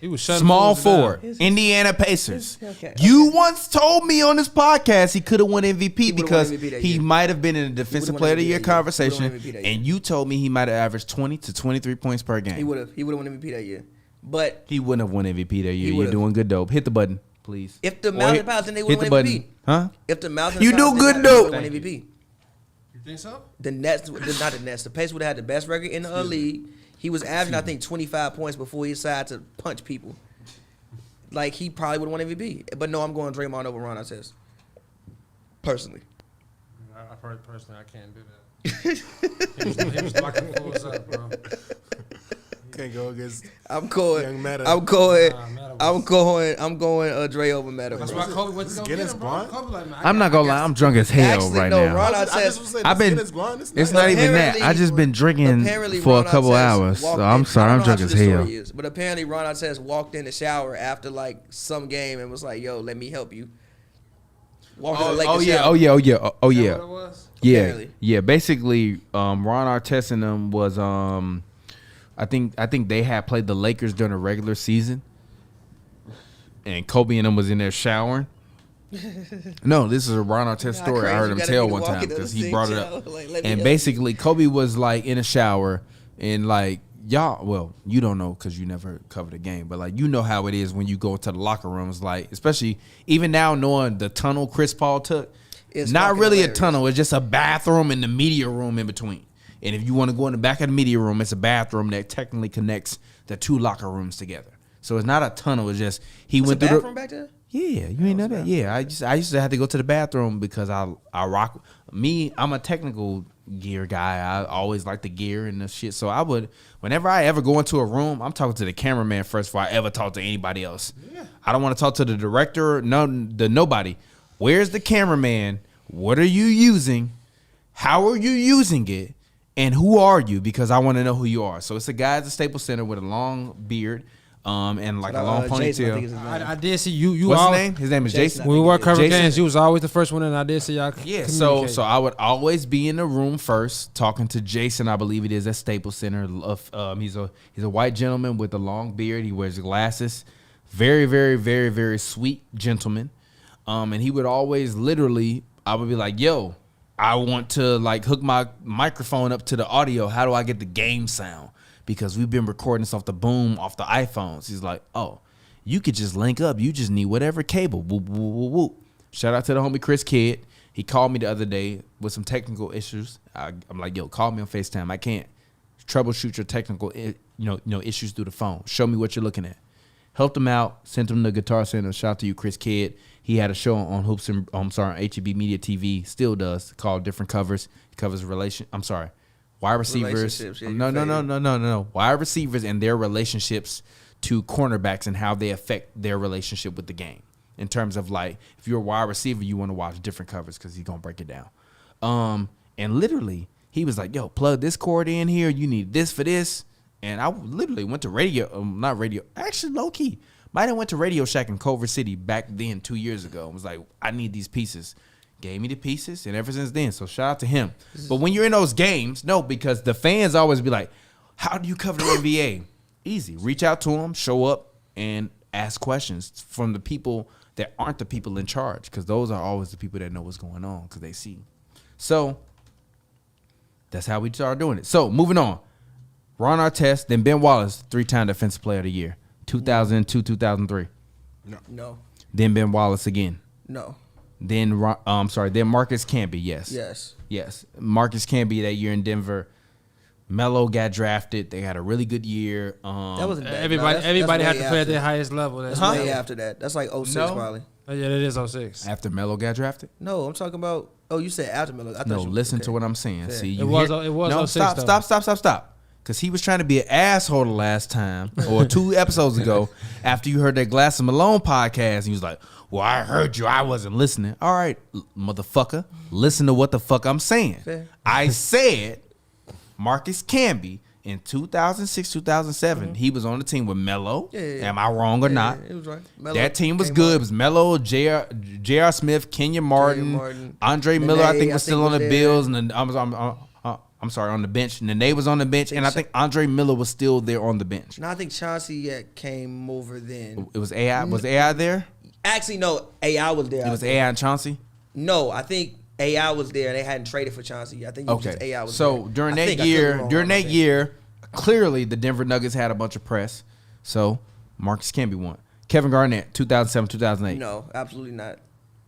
He was shutting Small fools down. forward, Indiana Pacers. Okay. You once told me on this podcast he could have won MVP would've because won MVP that he year. might have been in a Defensive won Player of the MVP Year that year. He would've conversation, won MVP that year. and you told me he might have averaged 20 to 23 points per game. He would have won MVP that year. But He wouldn't have won MVP that year. He You're would've. doing good, dope. Hit the button, please. if the Or Mountain hit- Pilots, then they hit would the win button. MVP. Huh? If the Mountain You Pilots, do then good, they would've dope. won MVP. You think so? The Nets, not the Nets. The Pacers would have had the best record in the league. He was averaging, I think, 25 points before he decided to punch people. Like, he probably would have won MVP. But no, I'm going Draymond over Ron Artest. Personally. Personally, I can't do that. He was locking fools up, bro. Can't go against. I'm going. Young Meta. I'm going. Meta I'm going. I'm going. Dre over Meta. That's why Kobe went to go get Guinness him, bro. Blunt? Kobe like, man, I'm not gonna lie, I'm drunk as hell Actually, right no, now. Ron I just Artest. was saying, I've been- it's gone. It's not even that. I just been drinking Apparently, for a Ron couple Artest hours. So walked I'm in- sorry, I I'm don't know drunk how as true the hell. story is, but apparently, Ron Artest walked in the shower after like some game and was like, "Yo, let me help you." Walked in the Lakers shower. Oh yeah. Is that what it was? Yeah, Apparently. yeah. Basically, Ron Artest and them was I think they had played the Lakers during the regular season, and Kobe and them was in there showering. No, this is a Ron Artest story. crazy I heard you him gotta tell be one walking time in the because he sink brought it shower, up. like, let me And help basically, Kobe was like in a shower and like y'all. Well, you don't know because you never covered a game, but like you know how it is when you go into the locker rooms. Like especially even now knowing the tunnel Chris Paul took. It's Not fucking really hilarious. a tunnel. It's just a bathroom and the media room in between. And if you want to go in the back of the media room, it's a bathroom that technically connects the two locker rooms together. So it's not a tunnel. It's just he It's a went through bathroom the. back there. Yeah, you ain't know that. Yeah, I used to have to go to the bathroom because I rock. I'm a technical gear guy. I always like the gear and the shit. So I would, whenever I ever go into a room, I'm talking to the cameraman first before I ever talk to anybody else. Yeah. I don't want to talk to the director, nobody. Where's the cameraman? What are you using? How are you using it? And who are you? Because I want to know who you are. So it's a guy at the Staples Center with a long beard, and like a long Jason, I think ponytail. is his name. I did see you. What's his always, name? His name is Jason. Jason. When we were covering Jason. games, you was always the first one, and I did see y'all. Yeah, communicate. so I would always be in the room first, talking to Jason. I believe it is at Staples Center. He's a white gentleman with a long beard. He wears glasses. Very, very, very, very sweet gentleman. And he would always literally, I would be like, "Yo, I want to like hook my microphone up to the audio. How do I get the game sound? Because we've been recording this off the boom, off the iPhones." He's like, "Oh, you could just link up. You just need whatever cable." Whoop, whoop, whoop, whoop. Shout out to the homie Chris Kidd. He called me the other day with some technical issues. I'm like, "Yo, call me on FaceTime. I can't troubleshoot your technical issues through the phone. Show me what you're looking at." Helped him out. Sent him to Guitar Center. Shout out to you, Chris Kidd. He had a show on HNB Media TV. Still does, called Different Covers. He covers wide receivers. Relationships, yeah, No. Wide receivers and their relationships to cornerbacks and how they affect their relationship with the game. In terms of like, if you're a wide receiver, you want to watch Different Covers because he's gonna break it down. And literally, he was like, "Yo, plug this cord in here. You need this for this." And I literally went to low key. Might have went to Radio Shack in Culver City back then 2 years ago and was like, "I need these pieces." Gave me the pieces, and ever since then, so shout out to him. But when you're in those games, no, because the fans always be like, "How do you cover the NBA?" Easy. Reach out to them, show up, and ask questions from the people that aren't the people in charge, because those are always the people that know what's going on because they see. So that's how we started doing it. So moving on. Ron Artest, then Ben Wallace, 3-time Defensive Player of the Year, 2002, 2003. No. Then Ben Wallace again. No. Then Marcus Camby, yes. Yes. Marcus Camby that year in Denver. Melo got drafted. They had a really good year. That wasn't bad. Everybody that's had way to play at after. their highest level. That's That's way way after that. That's like 06 No. probably. Oh, yeah, that is 06. After Melo got drafted? No, I'm talking about. Oh, you said after Miller. I thought No, you, listen okay. to what I'm saying. Fair. See, It you was hear- 06 though. Stop. Because he was trying to be an asshole the last time, or 2 episodes ago, after you heard that Glass of Malone podcast, and he was like, "Well, I heard you. I wasn't listening." All right, motherfucker, listen to what the fuck I'm saying. Fair. I said Marcus Camby in 2006, 2007, he was on the team with Melo. Yeah. Am I wrong or not? It was right. Melo That team was came good. on. It was Melo, J.R. Smith, Kenya Martin, Andre Miller. I think was still on the there. Bills, and then I'm sorry, on the bench. Nene was on the bench, and I think Andre Miller was still there on the bench. No, I think Chauncey came over then. It was AI. Was AI there? Actually, no, AI was there. It was AI and Chauncey. No, I think AI was there. They hadn't traded for Chauncey. I think it was just AI was so there. during I that think I could be year, wrong, clearly the Denver Nuggets had a bunch of press. So Marcus Camby won. Kevin Garnett, 2007, 2008. No, absolutely not.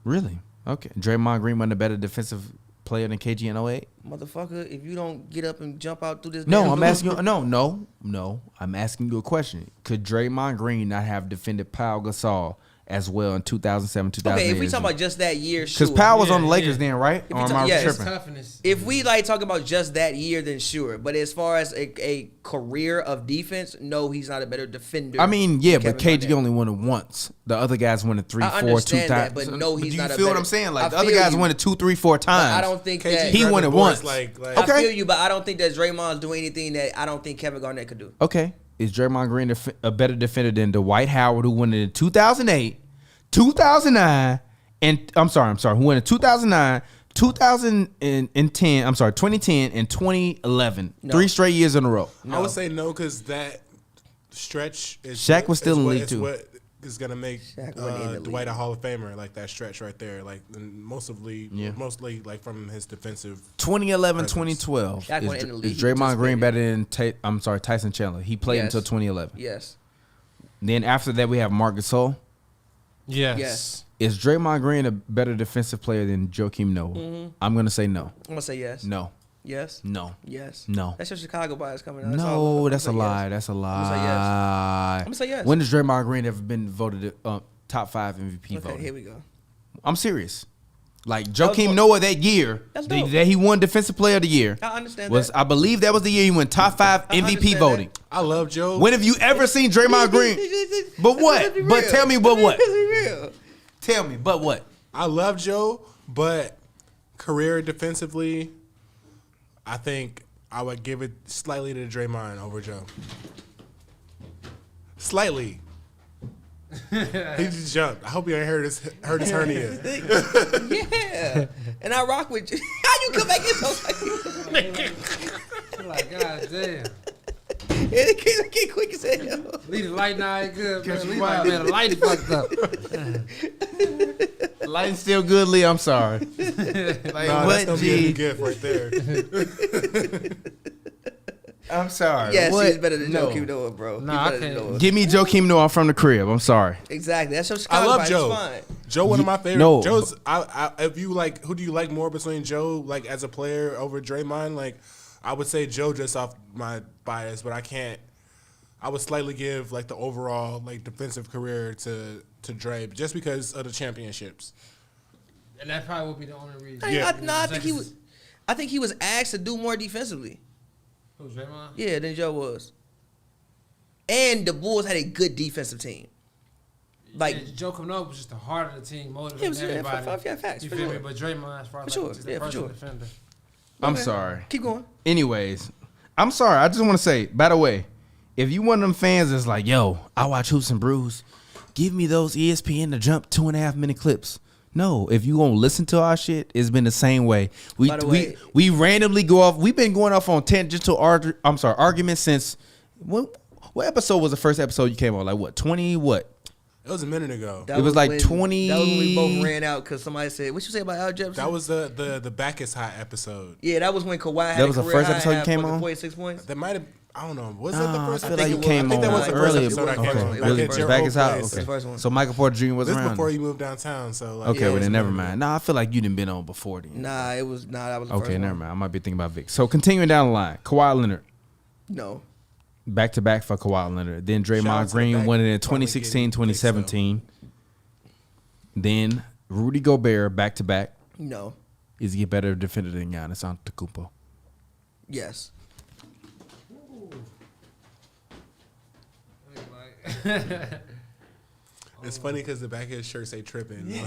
Really? Okay. Draymond Green won a better defensive player than KG in 08? Motherfucker, if you don't get up and jump out through this No, damn I'm door- asking you. No. I'm asking you a question. Could Draymond Green not have defended Pau Gasol as well in 2007, 2008? Okay, if we talking about just that year, sure. Because Pau was on the Yeah, Lakers yeah. then, right? If Or you am talk- I yes. tripping? Toughness. If we like talk about just that year, then sure. But as far as a career of defense, no, he's not a better defender. I mean, yeah, than but Kevin KG Garnett. only won it once. The other guys won it 3, I 4, 2 understand times. that, but no, he's do not you a feel what better- I'm saying? I Like the other feel guys you. won it 2, 3, 4 But times. I don't think KG that He won it once. Like, I Okay. feel you, but I don't think that Draymond's doing anything that I don't think Kevin Garnett could do. Okay, is Draymond Green a better defender than Dwight Howard, who won it in 2008, 2009, and I'm sorry, who won in 2009, 2010, 2010 and 2011, No. 3 straight years in a row. I would say no because that stretch is Shaq was still in the league, is too. what is gonna make Shaq wasn't in the Dwight league. a Hall of Famer, like that stretch right there, like and mostly like from his defensive. 2011, Presence. 2012. Shaq went in the league, Is he Draymond Green participated. better than Tyson Chandler? He played Yes. until 2011. Yes. Then after that, we have Marc Gasol. Yes. Yes. Is Draymond Green a better defensive player than Joakim Noah? Mm-hmm. I'm gonna say no. I'm gonna say yes. No. Yes. No. Yes. No. That's your Chicago bias coming out. No, that's a lie. That's a gonna say yes. lie. I'm gonna say yes. When has Draymond Green ever been voted top 5 MVP Okay, voting? here we go. I'm serious. Like was Joakim what- Noah that year That's that dope. he won Defensive Player of the Year I understand was that. I believe that was the year he went top 5 I MVP understand voting. I love Joe. When have you ever seen Draymond Green? But what? Let's be But real. tell me, but what? Let's be real. Tell me, but what? I love Joe, but career defensively, I think I would give it slightly to Draymond over Joe. Slightly. He just jumped. I hope you ain't heard his hernia. Yeah. And I rock with you. How you come back in so Like, God damn. it came quick as hell. Leave the light now ain't good, man. Catch Leave you my right. man, the light is fucked up. Lighting's still good, Lee. I'm sorry. Like, Nah, that's gonna be a new gift right there. I'm sorry. Yes, What? he's better than No. Joakim Noah, bro. Nah, He's I better than can't. Noah. Give me Joakim Noah. I'm from the crib. I'm sorry. Exactly. That's your I Chicago love bias. Joe. It's fine. Joe, one of my favorite. No. Joe's. If you like, who do you like more between Joe, like as a player, over Draymond? Like, I would say Joe just off my bias, but I can't. I would slightly give like the overall like defensive career to Dre just because of the championships. And that probably would be the only reason. Yeah. I think he was. I think he was asked to do more defensively. Who's Draymond? Yeah, than Joe was. And the Bulls had a good defensive team. Like, Yeah, Joe Noah was just the heart of the team, Yeah, motivating yeah, everybody. yeah, facts, You for feel sure. me? But Draymond, as far as For like sure, just a yeah, for personal sure. defender. I'm okay. sorry. Keep going. Anyways, I'm sorry. I just want to say, by the way, if you one of them fans that's like, yo, I watch Hoops and Brews, give me those ESPN to jump 2.5 minute clips. No, if you won't listen to our shit, it's been the same way. By the way- We randomly go off. We've been going off on tangential arguments since what episode was the first episode you came on? Like what? 20 what? It was a minute ago. That It was like when- 20 That was when we both ran out because somebody said, "What you say about Al Jefferson?" That was the back is hot episode. yeah. That was when Kawhi had That was a the career first high episode you half came fucking on? 46 points. That might have. I don't know. Was Nah, that the first? I feel like you it was. came I think that on was the early. first episode I It came was. on. It Back was at the your first Back old is out. place. the Okay. first one. So Michael Porter Jr. was This around. before you moved downtown. So like, Okay, Yeah, well it's then never maybe. mind. Nah, I feel like you didn't been on before then. Nah, it was not. That was the first Okay, one. never mind. I might be thinking about Vic. So continuing down the line, Kawhi Leonard, No. back to back for Kawhi Leonard. Then Shout out Draymond to the Green back won it in probably 2016, getting Vic's, 2017. Then Rudy Gobert back to back. No. Is he a better defender than Giannis Antetokounmpo? Yes. it's funny because the back of his shirt say tripping. Yeah,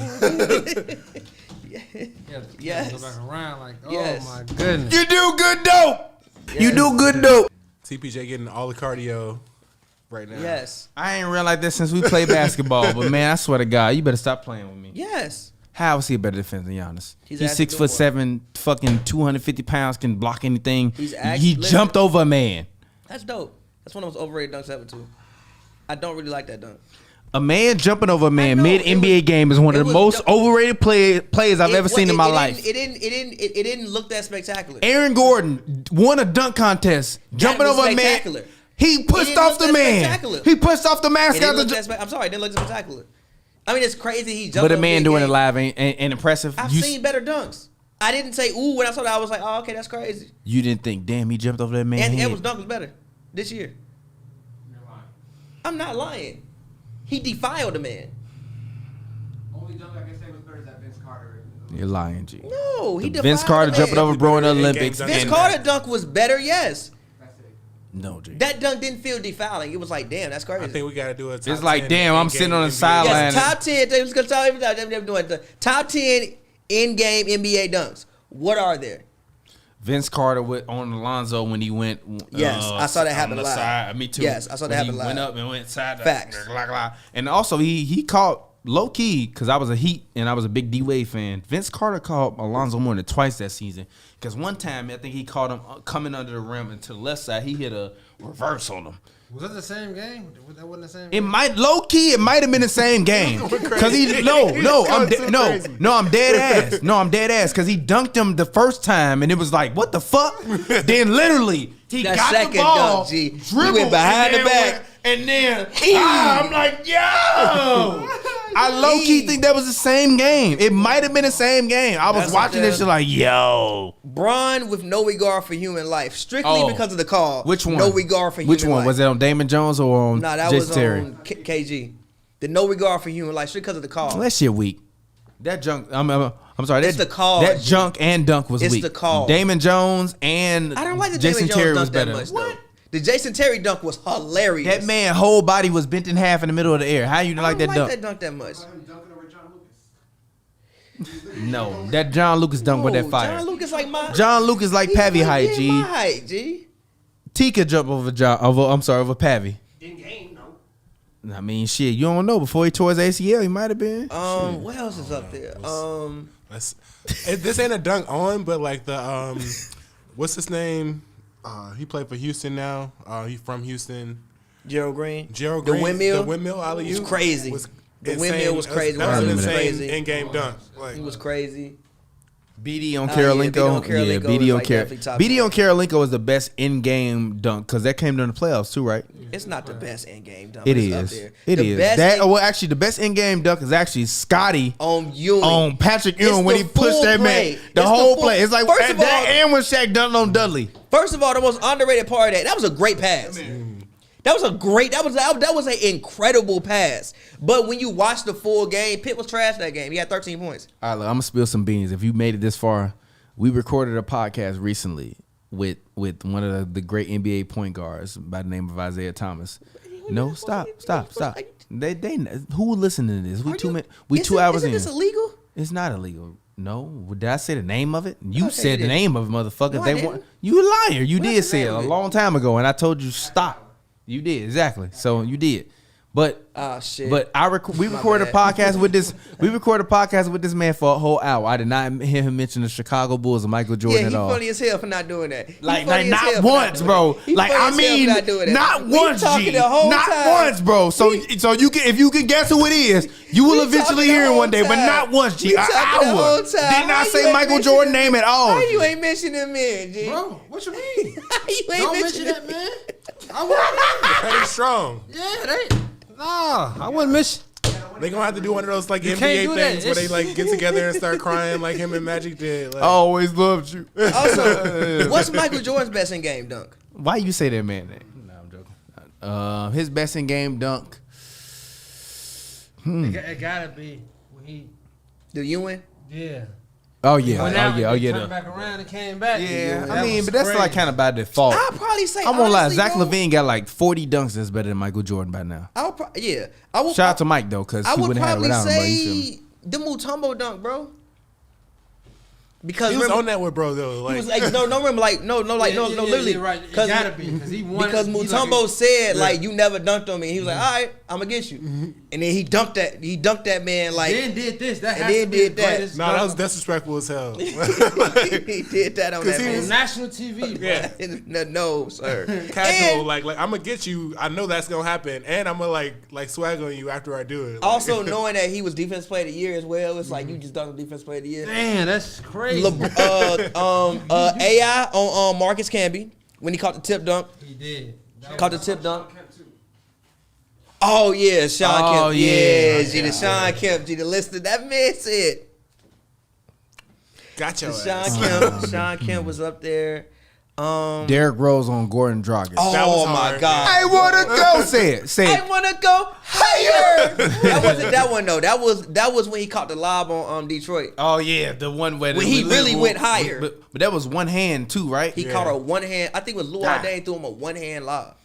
Yes. Go back around like, oh Yes. my goodness. You do good dope. You do good dope. CPJ getting all the cardio right now. Yes. I ain't realized that since we played basketball, but man, I swear to God, you better stop playing with me. Yes. How is he a better defender than Giannis? He's actually 6'7", fucking 250 pounds, can block anything. He jumped over a man. That's dope. That's one of the most overrated dunks ever too. I don't really like that dunk. A man jumping over a man know, mid NBA game is one of the most overrated players I've ever seen in my life. It didn't look that spectacular. Aaron Gordon won a dunk contest, jumping was over a man. spectacular. He pushed It off didn't the look that man. spectacular. He pushed off the mascot. I'm sorry, it didn't look spectacular. I mean, it's crazy. He jumped. But a over man mid doing it game. live ain't impressive. I've seen better dunks. I didn't say ooh when I saw that. I was like, oh, okay, that's crazy. You didn't think, damn, he jumped over that man. Anthony head. Edwards' dunk was better this year. I'm not lying. He defiled a man. Only dunk I can say was better is that Vince Carter. You're lying, G. No, he defiled Vince Carter a man. jumping over bro in the Olympics. Vince and- Carter dunk was better, yes. No, G. That dunk didn't feel defiling. It was like, damn, that's crazy. I think we got to do a top It's like, 10 damn, I'm in-game sitting on the NBA. sideline. yes, top 10. They was gonna tell everybody them doing the top 10 in-game NBA dunks. What are there? Vince Carter on Alonzo when he went. Yes, I saw that happen on the live. side. Me too. Yes, I saw that When happen he live. went up and went side to Facts. blah, blah, blah. And also he caught low key because I was a Heat and I was a big D Wade fan. Vince Carter caught Alonzo more than twice that season because one time I think he caught him coming under the rim and to the left side he hit a reverse on him. Was that the same game? That wasn't the same It game? might low key. It might have been the same game. Cause he I'm dead ass. No, I'm dead ass. Cause he dunked him the first time and it was like, what the fuck? Then literally he That got second the ball, dunk, G. He dribbled, went behind and the then back. and then I'm like, yo. I low key think that was the same game. It might have been the same game. I was That's watching this the- shit like, yo. Braun with no regard for human life, strictly because of the call. Which one? No regard for human Which one? life. Was it on Damon Jones or on Nah, that Jason was Terry? on KG. The no regard for human life, strictly because of the call. That shit weak. That junk. I'm sorry. It's the call, That G. junk and dunk was It's weak. the call. Damon Jones and I don't like the Jason Jason Terry Jones was dunk better. that much, though. The Jason Terry dunk was hilarious. That man whole body was bent in half in the middle of the air. How you I like don't that dunk? that dunk that much. No, that John Lucas dunk with that fire. John Lucas like my John Lucas like he Pavy height, my G. height, G. T could jump over over Pavy. In game, no. I mean, shit, you don't know. Before he tore his ACL, he might have been. What else is up there? This ain't a dunk on, but like the what's his name? He played for Houston now. He from Houston. Gerald Green. Gerald The Green. windmill. The windmill alley was crazy. The windmill was crazy. That was an It was insane crazy. in-game dunk. Like, He was crazy. BD on yeah, Karolinko. BD on Karolinko Yeah, was, BD on like, definitely top BD 10. on Karolinko was the best in-game dunk because that came during the playoffs too, right? It's not the best in-game dunk. It It's up is. there. It The is. best Well, actually, the best in-game dunk is actually Scotty on Ewing. on Patrick It's Ewing when the he pushed full that play. man. The It's whole full- play. It's like First of that all- and when Shaq dunked on Dudley. First of all, the most underrated part of that was a great pass. That was an incredible pass. But when you watch the full game, Pitt was trash that game. He had 13 points. All right, look, I'm gonna spill some beans. If you made it this far, we recorded a podcast recently with one of the great NBA point guards by the name of Isaiah Thomas. No, stop. They who will listen to this? We 2 hours Isn't in. this illegal? It's not illegal. No, did I say the name of it? You Okay, said you the did. name of it, motherfucker. No, I They didn't. want you a liar. You What's did the say it name a of it? long time ago, and I told you stop. You did exactly. So you did. But Shit. But we recorded a bad. podcast with this. We recorded a podcast with this man for a whole hour. I did not hear him mention the Chicago Bulls or Michael Jordan Yeah, at he all. funny as hell for not doing that. He Like funny as hell not for not once, doing bro. that. He Like funny I as hell mean, for not doing that. not We once, talking G. the whole Not time. once, bro. So you can if you can guess who it is, you will We eventually talking hear the it one day. whole But time. not once, G. We An talking the hour. whole time. Did How not you say ain't Michael mention Jordan him? name at all. How you ain't mention him, man, G? Bro, what you mean? How you ain't Don't mention mention him? that, man. I wouldn't. Pretty strong. Yeah, I wouldn't miss. They gonna have to do one of those like You can't NBA do that. things where they like get together and start crying like him and Magic did. Like, I always loved you. Also, what's Michael Jordan's best in game dunk? Why you say that man name? No, I'm joking. His best in game dunk. It gotta be when he. The Ewing? Yeah. Oh yeah. When Oh yeah. Turned back around and came back. Yeah, That I mean, was but that's like crazy. kind of by default. I'll probably say. I'm gonna lie, honestly, Zach bro, LaVine got like 40 dunks that's better than Michael Jordan by now. I would. Shout out to Mike though, because I he would wouldn't have it probably without him. But you feel me? say the Mutombo dunk, bro. Because He was remember, on that with bro though. he Like, was like, literally. You're right. It gotta be because he won. Because Mutombo said like you never dunked on me. He was like, all right, I'm gonna get you. And then he dunked that man like. Then did this. That And has then to be did the that. greatest. nah, that was disrespectful as hell. He did that on that he man. was- national TV. Bro. Yeah. No, sir. Casual, And like I'm gonna get you. I know that's gonna happen, and I'm gonna like swag on you after I do it. Like, also knowing that he was defense player of the year as well, it's like you just dunked on defense player of the year. Damn, that's crazy. AI on Marcus Camby when he caught the tip dunk. He did. Caught the tip dunk. Oh yeah, Sean Oh, Kemp. yeah. Yeah, G, the Sean Kemp. G, the list of that man said. got your Sean ass. Kemp. Sean Kemp was up there. Derrick Rose on Gordon Dragic. That was Oh my hard. God. I wanna go. Say it. Say I it. wanna go higher. That wasn't that one though. That was when he caught the lob on Detroit. Oh yeah, the one where When he really went higher. But that was one hand too, right? He caught a one hand. I think it was Lou Dane threw him a one hand lob.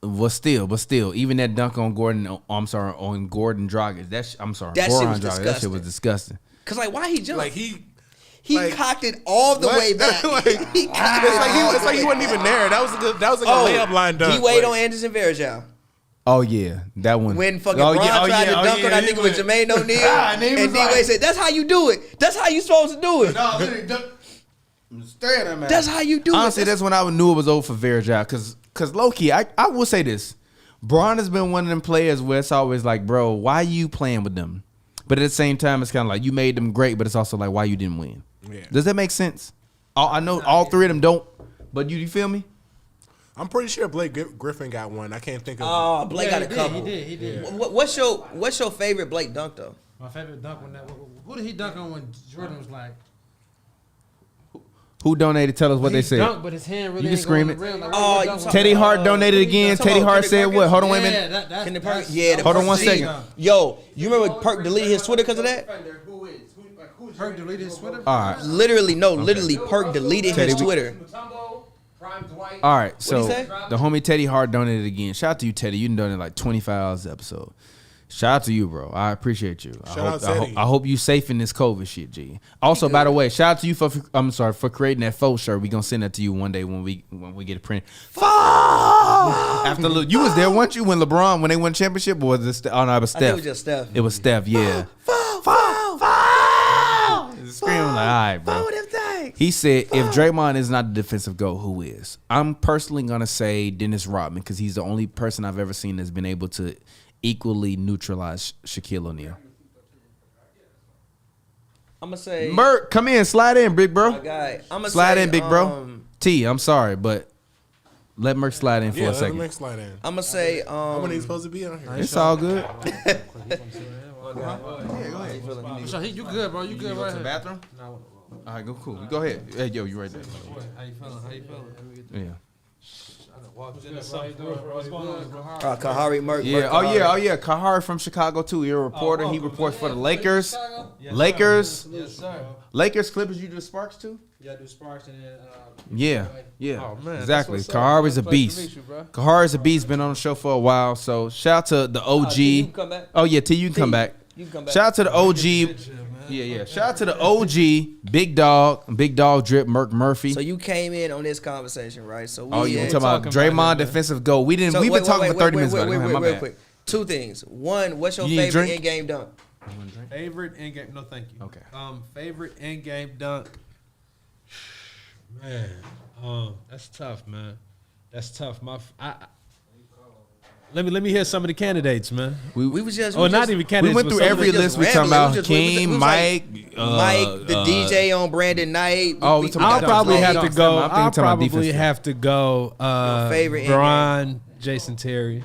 But still, even that dunk on Gordon. On Gordon Dragic. That shit was disgusting. That shit was disgusting. Cause like why he jumped? Like he He cocked it all the What? way back. Like, He cocked it it's like he wasn't even there. That was a layup line dunk. He weighed Like, on Anderson Varejao. Oh yeah, that one. When fucking Bron tried to dunk on, I think it was Jermaine O'Neal. and he was And D-Wade like- said, that's how you do it. That's how you supposed to do it. That's how you do Honestly, it. that's when I knew it was over for Varejao. Cause low key, I will say this: Bron has been one of them players where it's always like, bro, why you playing with them? But at the same time, it's kind of like you made them great, but it's also like why you didn't win. Yeah. Does that make sense? I know all three of them don't, but you feel me? I'm pretty sure Blake Griffin got one. I can't think of. Oh, Blake got a couple. He did. What's your favorite Blake dunk though? My favorite dunk when who did he dunk on when Jordan was like? Who donated? Tell us what they He said. dunked, but his hand really You can ain't scream going it. to the rim. Like, Oh, what you dunk was Teddy that? Hart donated again. talking Teddy about Hart Kenny said Perkins? what? Hold on, wait a Yeah, minute. that's Kenny that's- Perkins? Yeah, the Hold on one Perkins. second. Yo, you remember Perk deleted his Twitter because of that? Perk deleted his Twitter. All right, Literally Perk deleted Teddy, his we- Twitter. all right. So say? the homie Teddy Hart donated again. Shout out to you, Teddy. You donated like $25 an episode. Shout out to you, bro. I appreciate you. Shout out Teddy. I hope you safe in this COVID shit, G. Also, by the way, shout out to you for creating that faux shirt. We gonna send that to you one day when we get it printed. After you was there, weren't you, when they won championship? Or was it? Oh no, it was I think Steph. it was just Steph. It was Steph. Yeah. Screaming like, all right, bro. He said, if Draymond is not the defensive GOAT, who is? I'm personally gonna say Dennis Rodman because he's the only person I've ever seen that's been able to equally neutralize Shaquille O'Neal. I'm gonna say Mert, come in, slide in, big bro. my guy. I'm gonna Slide say, in, big bro. T, I'm sorry, but let Mert slide in for yeah, a let second. him slide in. I'm gonna say How many supposed to be on here? It's all good. So you good, bro? You good right here? bathroom? No. All right, go cool. Go ahead. Hey, yo, you right there. How you feeling? How you feeling? Yeah. Kahari Merck. Yeah. Oh yeah. Kahari from Chicago too. You're a reporter. He reports for the Lakers. Lakers. Yes, sir. Lakers Clippers. You do Sparks too? Yeah, do Sparks and then. Yeah. Oh man, Exactly. Kahari's a beast. Kahari's a beast. Been on the show for a while. So shout out to the OG. you can come back. Oh yeah, T, you can come back. You can come back. Shout out to the OG. Yeah. Shout out to the OG, Big Dog Drip, Merk Murphy. So you came in on this conversation, right? So we Oh, you had- talking about Draymond defensive goal? We've been talking for 30 minutes about it. Go ahead, my real bad. quick. Two things. One, what's your You need a favorite drink? in-game dunk? Favorite in game? No, thank you. Okay. Favorite in game dunk. Man, that's tough, man. That's tough. Let me hear some of the candidates, man. We was just. Oh, not even We candidates. went but through some of every the- list. We just talking rambling. about We was like- Hakeem, Mike, Mike, the DJ on Brandon Knight. Oh, we talking I'll about probably Don't have stop. to go. I'm thinking I'll talking about probably defense. have to go. Your favorite in Bron, Jason Terry.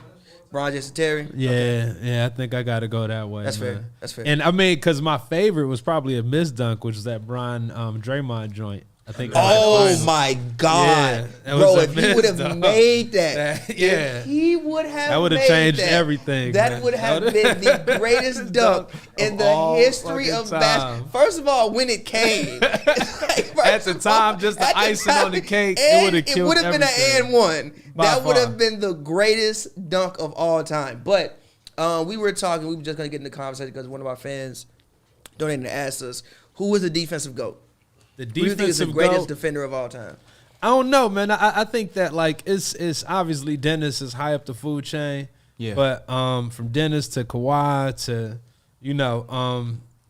Bron Jason Terry. Yeah, I think I got to go that way. That's man. fair. That's fair. And I mean, because my favorite was probably a missed dunk, which was that Bron Draymond joint. I think. Oh my God, Yeah, that bro! was a If he would have mess, dog. made that, Yeah. if he would have. That would've made changed that, everything, That man. would have That been the greatest dunk in the all history fucking of basketball. time. First of all, when it came, At the time, just the icing on the cake, it would've killed It would have been everything. an and one. By That would far. have been the greatest dunk of all time. But we were talking. We were just gonna get in the conversation because one of our fans donated and asked us, "Who was the defensive GOAT?" the Who do you think is the defensive greatest GOAT, defender of all time? I don't know, man. I think that like it's obviously Dennis is high up the food chain. Yeah. But from Dennis to Kawhi to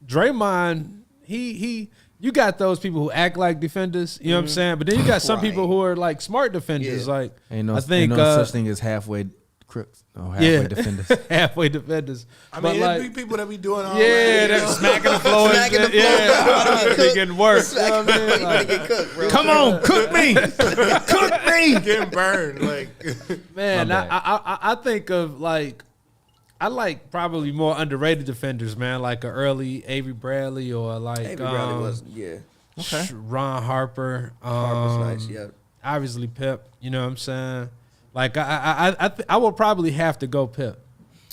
Draymond, he you got those people who act like defenders, you know what I'm saying? But then you got some people who are like smart defenders. Yeah. Like Ain't no, I think ain't no such thing as halfway crooks. Oh, halfway defenders. halfway defenders. I But mean, like, it'd be people that be doing all yeah, that. they're smacking the floor. Smacking the floor. Yeah, they getting work. You gotta get cooked, bro. Come on, cook me. Cook me. Getting burned. Like, Man, My bad. I think of like I like probably more underrated defenders, man, like an early Avery Bradley or like Avery Bradley was, Ron Harper. Harper's nice, yeah. Obviously Pip, you know what I'm saying? Like I will probably have to go Pip.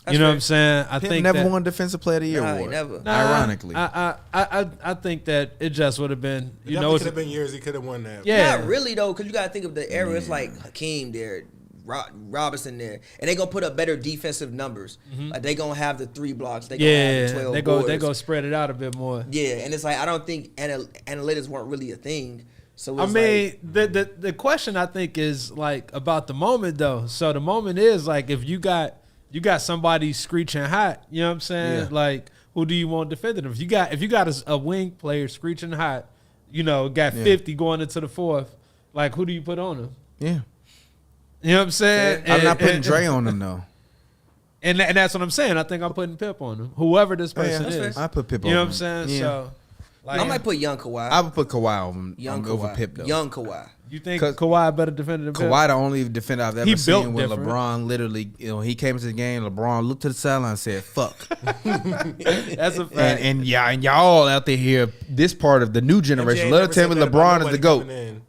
That's you know fair. what I'm saying? I Pip think never that, won Defensive Player of the Year Nah, he award. never. Ironically. I think that it just would have been, you it know, could have been years he could have won that. yeah. Not really though, because you gotta think of the era. It's like Hakeem there, Robinson there, and they gonna put up better defensive numbers. Like they gonna have the 3 blocks. They gonna have the 12 they boards. go spread it out a bit more. Yeah, and it's like I don't think analytics weren't really a thing. So I it's mean, the question I think is like about the moment though. So the moment is like if you got somebody screeching hot, you know what I'm saying? Yeah. Like who do you want defending them? If you got a wing player screeching hot, you know, got 50 going into the fourth, like who do you put on them? Yeah. You know what I'm saying? I'm not putting Dre on him though. And that's what I'm saying. I think I'm putting Pip on him. Whoever this person that's is. fair. I put Pip on You know him. what I'm saying? Yeah. So like, I might put young Kawhi. I would put Kawhi on young over Kawhi. Pip though. Young Kawhi. you think 'cause Kawhi a better defender than Pip? Kawhi the only defender I've He ever built seen when different. LeBron literally, he came into the game, LeBron looked to the sideline and said, fuck. That's a fact. and y'all out there here, this part of the new generation, MJ let never us tell said me that about LeBron is the nobody GOAT. coming in.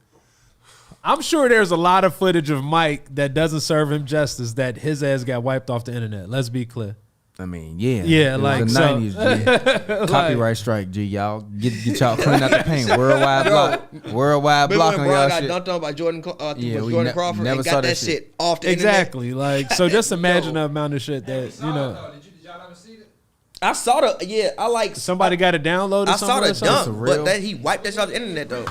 I'm sure there's a lot of footage of Mike that doesn't serve him justice that his ass got wiped off the internet. Let's be clear. I mean, yeah. Yeah, It was like, the so- 90s, G. Copyright strike, G. Y'all get y'all clean out the paint. Worldwide block. Worldwide block Remember on when y'all Bron got shit. dunked on by Jordan Yeah, we Jordan Crawford never and saw got that that shit. shit off the internet? Exactly. Like, so just imagine the amount of shit that, you know, I saw I like somebody got it downloaded I saw somewhere the or something. dunk, but that he wiped that shit off the internet though.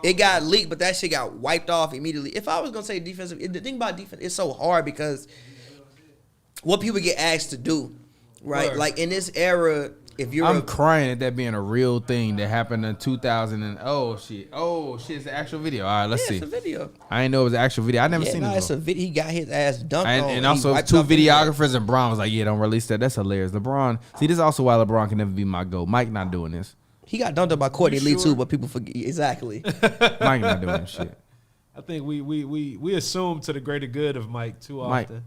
It got leaked, but that shit got wiped off immediately. If I was gonna say defensive, the thing about defense, it's so hard because what people get asked to do, right? Right. Like in this era, if you're I'm crying at that being a real thing that happened in 2000 and oh shit, it's the actual video. All right, let's see. it's a video. I didn't know it was an actual video. I never Yeah, seen no, it. it's a video. He got his ass dunked on, And he also wiped 2 off the internet. videographers and Bron was like, yeah, don't release that. That's hilarious. LeBron, see, this is also why LeBron can never be my GOAT. Mike not doing this. He got dunked on by Courtney Lee too, but people forget exactly. Mike not doing this shit. I think we assume to the greater good of Mike too Mike. often.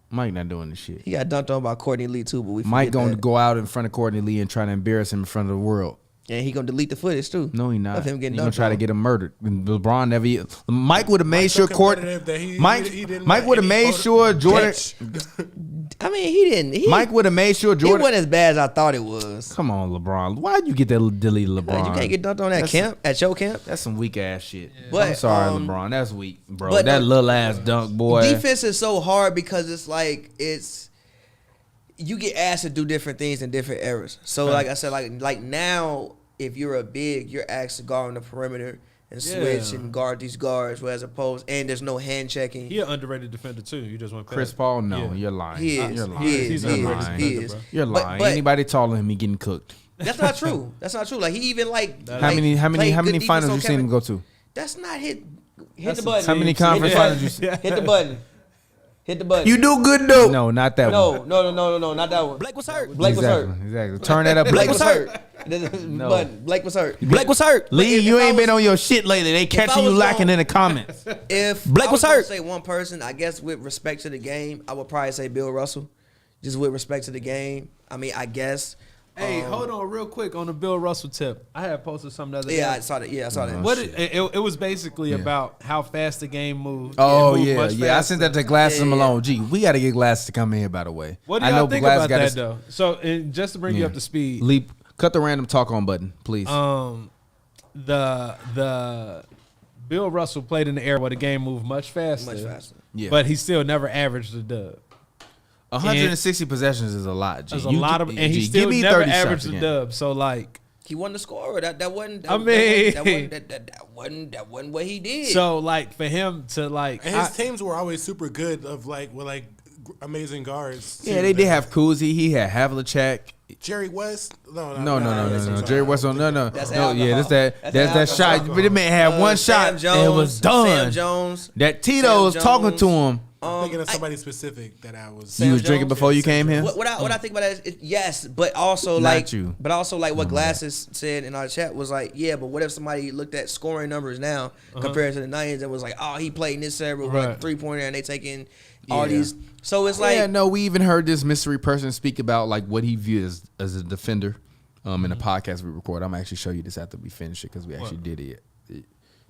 Mike not doing this shit. He got dunked on by Courtney Lee too, but we Mike forget gonna that. go out in front of Courtney Lee and try to embarrass him in front of the world. And he gonna delete the footage too. No, he not. Of him getting He gonna dunked try to on. get him murdered. And LeBron never. Mike would have made Mike's sure so Courtney. competitive that he didn't Mike let would have any made photo- sure Jordan. I mean, he didn't. Mike would have made sure It Jordan. wasn't as bad as I thought it was. Come on, LeBron. Why'd you get that deleted LeBron? You can't get dunked on at camp, at your camp. That's some weak ass shit. But, I'm sorry, LeBron. That's weak, bro. That little ass dunk, boy. Defense is so hard because it's like you get asked to do different things in different eras. So like I said, like now, if you're a big, you're asked to guard on the perimeter and switch and guard these guards, whereas opposed, and there's no hand checking. He an underrated defender too. You just went Chris past. Paul, no, Yeah. you're lying. He is. You're lying. He is. He's He an is. underrated He defender, is. bro. You're But- lying. but- Anybody taller than him, he getting cooked. That's not true. That's not true. Like he even like How many good finals you defense seen on him go to? That's not hit the button. How many conference finals you seen? Hit the button. Hit the button. You do good though. No, not that one. No, not that one. Blake was hurt. Blake was hurt. Exactly. Turn that up. Blake was hurt. No. Button. Blake was hurt. Blake was hurt. Lee, If you I ain't was- been on your shit lately. They catching you was lacking gonna- in the comments. If Blake I was gonna hurt. say one person, I guess with respect to the game, I would probably say Bill Russell. Just with respect to the game. I mean, I guess. Hey, hold on real quick on the Bill Russell tip. I had posted something the other day. Yeah, I saw that. Yeah, I saw that. What it was basically about how fast the game moved. Oh It moved yeah, much yeah. I faster. sent that to Glasses Yeah. Malone. Gee, we got to get Glasses to come in here. By the way, What do I y'all know think Glasses about gotta that though? So, and just to bring you up to speed, Leap, cut the random talk on button, please. the Bill Russell played in the era where the game moved much faster. Much faster. Yeah. But he still never averaged a dub. 160 possessions is a lot. G. There's a lot of, and he G, still give me never 30 averaged shots a again. dub. So like, He wasn't the scorer. That wasn't. I mean- That wasn't what he did. So like for him to like, And his teams were always super good with amazing guards. Yeah, too. they did have Kuzi. He had Havlicek. Jerry West. No. Jerry West on no. That's No, yeah, alcohol. that's that That's shot. alcohol. But the man had one Sam shot Jones, and it was done. Sam Jones. That Tito was Sam talking Jones. to him. I'm thinking of somebody specific that I was. You was Jones? drinking before you came here. What I think about that is yes, but also Not you. what Glasses said in our chat was like, yeah, but what if somebody looked at scoring numbers now compared to the 90s and was like, oh, he played in this era with like Right. 3-pointer and they taking all Yeah. these. So it's like, Yeah, no, we even heard this mystery person speak about like what he views as a defender in a podcast we record. I'm gonna actually show you this after we finish it because we actually did it.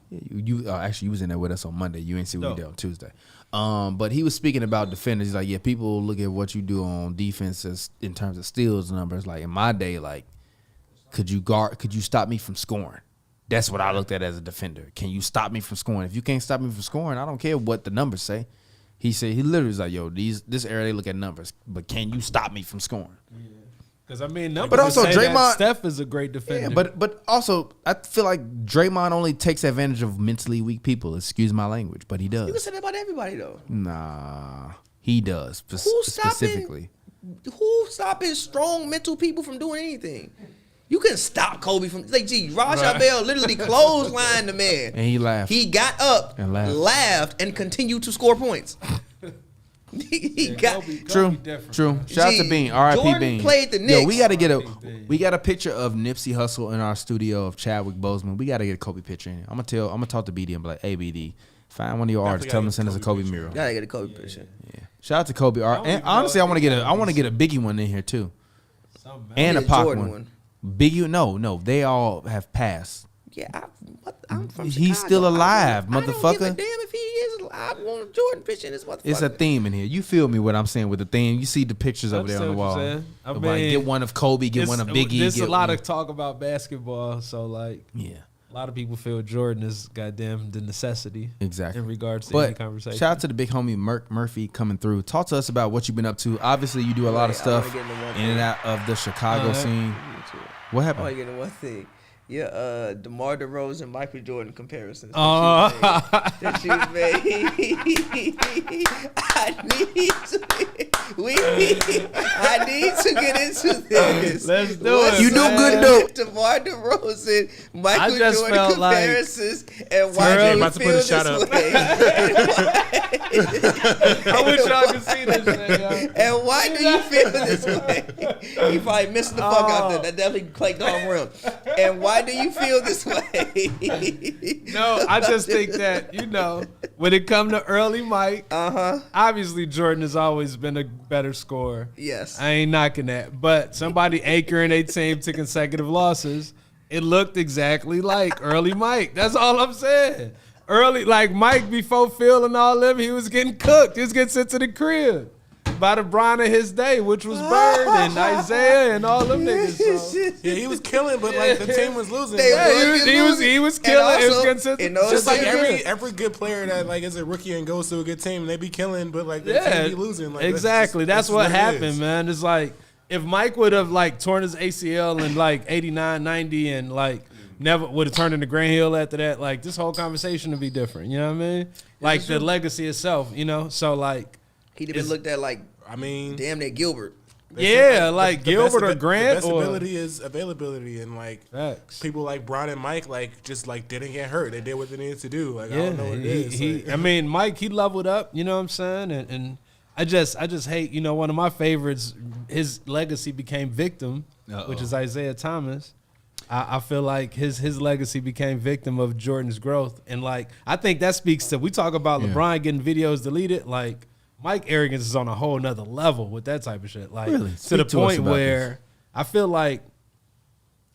You actually you was in there with us on Monday. You ain't see what we did on Tuesday. But he was speaking about defenders. He's like, yeah, people look at what you do on defense as, in terms of steals numbers. Like in my day, like could you stop me from scoring? That's what I looked at as a defender. Can you stop me from scoring? If you can't stop me from scoring, I don't care what the numbers say. He said he literally was like, yo, this era they look at numbers, but can you stop me from scoring? because I mean, numbers But also would say that Draymond- Steph is a great defender. Yeah, but also I feel like Draymond only takes advantage of mentally weak people. Excuse my language, but he you can does. say that about everybody though. Nah, he does Who's specifically. Who's stopping strong mental people from doing anything? You can stop Kobe from like, gee, Rajah Bell literally clotheslined the man. And he laughed. He got up, And laughed. laughed, and continued to score points. he got. True, different, true. Shout out to Gee, Bean, R.I.P. Jordan Bean. played the Yo, we Knicks. gotta get Bean. we got a picture of Nipsey Hussle in our studio of Chadwick Boseman. We gotta get a Kobe picture in here. I'm gonna talk to BD and be like, hey BD, find one of your artists, tell them to send us a Kobe mural. Gotta get a Kobe picture. Yeah. Shout out to Kobe art. And honestly, I want to get a Biggie one in here too, and a Get a Pac Jordan one. Biggie, no, they all have passed. Yeah, I'm from He's Chicago. still alive, I don't give a motherfucker. damn if he is alive. I want a Jordan picture in this motherfucker. It's a theme in here. You feel me? What I'm saying with the theme? You see the pictures over there on the understand what wall. you're saying. I Like, mean, get one of Kobe, get one of Biggie. There's a get lot one- of talk about basketball, so like, yeah. a lot of people feel Jordan is goddamn the necessity. Exactly. In regards to any But conversation. shout out to the big homie Murphy coming through. Talk to us about what you've been up to. Obviously, you do a lot of Wait, I wanna stuff get into one in and out of the Chicago scene. What I happened? want to get in one thing. Yeah, DeMar DeRozan and Michael Jordan comparisons. Oh. That you made. I need to get into this. Let's do it, You do man. good though. DeMar DeRozan, Michael I just Jordan felt like- comparisons, and why Terrell do you about to feel put a this shot up. way? I wish y'all could see this shit, yo. And why do you feel this way? He probably missed the fuck out there. That definitely played home rim. And why do you feel this way? No, I just think that, when it come to early Mike, obviously Jordan has always been a better scorer. Yes. I ain't knocking that. But somebody anchoring a team to consecutive losses, it looked exactly like early Mike. That's all I'm saying. Early, like Mike before Phil and all them, he was getting cooked. He was getting sent to the crib by the Bron of his day, which was Bird and Isaiah and all them niggas. So. Yeah, he was killing, but like the team was losing. They Like, were. He was killing. It was getting sent to in those just like series- every good player that like is a rookie and goes to a good team, they be killing, but like the team be losing. Like, exactly. That's what it happened, is. man. It's like if Mike would have like torn his ACL in like 89, 90 and like never would have turned into Grant Hill after that, like this whole conversation would be different. You know what I mean? Like the legacy itself, So like, He'd have been looked at like, I mean, damn near Gilbert. yeah, like the Gilbert best or Grant The best or ability is availability, and like Facts. people like Bron and Mike, like just like didn't get hurt. They did what they needed to do. Like I don't know what it is. Like, I mean, Mike, he leveled up. You know what I'm saying? And I just hate. One of my favorites. His legacy became victim, which is Isaiah Thomas. I feel like his legacy became victim of Jordan's growth, and like I think that speaks to. We talk about LeBron getting videos deleted, like. Mike arrogance is on a whole nother level with that type of shit. Like Really? to Speak the to us point about where this. I feel like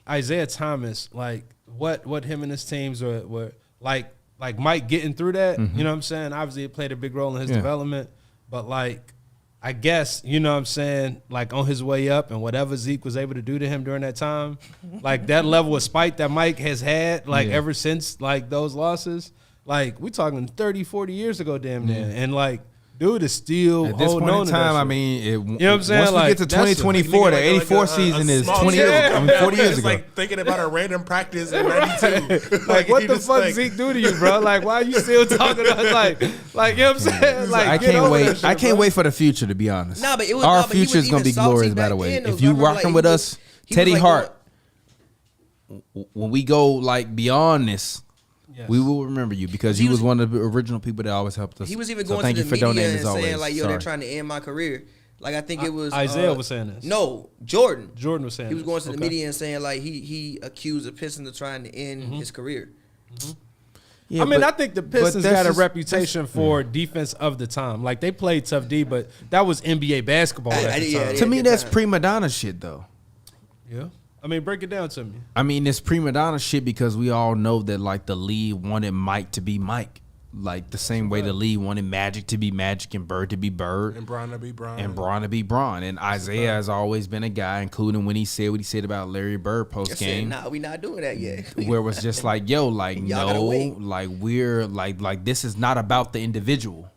Isaiah Thomas, like what him and his teams were like Mike getting through that, Mm-hmm. you know what I'm saying? Obviously it played a big role in his development, but like I guess, you know what I'm saying, like on his way up and whatever Zeke was able to do to him during that time, like that level of spite that Mike has had like Yeah. ever since like those losses, like we talking 30, 40 years ago damn near. And like dude is still At this holding point on in to that time, I shit. mean, You know what I'm saying? Once we Like, get to that's a- 2024, the 84 season is 20 years, 40 years It's ago. like thinking about a random practice in '92. Like, what he the just fuck like- Zeke do to you, bro? Like, why are you still talking to us? Like, you know what I'm saying? Like, I get can't over wait. that shit, I can't bro. wait for the future, to be honest. Nah, but it was Our nah, but he future was is gonna be even salty glorious, by back the way. then, though, If you remember, like, rocking he with was- us, he was, Teddy like, Hart, when we go like beyond this, Yes. we will remember you because He you was was- one of the original people that always helped us. He was even So going thank to you the for media donating and as always. saying like, "Yo, they're Sorry. trying to end my career." Like I think it was Isaiah was saying this. No, Jordan. Jordan was saying He was this. going to the Okay. media and saying like he accused the Pistons of trying to end his career. Yeah, I mean, but- I think the but Pistons that's got a just- reputation for defense of the time. Like, they played tough D, but that was NBA basketball at the yeah, time. To me, good that's time. prima donna shit, though. Yeah. I mean, break it down to me. I mean, it's prima donna shit because we all know that like the league wanted Mike to be Mike, like the same way the league wanted Magic to be Magic and Bird to be Bird And Bron to be Bron. and Braun to be Braun. And Isaiah has always been a guy, including when he said what he said about Larry Bird post I said, game. nah, we not doing that yet. Where it was just like, yo, like Y'all gotta no, wait. like we're like this is not about the individual.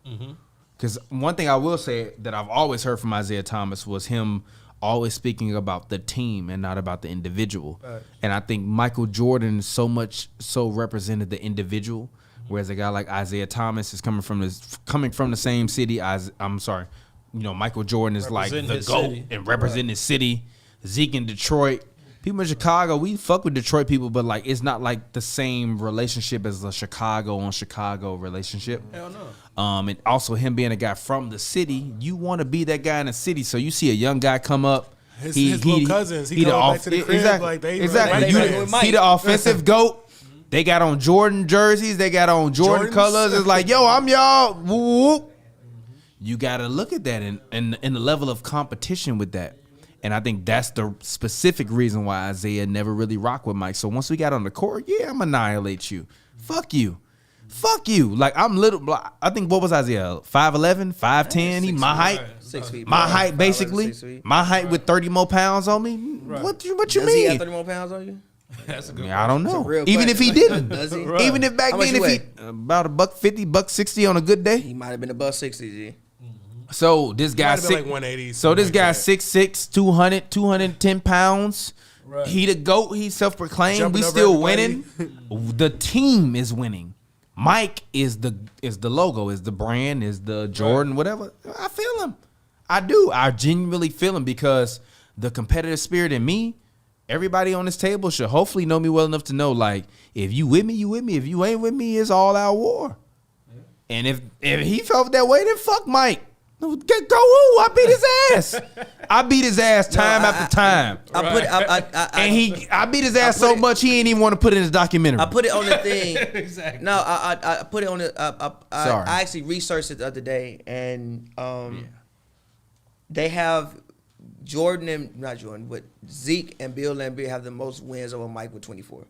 Because one thing I will say that I've always heard from Isaiah Thomas was him always speaking about the team and not about the individual. And I think Michael Jordan so represented the individual, whereas a guy like Isaiah Thomas is coming from the same city as Michael Jordan is like Representing the his GOAT city. and representing his city. Zeke in Detroit. People in Chicago, we fuck with Detroit people, but like it's not like the same relationship as a Chicago on Chicago relationship. Hell no. And also him being a guy from the city, you want to be that guy in the city. So you see a young guy come up, His little cousins, he the go back to the crib, exactly, like, they exactly. like You- friends. with Mike. he the offensive GOAT. They got on Jordan jerseys. They got on Jordan Jordans? colors. It's like, yo, I'm y'all. Whoop, whoop. You got to look at that and the level of competition with that. And I think that's the specific reason why Isaiah never really rocked with Mike. So once we got on the court, yeah, I'm annihilate you. Fuck you. Fuck you. Like, I'm little. I think, what was Isaiah? 5'11", 5'10"? He my height. 6 feet. My bro. height, 5'11", basically. 6 feet. My height with 30 more pounds on me. What you Does he have mean? 30 more pounds on you? That's a good I don't know. real Even if he question. didn't. Does he? Even if back How much then, you if he about $150, $160 on a good day. He might have been above 60, G. So this Might guy have been like 180. So this something guy like that. 6'6", 200, 210 pounds. Right. He the GOAT. He self-proclaimed. Jumping We over still everybody. winning. The team is winning. Mike is the logo, is the brand, is the Jordan, whatever. I feel him. I do. I genuinely feel him because the competitive spirit in me, everybody on this table should hopefully know me well enough to know, like, if you with me, you with me. If you ain't with me, it's all out war. And if he felt that way, then fuck Mike. Go who? I beat his ass. I beat his ass time after time. I beat his ass so much he ain't even want to put it in his documentary. I put it on the thing. Exactly. No, I put it on the. Sorry. I actually researched it the other day, and they have Jordan and not Jordan, but Zeke and Bill Laimbeer have the most wins over Mike with 24.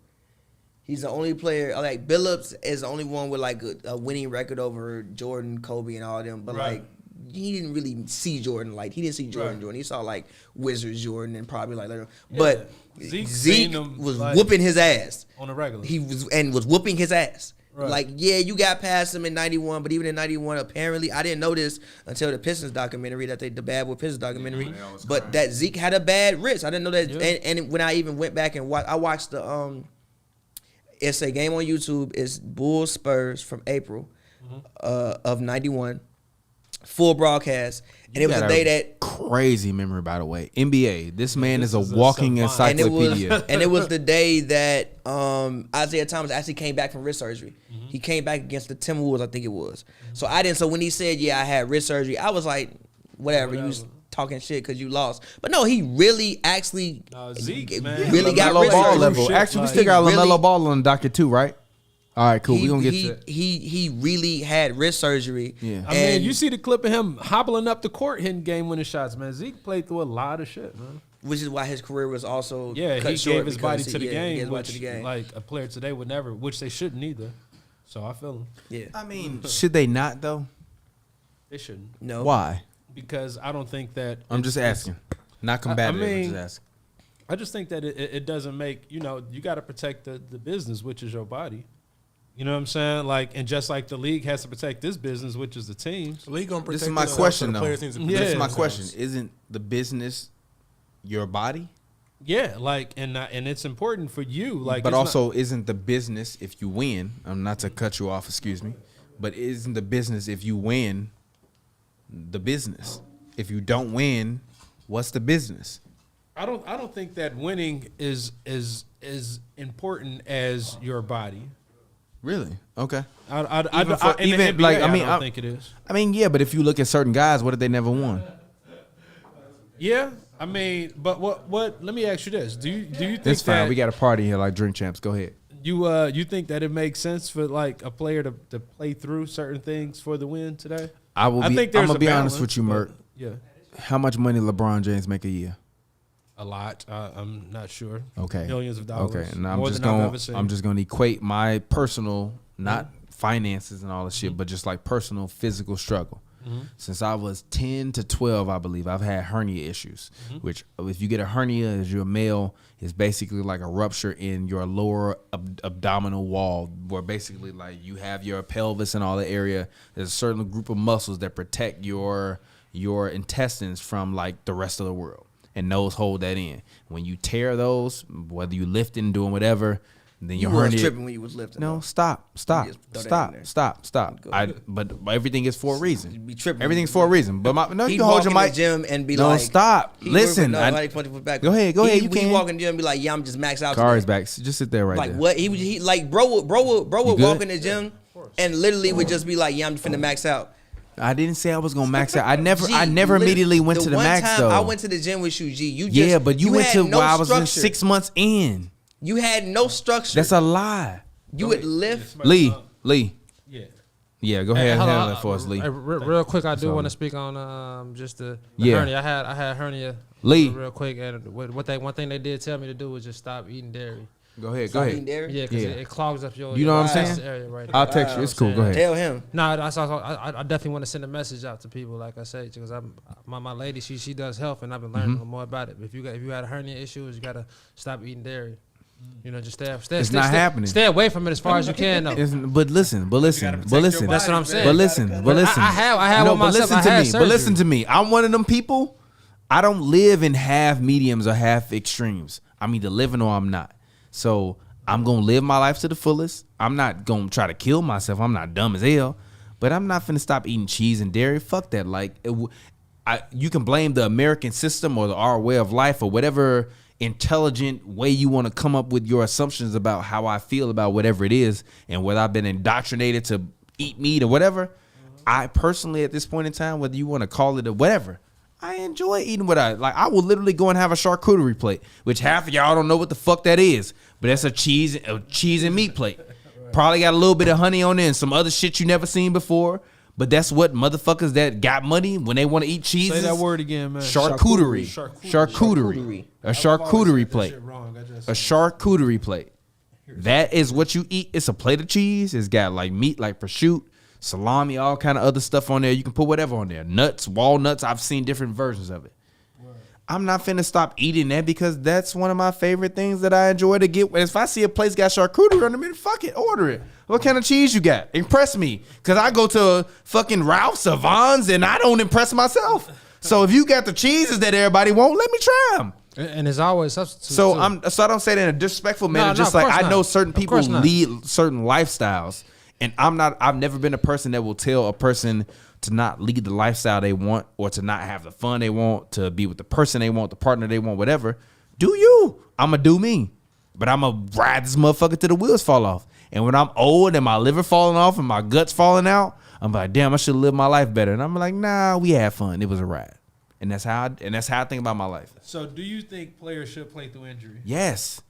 He's the only player. Like Billups is the only one with like a winning record over Jordan, Kobe, and all them. But Right. like he didn't really see Jordan. Like he didn't see Jordan. Right. Jordan. He saw like Wizards Jordan and probably like later. But Zeke Zeke seen him, was like, whooping his ass. on a regular. He was whooping his ass. Right. Like, yeah, you got past him in 91, but even in 91, apparently, I didn't know this until the Pistons documentary, the Bad Boy Pistons documentary, but that Zeke had a bad wrist. I didn't know that. Yeah. And when I even went back and I watched the, it's a game on YouTube. It's Bulls Spurs from April of 91. Full broadcast. And it was the day that crazy memory, by the way. NBA. This man is a is a walking savant. encyclopedia. and it was the day that Isaiah Thomas actually came back from wrist surgery. Mm-hmm. He came back against the Timberwolves, I think it was. So I didn't. So when he said, "Yeah, I had wrist surgery," I was like, "Whatever." You was talking shit because you lost. But no, he really actually Zeke, man. really got LaMelo wrist Ball surgery. level. Shit, Actually, we like- still got He really- LaMelo Ball on the docket too, right? All right, cool. We gonna get to that. He really had wrist surgery. Yeah. I mean, you see the clip of him hobbling up the court, hitting game-winning shots, man. Zeke played through a lot of shit, man. which is why his career was also Yeah, cut he short gave his body because to the he gave game, his body which to the game. like a player today would never, which they shouldn't either. So I feel him. Yeah, I mean, should they not though? They shouldn't no. Why? because I don't think that I'm just asking. Not combative. I mean, I'm just asking. I just think that it doesn't make you got to protect the business, which is your body. You know what I'm saying? Like, and just like the league has to protect this business, which is the teams. The league gonna protect. This is my itself, question, so the though. players need to Yeah. protect This is my themselves. question. Isn't the business your body? Yeah, like, and it's important for you. Like, But it's also, isn't the business if you win? I'm not to cut you off, excuse me. But isn't the business if you win the business? If you don't win, what's the business? I don't think that winning is important as your body. Really? Okay. In the even, NBA, like, I I mean, don't think it is. I mean, yeah, but if you look at certain guys, what if they never won? Yeah, I mean, but what? Let me ask you this: Do you think It's fine. that We got a party here like Drink Champs. Go ahead. you think that it makes sense for like a player to play through certain things for the win today? I'm think there's gonna a be honest balance, with you, but- Mert. Yeah, How much money LeBron James make a year? a lot. I'm not sure. Okay. Millions of dollars. Okay, and More than I've ever seen. I'm just gonna equate my personal, not finances and all this shit, but just like personal physical struggle. Since I was 10 to 12, I believe I've had hernia issues. Which, if you get a hernia as you're a male, is basically like a rupture in your lower abdominal wall, where basically like you have your pelvis and all the area. There's a certain group of muscles that protect your intestines from like the rest of the world, and those hold that in. When you tear those, whether you lifting, doing whatever, then your You was hernia. tripping when you was lifting. No, though. stop. You just throw that in there. Stop. Go ahead. But everything is for a reason. You be tripping. Everything's for a reason. But no, He you can hold walk your in mic. the gym and be No, like, stop. he Listen, No, I- like 20 foot back. Go ahead, you He can. walk in the gym and be like, yeah, I'm just maxed out. Car is today. back. Just sit there right Like there. what? He like bro would You walk good? in the gym and literally would just be like, yeah, I'm just finna max out. I didn't say I was gonna max out. I G, never literally, immediately went to the one max time though. I went to the gym with you, G. You just, Yeah, but you went had to no while I was in structure. 6 months in. You had no structure. That's a lie. You would lift. Lee. Yeah. Go ahead and hold handle on, that for us, Lee. Real quick, I do all. want to speak on just the Yeah. hernia. I had hernia. Lee. Real quick, and one thing they did tell me to do was just stop eating dairy. Go ahead. Stop eating dairy? Yeah, because Yeah. it clogs up your. You know what I'm chest saying? Area right I'll there. text you. It's cool. Go ahead. Tell him. No, I definitely want to send a message out to people, like I say, because my lady, she does health, and I've been learning more about it. If you had a hernia issues, you gotta stop eating dairy. You know, just stay. It's not happening. Stay away from it as far as you can, though. But listen. That's what I'm saying. But listen. I have No, one but myself. listen I to had me. But surgery. listen to me. I'm one of them people. I don't live in half mediums or half extremes. I'm either living or I'm not. So I'm gonna live my life to the fullest. I'm not gonna try to kill myself. I'm not dumb as hell. But I'm not finna stop eating cheese and dairy. Fuck that. Like, you can blame the American system or our way of life or whatever intelligent way you want to come up with your assumptions about how I feel about whatever it is and whether I've been indoctrinated to eat meat or whatever. I personally, at this point in time, whether you want to call it or whatever, I enjoy eating what I like. I will literally go and have a charcuterie plate, which half of y'all don't know what the fuck that is, but that's a cheese and meat plate. Probably got a little bit of honey on it and some other shit you never seen before. But that's what motherfuckers that got money when they want to eat cheese. Say that word again, man. Charcuterie. Charcuterie. A charcuterie plate. A charcuterie plate. That is what you eat. It's a plate of cheese. It's got like meat, like prosciutto, salami, all kind of other stuff on there. You can put whatever on there. Nuts, walnuts. I've seen different versions of it. I'm not finna stop eating that because that's one of my favorite things that I enjoy to get. If I see a place got charcuterie on the fuck it, order it. What kind of cheese you got? Impress me. Because I go to fucking Ralph's or Vons and I don't impress myself. So if you got the cheeses that everybody want, let me try them. And there's always substitutes. So too. I don't say that in a disrespectful manner. No, Just of like course I know not. certain Of people course not. lead certain lifestyles, and I've never been a person that will tell a person to not lead the lifestyle they want or to not have the fun they want, to be with the person they want, the partner they want, whatever. Do you? I'ma do me, but I'ma ride this motherfucker till the wheels fall off. And when I'm old and my liver falling off and my guts falling out, I'm like, damn, I should have lived my life better. And I'm like, nah, we had fun. It was a ride. And that's how I think about my life. So, do you think players should play through injury? Yes.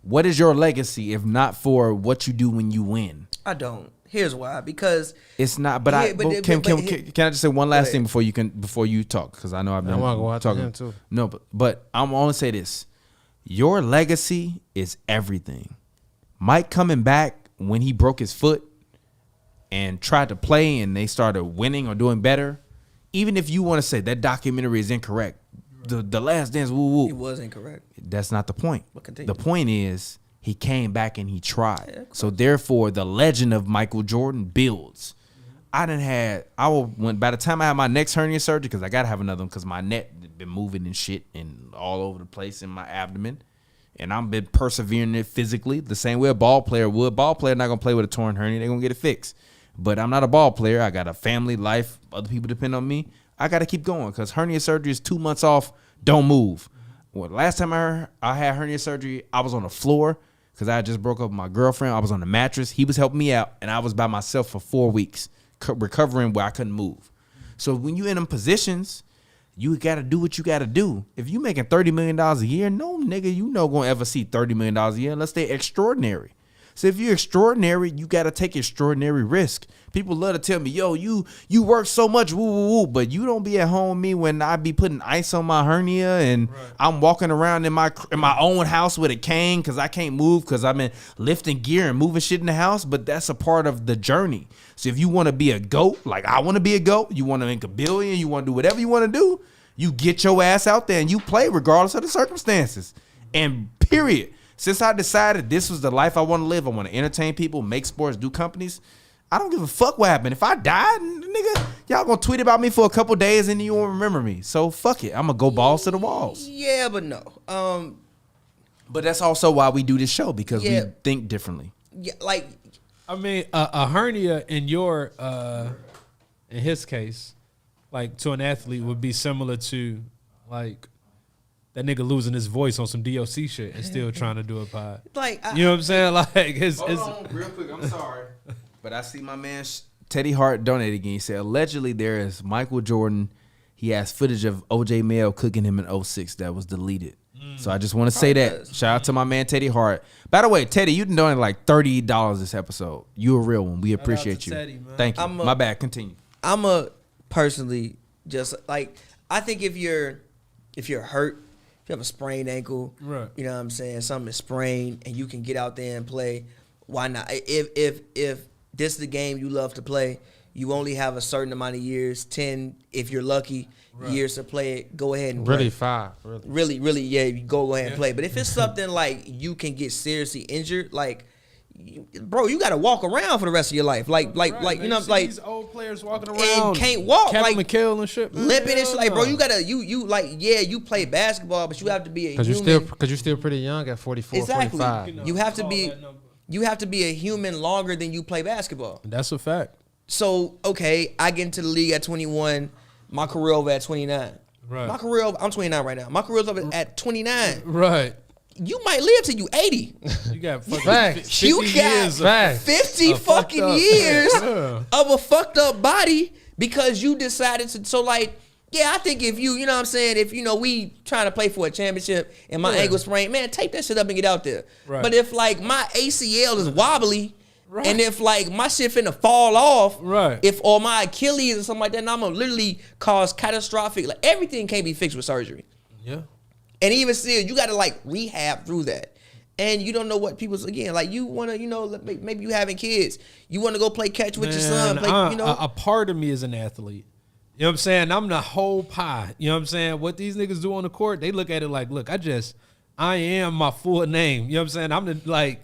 What is your legacy if not for what you do when you win? I don't. Here's why. Because It's not. But can I just say one last thing before you talk? Because I know I've been I wanna go after talking him, too. No, but I'm only say this: your legacy is everything. Mike coming back when he broke his foot and tried to play, and they started winning or doing better. Even if you want to say that documentary is incorrect, the Last Dance, woo he woo, was incorrect. that's not the point. But continue. The point is he came back and he tried. So therefore, the legend of Michael Jordan builds. By the time I had my next hernia surgery, because I gotta have another one because my neck had been moving and shit and all over the place in my abdomen. And I've been persevering it physically the same way a ball player would. Ball player not gonna play with a torn hernia, they're gonna get it fixed. But I'm not a ball player. I got a family, life, other people depend on me. I gotta keep going because hernia surgery is 2 months off, don't move. Well, last time I had hernia surgery, I was on the floor because I just broke up with my girlfriend. I was on the mattress. He was helping me out, and I was by myself for 4 weeks. Recovering where I couldn't move. So when you in them positions, you got to do what you got to do. If you making $30 million a year, no nigga you know going to ever see $30 million a year unless they extraordinary. So if you're extraordinary, you got to take extraordinary risk. People love to tell me, yo, you work so much, woo, woo, woo, but you don't be at home with me when I be putting ice on my hernia and I'm walking around in my own house with a cane because I can't move because I've been lifting gear and moving shit in the house, but that's a part of the journey. So if you want to be a GOAT, like I want to be a GOAT, you want to make $1 billion, you want to do whatever you want to do, you get your ass out there and you play regardless of the circumstances. And period. Since I decided this was the life I want to live, I want to entertain people, make sports, do companies, I don't give a fuck what happened. If I died, nigga, y'all gonna tweet about me for a couple days and you won't remember me. So fuck it. I'm gonna go balls to the walls. Yeah, but no. But that's also why we do this show, because we think differently. Yeah, like I mean, a hernia in his case, like to an athlete would be similar to like that nigga losing his voice on some DOC shit and still trying to do a pod. Like you know what I'm saying? Like Hold on, real quick. I'm sorry, but I see my man Teddy Hart donated again. He said allegedly there is Michael Jordan. He has footage of OJ Mayo cooking him in 06 that was deleted. So I just want to say that. Shout out to my man Teddy Hart. By the way, Teddy, you donated like $30 this episode. You a real one. We appreciate you. Teddy, man. Thank you. My bad. Continue. I'm a personally just like I think if you're hurt, if you have a sprained ankle, right. You know what I'm saying, something is sprained and you can get out there and play, why not? If this is the game you love to play, you only have a certain amount of years, 10 if you're lucky, years to play it, go ahead and really play. 5. Really, yeah, you go ahead and play. But if it's something like you can get seriously injured, like bro, you got to walk around for the rest of your life. Like you know, like these old players walking around and can't walk, Kevin like McHale and shit, man. limping and shit. Like, bro, you gotta you like you play basketball, but you have to be a Because human. you're still pretty young at 44, Exactly. 45. You have to be a human longer than you play basketball. That's a fact. So okay, I get into the league at 21. My career over at 29. Right. My career over, I'm 29 right now. My career's over at 29. Right. You might live till you 80. You got fucking Facts. 50 You got years of- Facts. 50 fucked fucking up. years Yeah. of a fucked up body because you decided to. So like, yeah, I think if you know what I'm saying, if we trying to play for a championship and my ankle sprained, man, tape that shit up and get out there. Right. But if like my ACL is wobbly. Right. And if like my shit finna fall off, Right. or my Achilles or something like that, then I'm gonna literally cause catastrophic. Like everything can't be fixed with surgery. Yeah. And even still, you gotta like rehab through that. And you don't know what people's again. Like you wanna, maybe you having kids. You wanna go play catch with your son. Play, a part of me is an athlete. You know what I'm saying? I'm the whole pie. You know what I'm saying? What these niggas do on the court, they look at it like, look, I am my full name. You know what I'm saying?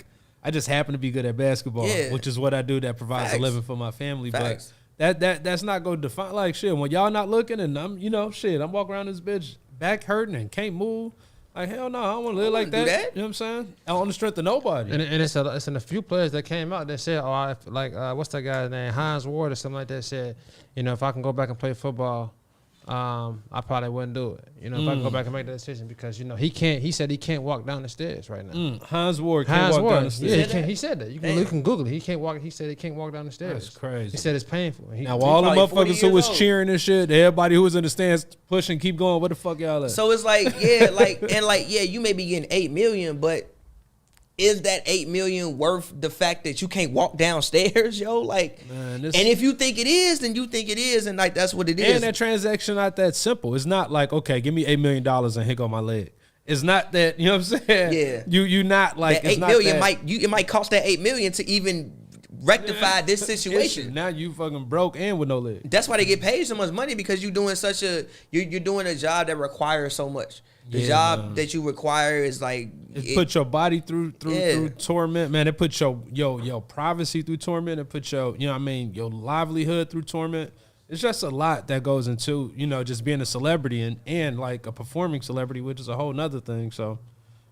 I just happen to be good at basketball, which is what I do that provides a living for my family. Facts. But that's not going to define like shit. When y'all not looking and I'm walking around this bitch back hurting and can't move. Like hell no, I don't want to live like that. You know what I'm saying? I don't want the strength of nobody. And it's in a few players that came out that said, what's that guy's name? Hines Ward or something like that said, if I can go back and play football, I probably wouldn't do it. If I can go back and make that decision because he said he can't walk down the stairs right now. Hines Ward can't walk down the stairs. Yeah, he said that. You can Google it. He can't walk. He said he can't walk down the stairs. That's crazy. He said it's painful. Now all the motherfuckers who was old. cheering and shit, everybody who was in the stands pushing, keep going. What the fuck y'all at? So it's like, you may be getting $8 million, but is that $8 million worth the fact that you can't walk downstairs, yo? Like, Man, and if you think it is, then you think it is, and like that's what it is. And that transaction not that simple. It's not like, okay, give me $8 million and here go my leg. It's not that, you know what I'm saying? Yeah. You not like that it's $8 not million that, it might cost that $8 million to even rectify this situation. Now you fucking broke and with no leg. That's why they get paid so much money because you're doing you're doing a job that requires so much. The job that you require is like It put your body through torment, man. It put your privacy through torment. It put your, you know what I mean, your livelihood through torment. It's just a lot that goes into, you know, just being a celebrity and like a performing celebrity, which is a whole nother thing. So,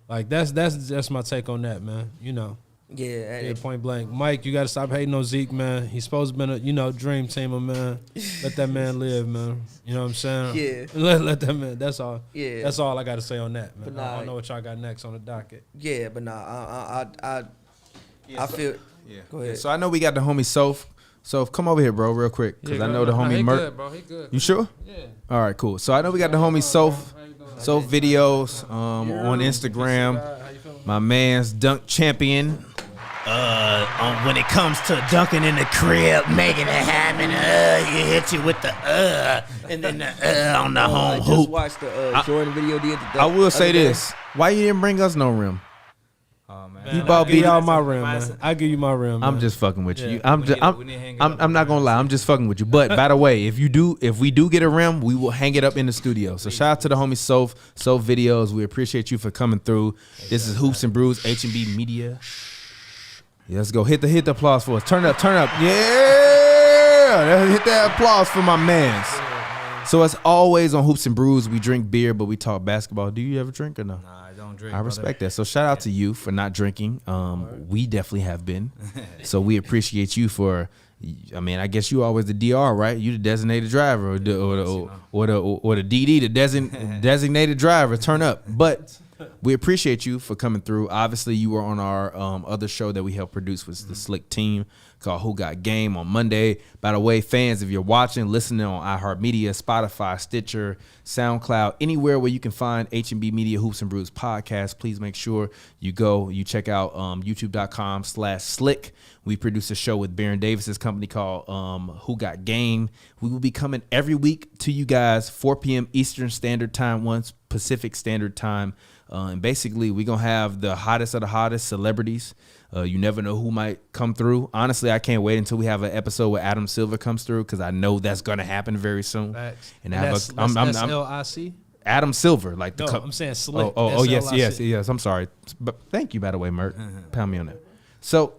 like, that's my take on that, man. You know. Yeah, Point blank. Mike, you got to stop hating on Zeke, man. He's supposed to be a, dream teamer, man. Let that man live, man. You know what I'm saying? Yeah. Let that man. That's all. Yeah. That's all I got to say on that, man. But I don't know what y'all got next on the docket. Yeah, but I feel. Yeah. Go ahead. So I know we got the homie Souf. Souf, come over here, bro, real quick, because I know the homie he Merk. good, bro. He good. You sure? Yeah. All right, cool. So I know we got the homie Souf videos on Instagram. My man's dunk champion. When it comes to dunking in the crib, making it happen, he hit you with the and then the on the home I just hoop. watched the Jordan video. I will say this: why you didn't bring us no rim? Oh man, You bought give beat. y'all my rim, man. I give you my rim. Man. I'm just fucking with you. Yeah. I'm not gonna lie. I'm just fucking with you. But by the way, if we do get a rim, we will hang it up in the studio. So shout out to the homie Souf videos. We appreciate you for coming through. This is Hoops and Brews, HNB Media. Yeah, let's go. Hit the applause for us. Turn up. Yeah, hit that applause for my mans. So as always on Hoops and Brews, we drink beer, but we talk basketball. Do you ever drink or no? Nah, I don't drink. I respect that. So shout out to you for not drinking. We definitely have been. So we appreciate you for. I mean, I guess you always the DR, right? You the designated driver, or the DD, the designated driver. Turn up, but. We appreciate you for coming through. Obviously, you were on our other show that we helped produce with the Slick team called Who Got Game on Monday. By the way, fans, if you're watching, listening on iHeartMedia, Spotify, Stitcher, SoundCloud, anywhere where you can find HNB Media Hoops and Brews podcast, please make sure you check out youtube.com/slick. We produce a show with Baron Davis's company called Who Got Game. We will be coming every week to you guys, 4 p.m. Eastern Standard Time, once Pacific Standard Time. And basically, we're going to have the hottest of the hottest celebrities. You never know who might come through. Honestly, I can't wait until we have an episode where Adam Silver comes through, because I know that's going to happen very soon. Facts. And that's SLIC? Adam Silver. Like No, I'm saying Slick. Yes. I'm sorry. But thank you, by the way, Merk. Pound me on that. So,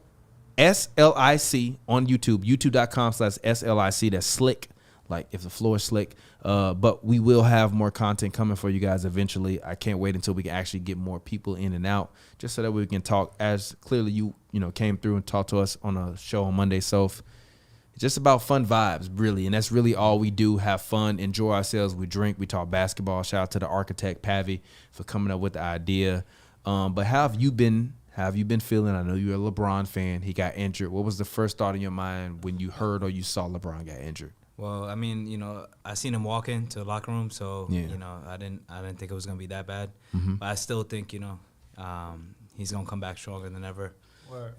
SLIC on YouTube, youtube.com/SLIC. That's Slick. Like if the floor is slick. But we will have more content coming for you guys eventually. I can't wait until we can actually get more people in and out, just so that we can talk, as clearly you came through and talked to us on a show on Monday. So it's just about fun vibes, really. And that's really all we do. Have fun, enjoy ourselves. We drink, we talk basketball. Shout out to the architect, Pavi, for coming up with the idea. But how have you been feeling? I know you're a LeBron fan. He got injured. What was the first thought in your mind when you heard or you saw LeBron got injured? Well, I mean, I seen him walk into the locker room, so Yeah. I didn't think it was gonna be that bad. Mhm. But I still think he's gonna come back stronger than ever.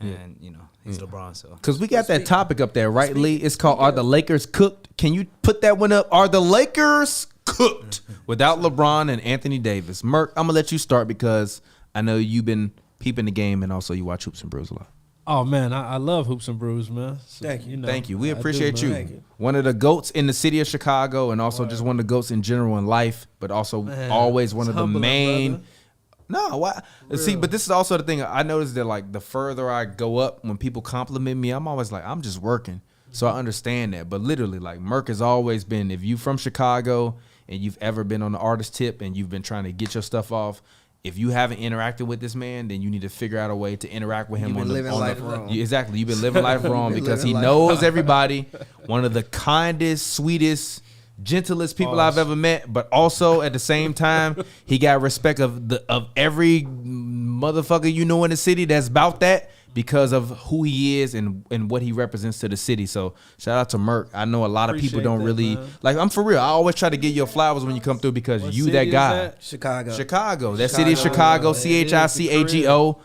And he's LeBron, so. Because we got that topic up there, right, Lee? It's called "Are the Lakers Cooked?" Can you put that one up? Are the Lakers cooked without LeBron and Anthony Davis? Merk, I'm gonna let you start because I know you've been peeping the game and also you watch Hoops and Brews a lot. Oh man, I love Hoops and Brews, man. So, Thank you. Thank you. We appreciate you. Thank you. One of the GOATs in the city of Chicago, and also just one of the GOATs in general in life, but also always one of the main. Brother. No, why? See, but this is also the thing. I noticed that like the further I go up, when people compliment me, I'm always like, I'm just working. So I understand that. But literally, like Merk has always been, if you from Chicago and you've ever been on the artist tip and you've been trying to get your stuff off, if you haven't interacted with this man, then you need to figure out a way to interact with him. You've been living life wrong. Exactly. You've been living life wrong because he knows everybody. One of the kindest, sweetest, gentlest people I've ever met, but also at the same time, he got respect of every motherfucker in the city that's about that, because of who he is and what he represents to the city. So shout out to Merk. I know a lot of people don't really like. I'm for real. I always try to give you flowers when you come through because you that guy. Chicago. That city is Chicago. CHICAGO.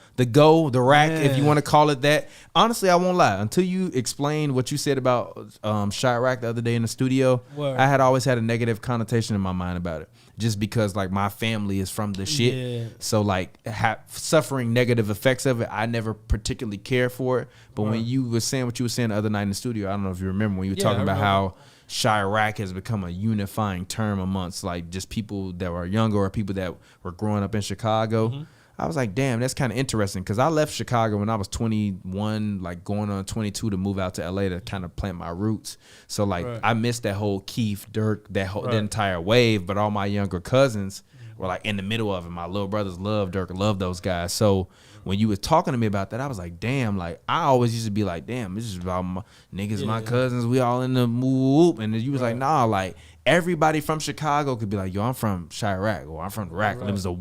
The rack, if you want to call it that. Honestly, I won't lie. Until you explained what you said about Chirac the other day in the studio, I had always had a negative connotation in my mind about it. Just because like my family is from the shit. Yeah. So like suffering negative effects of it, I never particularly cared for it. But when you were saying what you were saying the other night in the studio, I don't know if you remember when you were talking about how Chirac has become a unifying term amongst like just people that were younger or people that were growing up in Chicago. I was like, damn, that's kind of interesting because I left Chicago when I was 21, like going on 22 to move out to LA to kind of plant my roots. So like I missed that whole Keith, Dirk, that entire wave, but all my younger cousins were like in the middle of it. My little brothers love Dirk, love those guys. So when you was talking to me about that, I was like, damn, like I always used to be like, damn, this is about my niggas, my cousins, we all in the whoop. And then you was like, nah, like everybody from Chicago could be like, yo, I'm from Chirac or I'm from the Rack. And it was a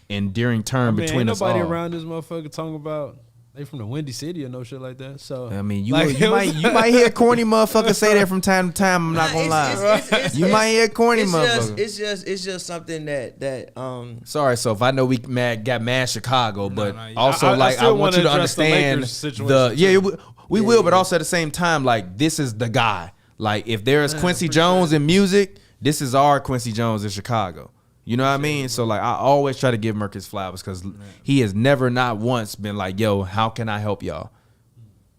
endearing term between us all. Ain't nobody around this motherfucker talking about they from the Windy City or no shit like that. So I mean, you might hear corny motherfuckers say that from time to time. I'm not gonna lie. You might hear corny motherfuckers. It's just something that. Sorry, so if I know we got mad Chicago, but also I want you to understand we will, but also at the same time, like this is the guy. Like if there is Quincy Jones in music, this is our Quincy Jones in Chicago. You know what I mean? So like I always try to give Merc his flowers because he has never not once been like, yo, how can I help y'all?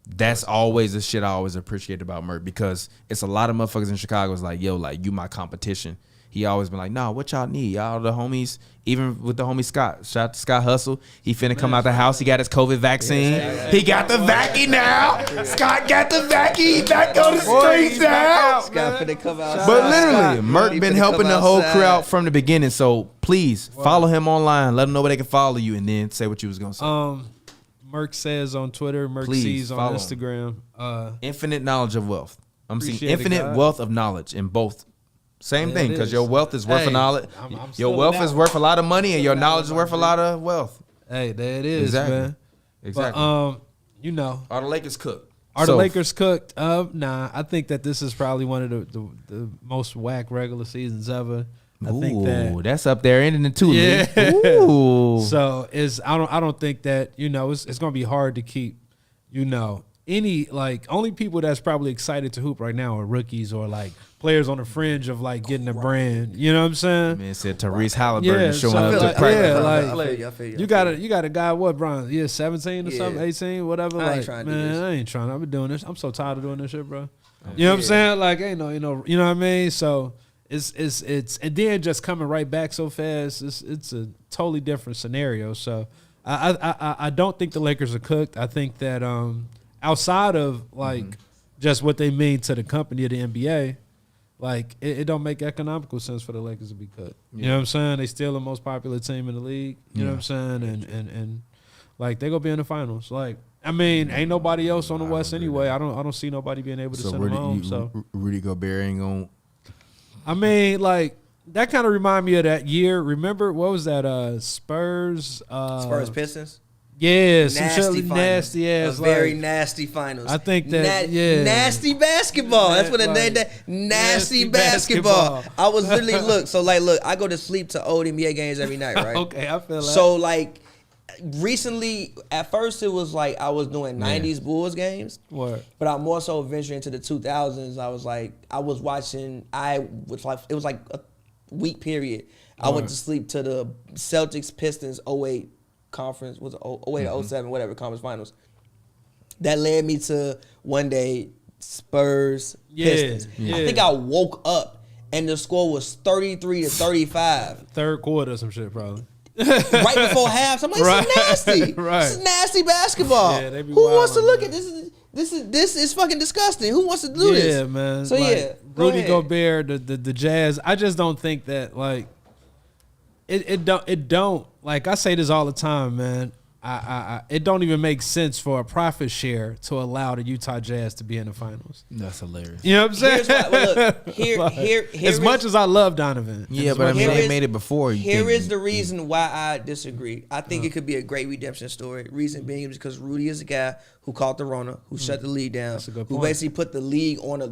That's always the shit I always appreciate about Merc because it's a lot of motherfuckers in Chicago is like, yo, like you my competition. He always been like, nah, what y'all need? Y'all the homies, even with the homie Scott. Shout out to Scott Hustle. He finna come out the house. He got his COVID vaccine. He got the vaccine now. Scott got the vaccine. He back on the streets now. Scott finna come out. But literally, Merc been helping the whole crew out from the beginning. So please follow him online. Let him know where they can follow you and then say what you was going to say. Merc says on Twitter. Merc sees on Instagram. Infinite knowledge of wealth. I'm seeing infinite wealth of knowledge in both. Same thing, because your wealth is worth a knowledge. Your wealth is worth a lot of money, and your knowledge is worth a lot of wealth. Hey, there it is, man. Exactly. But, you know, are the Lakers cooked? The Lakers cooked? Nah, I think that this is probably one of the most whack regular seasons ever. I think that's up there ending in 2. Yeah. Ooh. So I don't think that it's gonna be hard to keep any only people that's probably excited to hoop right now are rookies or like players on the fringe of like getting a brand. You know what I'm saying? Man said Tyrese Halliburton showing up to practice. You got a guy, what, Brian? 17 or something, 18, whatever. I ain't trying. I've been doing this. I'm so tired of doing this shit, bro. You know what I'm saying? Like, you know what I mean? So it's and then just coming right back so fast. It's a totally different scenario. So I don't think the Lakers are cooked. I think that outside of just what they mean to the company of the NBA, like it don't make economical sense for the Lakers to be cut. You know what I'm saying? They still the most popular team in the league. You know what I'm saying? And like they gonna be in the finals. Like I mean, ain't nobody else on the West anyway. I don't see nobody being able to send them home. So Rudy Gobert ain't gonna. I mean, like that kind of remind me of that year. Remember what was that? Spurs Pistons. Yeah, some nasty ass, very nasty finals. I think that nasty basketball. That's what it named that. Nasty basketball. I was literally I go to sleep to old NBA games every night, right? Okay, I feel like so like recently. At first, it was like I was doing '90s Bulls games, but I'm more so venturing into the 2000s. I was watching. It was like a week period. I went to sleep to the Celtics Pistons 08. Conference was 08 or 07, whatever, conference finals. That led me to one day Spurs Pistons. I think I woke up and the score was 33-35. Third quarter or some shit probably. Right before half. So I'm like, this is nasty. This is nasty basketball. Yeah, who wants to look at this? This is fucking disgusting. Who wants to do this? Yeah, man. So Rudy Gobert, the Jazz. I just don't think that like it don't like I say this all the time, man. It don't even make sense for a profit share to allow the Utah Jazz to be in the finals. That's hilarious. You know what I'm saying? Here's why, here as much as I love Donovan. Yeah, but I mean, they made it before. Here is the reason why I disagree. I think it could be a great redemption story. Reason being is because Rudy is a guy who caught the Rona, who shut the league down, who basically put the league on a.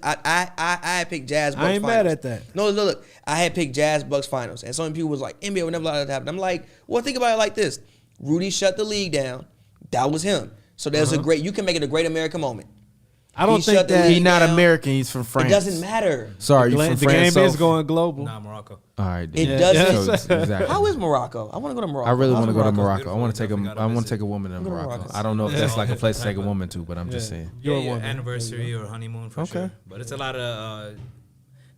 I had picked Jazz Bucks. I ain't finals. mad at that. No, look, I had picked Jazz Bucks finals, and some people was like, NBA would never allow that to happen. I'm like, well, think about it like this. Rudy shut the league down. That was him. So there's a great. You can make it a great American moment. I don't think that he's not American. He's from France. It doesn't matter. Sorry, you from France? The game is going global. Nah, Morocco. All right. It doesn't. Exactly. How is Morocco? I want to go to Morocco. I really want to go to Morocco. I want to take a woman to Morocco. I don't know if that's like a place to take a woman to, but I'm just saying. Your anniversary or honeymoon for sure. But it's a lot of.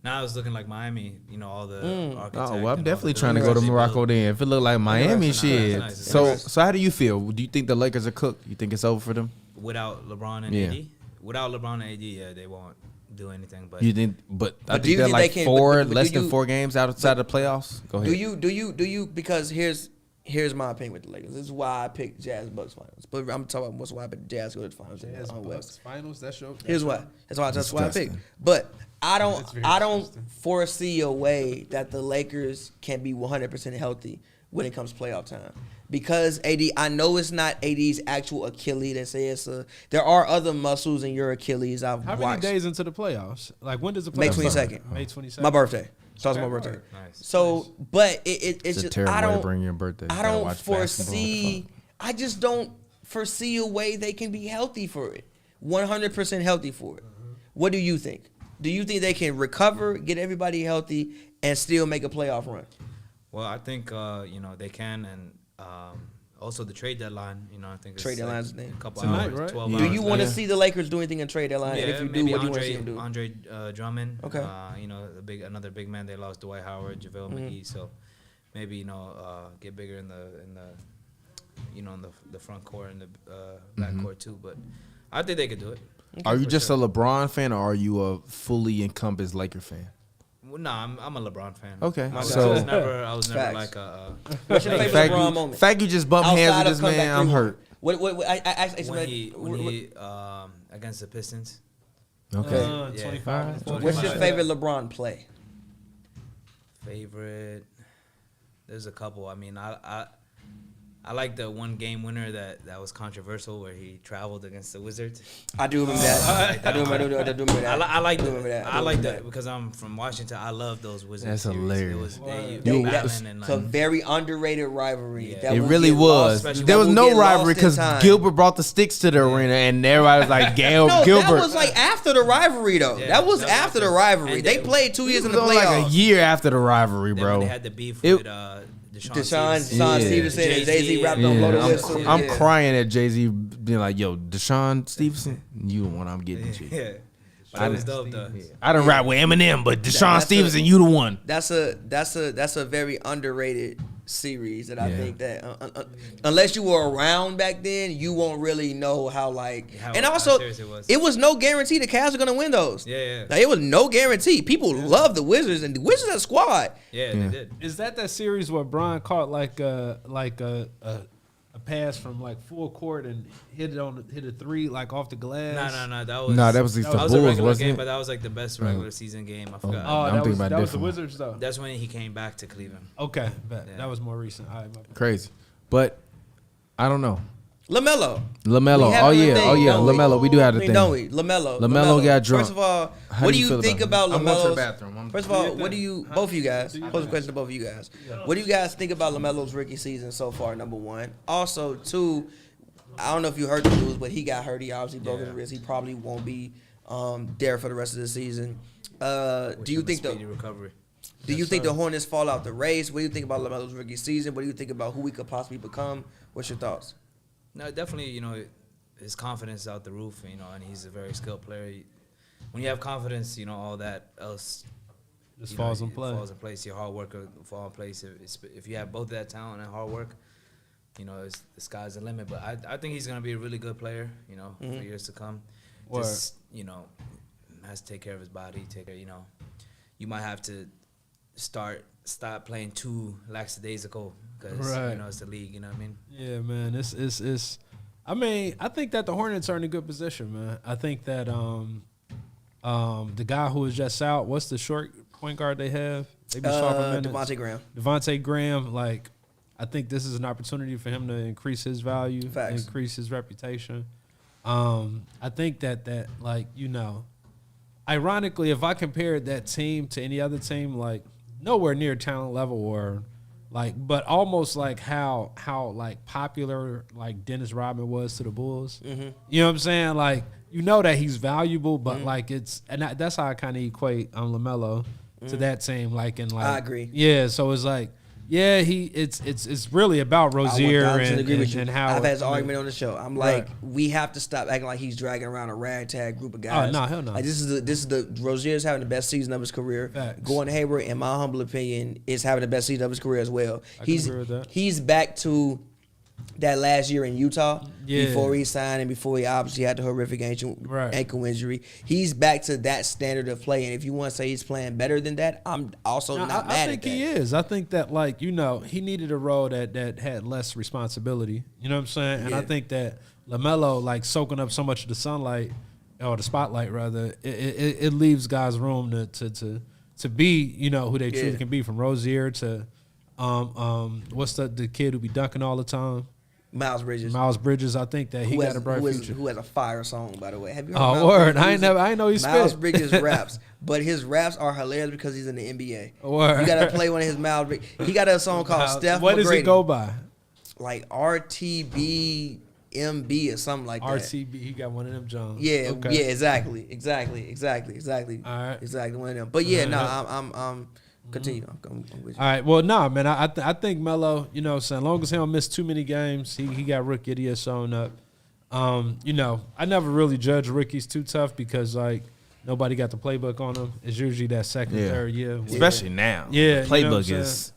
Now it's looking like Miami. You know, all the architect. Oh, well, I'm and definitely all the trying to go to buildings they Morocco built. then. If it look like Miami, shit. nice. So how do you feel? Do you think the Lakers are cooked? You think it's over for them? Without LeBron and Yeah. AD? Without LeBron and AD, yeah, they won't do anything. But You think? But I do you think they're think like they can- four, but less do than you- 4 games outside of the playoffs. Go ahead. Do you? Because here's my opinion with the Lakers. This is why I picked Jazz Bucks finals. But I'm talking about what's why I picked Jazz go to the finals on West. Finals. That's your. Here's why. That's why I picked. Disgusting. But I don't foresee a way that the Lakers can be 100% healthy when it comes playoff time. Because AD, I know it's not AD's actual Achilles. They say there are other muscles in your Achilles. I've How many watched. days into the playoffs? Like when does the May playoffs start? 22nd. May 22nd. My birthday. Starts my birthday. Nice. So, but it's It's a just terrible I way to don't. bring your birthday. You I gotta don't watch basketball. foresee. I just don't foresee a way they can be healthy for it. 100% healthy for it. What do you think? Do you think they can recover, get everybody healthy, and still make a playoff run? Well, I think they can, and also the trade deadline. You know, I think it's Trade deadline's like the a couple Tonight, hours, right? 12 Do hours. you want to see the Lakers do anything in trade deadline? Yeah, And if you do, maybe what do you want to see them do? Andre Drummond. Okay. Another big man. They lost Dwight Howard, JaVale McGee. So maybe get bigger in the front court and the back court too. But I think they could do it. Are you for just sure. a LeBron fan, or are you a fully encompassed Laker fan? Well, nah, I'm a LeBron fan. Okay, I was so- never Facts. like a What's your favorite Fact LeBron you, moment? fact you just bumped hands Outside with of this man, comeback I'm three. hurt. What I asked when he against the Pistons. Okay. 25. what's your favorite LeBron play? Favorite? There's a couple. I mean, I like the one game winner that was controversial where he traveled against the Wizards. I do remember that. I do remember that. I like do remember that. that. I like that because I'm from Washington. I love those Wizards. That's series. hilarious. It was, They- battling and It's a like, very underrated rivalry. Yeah. That It will really get was. lost- There was that no will get lost rivalry in because time. Gilbert brought the sticks to the arena, and everybody was like, No, Gilbert. that was like after the rivalry though. Yeah, that was that was after the after. rivalry. And They they- played 2 years in the It was like playoffs. a year after the rivalry, then bro. when they had the beef It- with Deshaun Stevenson. Yeah. Stevenson and Jay-Z, Jay-Z rapped yeah. on Blow the Yeah, Whistle. I'm Yeah. crying at Jay-Z being like, yo, Deshaun Stevenson, you the one I'm getting to. Yeah, but it was dope though. I done rap with Eminem, but Deshaun that's Stevenson, a- you the one. That's a very underrated series that I Yeah. think that unless you were around back then, you won't really know how and how also serious it was. it was no guarantee the Cavs are gonna win those. Yeah. Like, it was no guarantee. People love the Wizards and the Wizards are squad. Yeah, Yeah. they did. Is that series where Bron caught like a pass from like full court and hit a three like off the glass? No, that was the that was Bulls, a regular wasn't game, it? but that was like the best regular season game. I forgot. Oh, I'm that thinking was about that was the different. Wizards though. That's when he came back to Cleveland. Okay, bet. Yeah. That was more recent. All right, my bad. Crazy. But I don't know. LaMelo. LaMelo. We have Oh, a yeah. thing, Oh, yeah. don't we? LaMelo. We do have the thing. Don't we? LaMelo. LaMelo got drunk. First of all, How what do do you you feel think about about it? I'm going to the LaMelo's? bathroom. First of all, what do you, both of you guys, pose a question to both of you guys. What do you guys think about LaMelo's rookie season so far, number one? Also, two, I don't know if you heard the news, but he got hurt. He obviously broke his wrist. He probably won't be there for the rest of the season. Do you think speedy recovery? Do you think the Hornets fall out the race? What do you think about LaMelo's rookie season? What do you think about who we could possibly become? What's your thoughts? No, definitely. His confidence is out the roof. And he's a very skilled player. When you have confidence, all that else Just falls in it play. Falls in place. Your hard work will fall in place. If you have both that talent and hard work, the sky's the limit. But I think he's gonna be a really good player. For years to come. Word. Just has to take care of his body. You might have to stop playing too lackadaisical because Right. it's the league. You know what I mean? Yeah, man. It's. I mean, I think that the Hornets are in a good position, man. I think that the guy who was just out, what's the short point guard they have? They be swapping minutes. Devontae Graham. Devontae Graham, I think this is an opportunity for him to increase his value, Facts. increase his reputation. I think that ironically, if I compared that team to any other team, nowhere near talent level or but almost like how popular Dennis Rodman was to the Bulls. Mm-hmm. You know what I'm saying? That he's valuable, but that's how I kind of equate LaMelo to that team. I agree. Yeah, so it's Yeah, it's really about Rozier I 1,000% agree with you. and how I've had this argument on the show. I'm like, we have to stop acting like he's dragging around a ragtag group of guys. Oh, no, hell no. Like this is the Rozier's having the best season of his career. Facts. Gordon Hayward, in my humble opinion, is having the best season of his career as well. I can agree with that. He's back to that last year in Utah Yeah. before he signed and before he obviously had the horrific ankle injury. He's back to that standard of play. And if you want to say he's playing better than that, I'm also not mad at that. I think he is. I think that, like, you know, he needed a role that had less responsibility. You know what I'm saying? And I think that LaMelo, like, soaking up so much of the sunlight, or the spotlight rather, it leaves guys room to be, you know, who they truly can be, from Rozier to what's the kid who be dunking all the time? Miles Bridges. I think that he got a bright future. Who has a fire song, by the way. Have you heard Oh, word. I ain't know he spit. Miles Bridges raps, but his raps are hilarious because he's in the NBA. Word. You got to play one of his Miles Bridges. He got a song called Steph What McGrady. does it go by? Like RTB MB or something like that. RTB, he got one of them Jones. Yeah, Okay. yeah, exactly. All right. Exactly, one of them. But yeah, no, I'm continue. I'm with you. All right. Well, nah, man. I think Melo, you know, as long as he don't miss too many games, he got rookie of the year shown up. You know, I never really judge rookies too tough because, like, nobody got the playbook on them. It's usually that second, third year. Especially now. Yeah, The you know what playbook I'm is.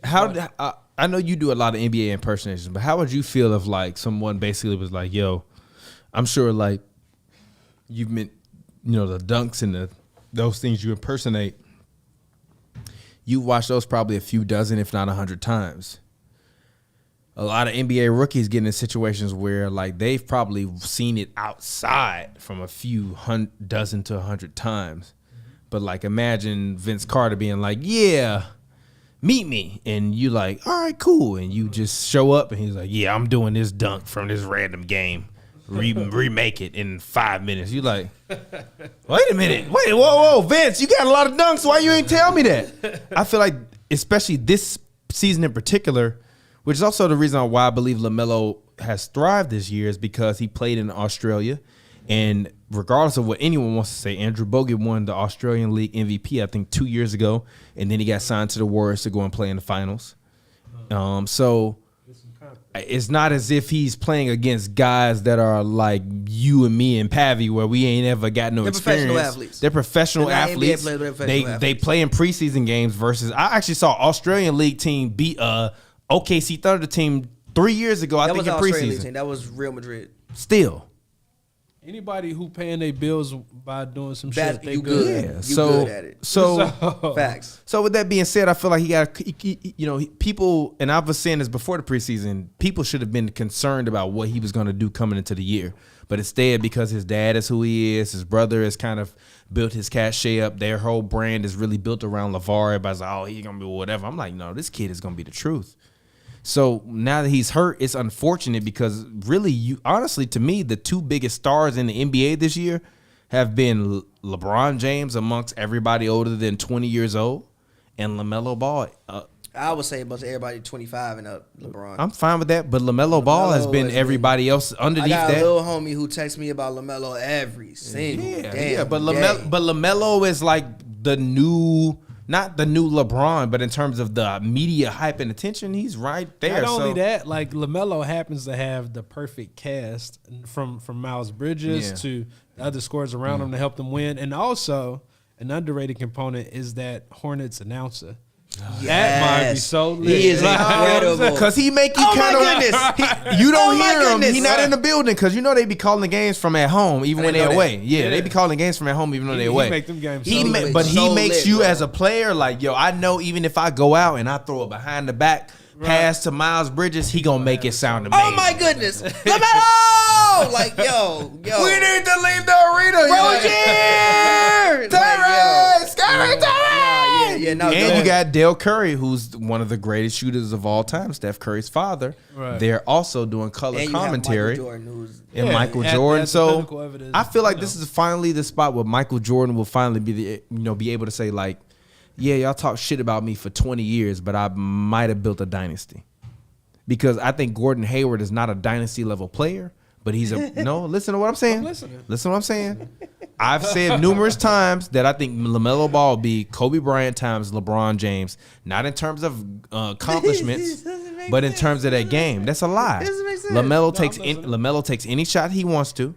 How I know you do a lot of NBA impersonations, but how would you feel if, like, someone basically was like, "Yo, I'm sure, like, you've been, you know, the dunks and those things you impersonate. You watch those probably a few dozen, if not 100 times. A lot of NBA rookies get in situations where, like, they've probably seen it outside from a few dozen to 100 times. But, like, imagine Vince Carter being like, yeah, meet me. And you like, all right, cool. And you just show up and he's like, yeah, I'm doing this dunk from this random game. Remake it in 5 minutes. You like, wait a minute. Wait, whoa, Vince, you got a lot of dunks. Why you ain't tell me that? I feel like, especially this season in particular, which is also the reason why I believe LaMelo has thrived this year, is because he played in Australia. And regardless of what anyone wants to say, Andrew Bogut won the Australian League MVP, I think, 2 years ago. And then he got signed to the Warriors to go and play in the finals. So it's not as if he's playing against guys that are like you and me and Pavi, where we ain't ever got no experience. Professional athletes. They're professional athletes. They play in preseason games versus. I actually saw Australian League team beat OKC Thunder team 3 years ago. I think in preseason. That was Real Madrid. Still. Anybody who paying their bills by doing some shit, they you good. good. Yeah. You good at it. So Facts. So with that being said, I feel like people, and I was saying this before the preseason, people should have been concerned about what he was going to do coming into the year. But instead, because his dad is who he is, his brother has kind of built his cachet up. Their whole brand is really built around LeVar. Everybody's like, oh, he's going to be whatever. I'm like, no, this kid is going to be the truth. So now that he's hurt, it's unfortunate because really, honestly, to me, the two biggest stars in the NBA this year have been LeBron James amongst everybody older than 20 years old and LaMelo Ball. I would say about everybody 25 and up, LeBron. I'm fine with that, but LaMelo Ball has been everybody else underneath that. I got a little homie who texts me about LaMelo every single day. But LaMelo is like the new... Not the new LeBron, but in terms of the media hype and attention, he's right there. Not only that, like LaMelo happens to have the perfect cast from Miles Bridges to the other scorers around him to help them win. And also, an underrated component is that Hornets announcer. That might be so lit. He is incredible. Because he make you kind of... You don't hear him. He's not in the building because you know they be calling the games from at home even when they're away. Yeah, they be calling games from at home even when they're away. He make them games But he makes you as a player like, yo, I know even if I go out and I throw a behind the back pass to Miles Bridges, he gonna make it sound amazing. Oh my goodness. LaMelo! Like, yo. We need to leave the arena. Rozier! Terrence! And you got Dale Curry, who's one of the greatest shooters of all time, Steph Curry's father. Right. They're also doing color commentary. Michael Jordan. So I feel like this is finally the spot where Michael Jordan will finally be able to say, like, yeah, y'all talk shit about me for 20 years, but I might have built a dynasty. Because I think Gordon Hayward is not a dynasty level player, but he's a listen to what I'm saying. I'm listening. Listen to what I'm saying. I've said numerous times that I think LaMelo Ball will be Kobe Bryant times LeBron James, not in terms of accomplishments, but in terms of that game. That's a lie. LaMelo takes any shot he wants to.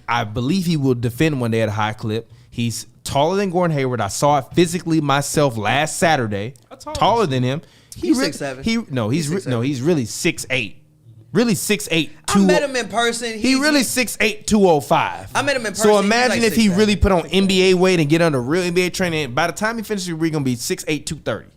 I believe he will defend one day at a high clip. He's taller than Gordon Hayward. I saw it physically myself last Saturday. Taller than him. He's 6'7". He's really 6'8". Really 6'8". I met him in person. He really 6'8", 205. I met him in person. So imagine like if he 6'7". really put on NBA weight and get under real NBA training. By the time he finishes, we're gonna be 6'8", 230.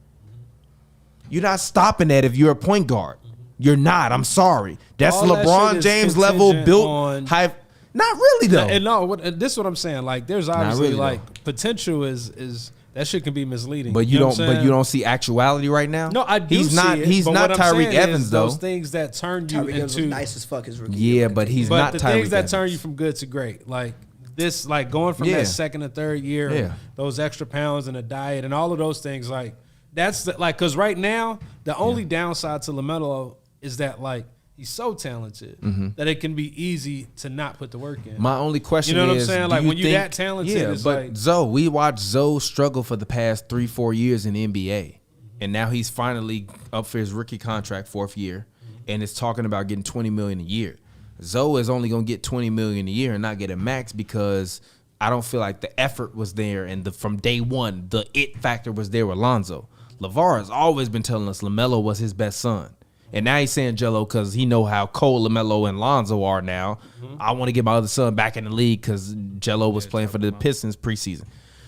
You're not stopping that if you're a point guard. You're not. I'm sorry. That's All that LeBron shit is James level contingent built on- high. Not really though. And no, this is what I'm saying. Like, there's obviously really, like potential is that shit can be misleading. But you know don't. what I'm but you don't see actuality right now. No, I do. He's see not. it, He's but not what I'm Tyreek saying Evans is though. Those things that turn you Tyreek Evans was into nice as fuck his rookie. Yeah, but he's but not the Tyreek things that Evans. turn you from good to great, like this, like going from Yeah. that second or third year, Yeah. those extra pounds and a diet and all of those things, like that's like because right now the only downside to LaMelo is that like he's so talented that it can be easy to not put the work in. My only question is, You know what I'm saying? do Like, you when you're think- that talented, yeah, it's but like- Zoe, we watched Zoe struggle for the past 3-4 years in the NBA, and now he's finally up for his rookie contract, 4th year, and it's talking about getting $20 million a year. Zoe is only gonna get $20 million a year and not get a max because I don't feel like the effort was there, and from day one, the it factor was there with Lonzo. LeVar has always been telling us LaMelo was his best son. And now he's saying Jello because he know how cold LaMelo and Lonzo are now. I want to get my other son back in the league because Jello was playing for the Pistons preseason.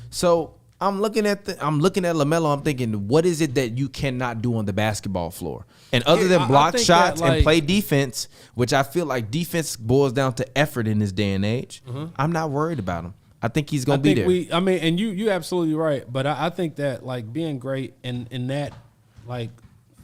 So I'm looking at LaMelo. I'm thinking, what is it that you cannot do on the basketball floor? And other than block think shots that, and like- play defense, which I feel like defense boils down to effort in this day and age, I'm not worried about him. I think he's gonna be there. And you absolutely right. But I think that like being great in that like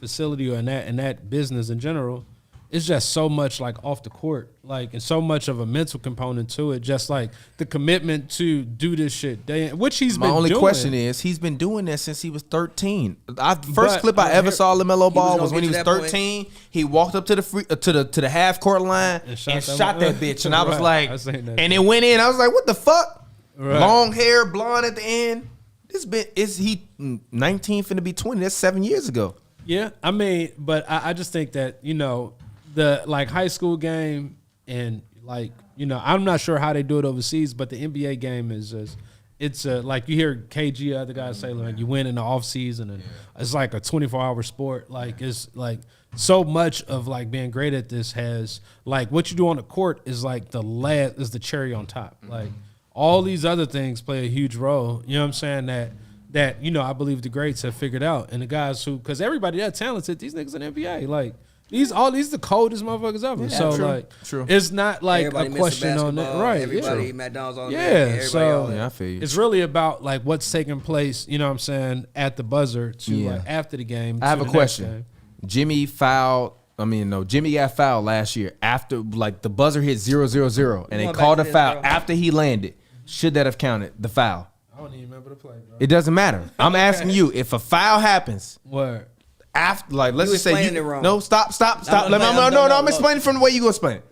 facility or in that business in general, it's just so much like off the court, like, and so much of a mental component to it. Just like the commitment to do this shit, which he's My been only doing. question is, he's been doing that since he was 13. First But, clip I ever saw LaMelo Ball gonna was when get he to was that 13. He walked up to the half court line and shot that bitch, and I was Right. like, I seen that and shit. it went in. I was like, what the fuck? Right. Long hair, blonde at the end. This bit is he 19 finna be 20? That's 7 years ago. Yeah, I mean, but I just think that, you know, the like high school game and like, you know, I'm not sure how they do it overseas, but the NBA game is just, it's like you hear KG, other guys say, like, you win in the off season and it's like a 24-hour sport. Like, it's like so much of like being great at this has like what you do on the court is like is the cherry on top. Like all these other things play a huge role. You know what I'm saying? That, you know, I believe the greats have figured out. And the guys who, because everybody that's talented, these niggas in the NBA, like, these the coldest motherfuckers ever. So, true, like, true. it's not like Everybody a missing question on that. basketball, Right. Everybody Yeah. McDonald's all day. Yeah. Everybody all So, that. Yeah, I feel you. it's really about, like, what's taking place, you know what I'm saying, at the buzzer to, Yeah. like, after the game. I have to a the next question. game. Jimmy got fouled last year after like the buzzer hit 0-0-0 and they going called a back to this, foul bro. after he landed. Should that have counted the foul? I don't even remember the play, bro. It doesn't matter. I'm asking you, if a foul happens Word. after, like, let's You just say explaining it wrong. no, stop. I'm explaining from the way you gonna explain it.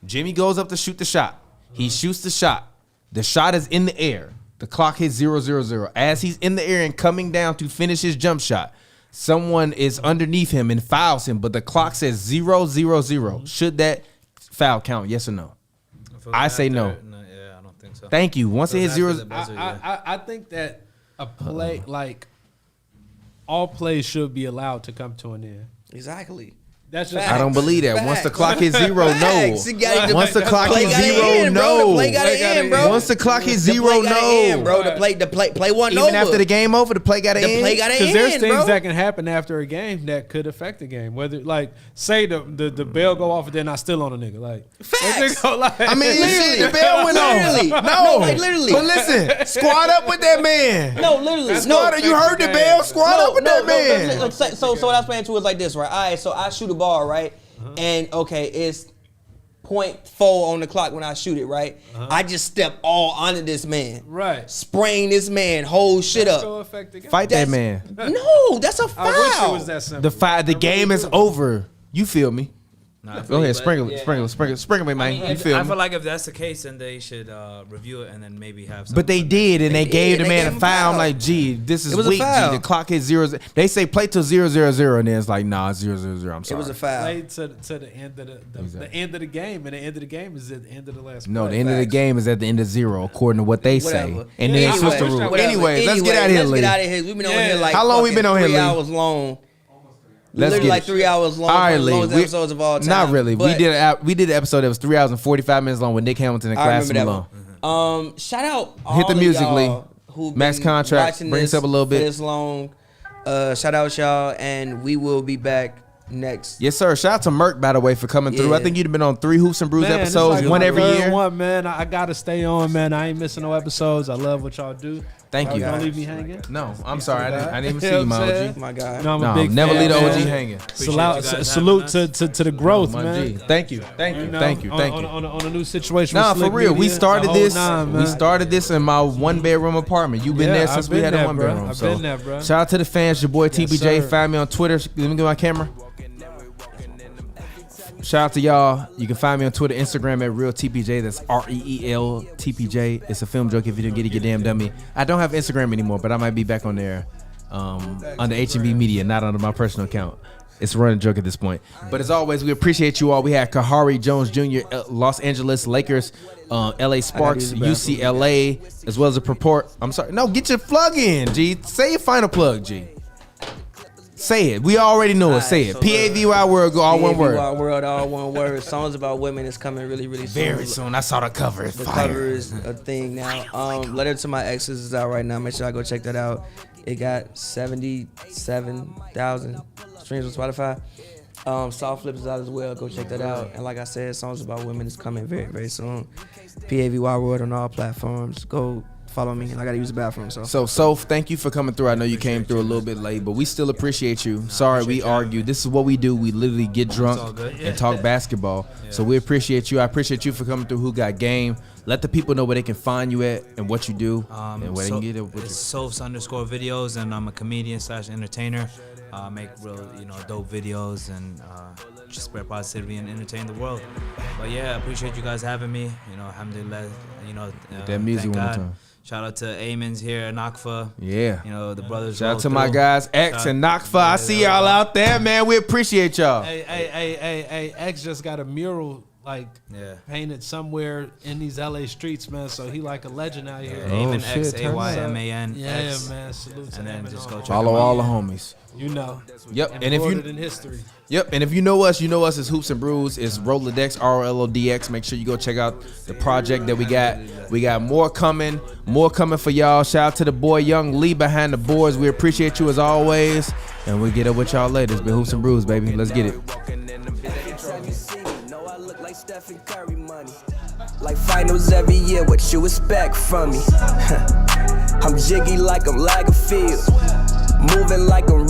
Jimmy goes up to shoot the shot. He shoots the shot. The shot is in the air. The clock hits 0-0-0. As he's in the air and coming down to finish his jump shot, someone is underneath him and fouls him, but the clock says 0-0-0. Should that foul count? Yes or no? I say no. Yeah, I don't think so. Thank you. Once it hits After 0, the buzzer, yeah. I think that a play, like, all plays should be allowed to come to an end. Exactly. That's just I don't believe that. Once the clock hits 0, no. Facts. You gotta- Once the clock play hits gotta 0, end, bro. no. The play gotta end, bro. Once the clock hits The 0, play gotta end, no. bro. The play wasn't Even over. after the game over, the play got to end. The play gotta Because end, there's things bro. that can happen after a game that could affect the game. Whether, like, say the bell go off and they're not still on a nigga. Like, Facts. that nigga go, like, I mean, Literally. shit, the bell went off. Literally. No, No, like, literally. But listen, squad up with that man. No, literally. Squad up. You heard the bell. Squad up with that man. So what I was playing to is like this, right? All right, so I shoot a ball, right? And okay, it's 0.4 on the clock when I shoot it, right? I just step all onto this man. right. Spraying this man, whole shit That's up. gonna affect the game. Fight that That's- man. No, that's a foul. I wish it was that simple. The game is over. You feel me? Nah, I feel Go you, ahead, but- sprinkle me, man. I mean, You feel I me? feel like if that's the case, then they should review it and then maybe have. But they did, and they gave the man a foul. I'm like, gee, this is It was a weak. G. foul. The clock hit 0. They say play till 0-0-0, and then it's like, nah, 0-0-0. I'm It sorry. was a foul. Play to the end of the end of the game, and the end of the game is at the end of the last. No, play. the end of the game is at the end of 0, according to what they say. Whatever. And then they switch the rule. Anyway, let's get out of here, Let's Lee. get out of here. We've been on here like How long we been on here, 3 Lee? hours long. Let's Literally get like it. 3 hours long. All right, one of the Lee. longest episodes of all time. Not really. But We did an episode that was 3 hours and 45 minutes long with Nick Hamilton and I Class remember Malone. that one. Shout out all Hit the music, of Lee. y'all who've Max been contract. watching Bring us this up a little for bit. this long. Shout out y'all, and we will be back next. Yes, sir. Shout out to Merck, by the way, for coming through. Yeah. I think you'd have been on 3 Hoops and Brews Man, this episodes, like one my every third year. One, man. I gotta stay on, man. I ain't missing no episodes. I love what y'all do. Thank you. Don't leave me hanging. No, I'm sorry. I didn't even see You know you, what I'm my saying? OG. My God. You know, I'm No, a big never fan, leave the man. OG hanging. Salute to the growth, My man. G. Thank you. Thank you. You know, Thank you. Thank you. On a new situation. Nah, with for Slick real. We Media, started the this. whole nine, We man. started this in my 1-bedroom apartment. You've been Yeah, there I've since we been had a there, 1-bedroom. bro. I've So been there, bro. shout out to the fans. Your boy TPJ. sir. Find me on Twitter. Let me get my camera. Shout out to y'all. You can find me on Twitter, Instagram at Real TPJ. That's REEL TPJ. It's a film joke. If you didn't get it, you damn dummy. I don't have Instagram anymore, but I might be back on there under HNB Media, not under my personal account. It's a running joke at this point. But as always, we appreciate you all. We had Kyrie Jones Jr., Los Angeles Lakers, LA Sparks, UCLA, as well as a purport. I'm sorry. No, get your plug in, G. Say your final plug, G. Say it. We already know it. Say it. PAVY World, all one word. PAVY World, all one word. Songs about women is coming really, really soon. Very soon. I saw the cover. It's The fire. cover is a thing now. Letter to My Exes is out right now. Make sure I go check that out. It got 77,000 streams on Spotify. Soft Flips is out as well. Go check that out. And like I said, Songs About Women is coming very, very soon. PAVY World on all platforms. Go follow me. And I got to use the bathroom. So Souf, thank you for coming through. I know you came through a little bit late, but we still appreciate you. Sorry, we argue. This is what we do. We literally get drunk and talk basketball. So we appreciate you. I appreciate you for coming through. Who Got Game? Let the people know where they can find you at and what you do and where they can get it. With It's Soufs_videos, and I'm a comedian / entertainer. Make real, dope videos and just spread positivity and entertain the world. But yeah, I appreciate you guys having me. Alhamdulillah. that music thank one more God. time. Shout out to Amens here, Nakfa. Yeah. The brothers. Shout out roll to my through. guys, X and Nakfa. I see y'all out there, man. We appreciate y'all. Hey, X just got a mural painted somewhere in these LA streets, man. So he like a legend out here. Amen, shit, XAYMAN. Yeah, X. man. Salute to And then him just and go all. check Follow him out. all the homies. You know. Yep. And if Recorded you in history. and if you know us as Hoops and Brews. It's Rolodex, ROLODX. Make sure you go check out the project that we got. We got more coming for y'all. Shout out to the boy Young Lee behind the boards. We appreciate you as always. And we'll get up with y'all later. It's been Hoops and Brews, baby. Let's get it. Stephen Curry money. Like finals every year, what you expect from me? I'm jiggy like I'm Lagerfield, moving like I'm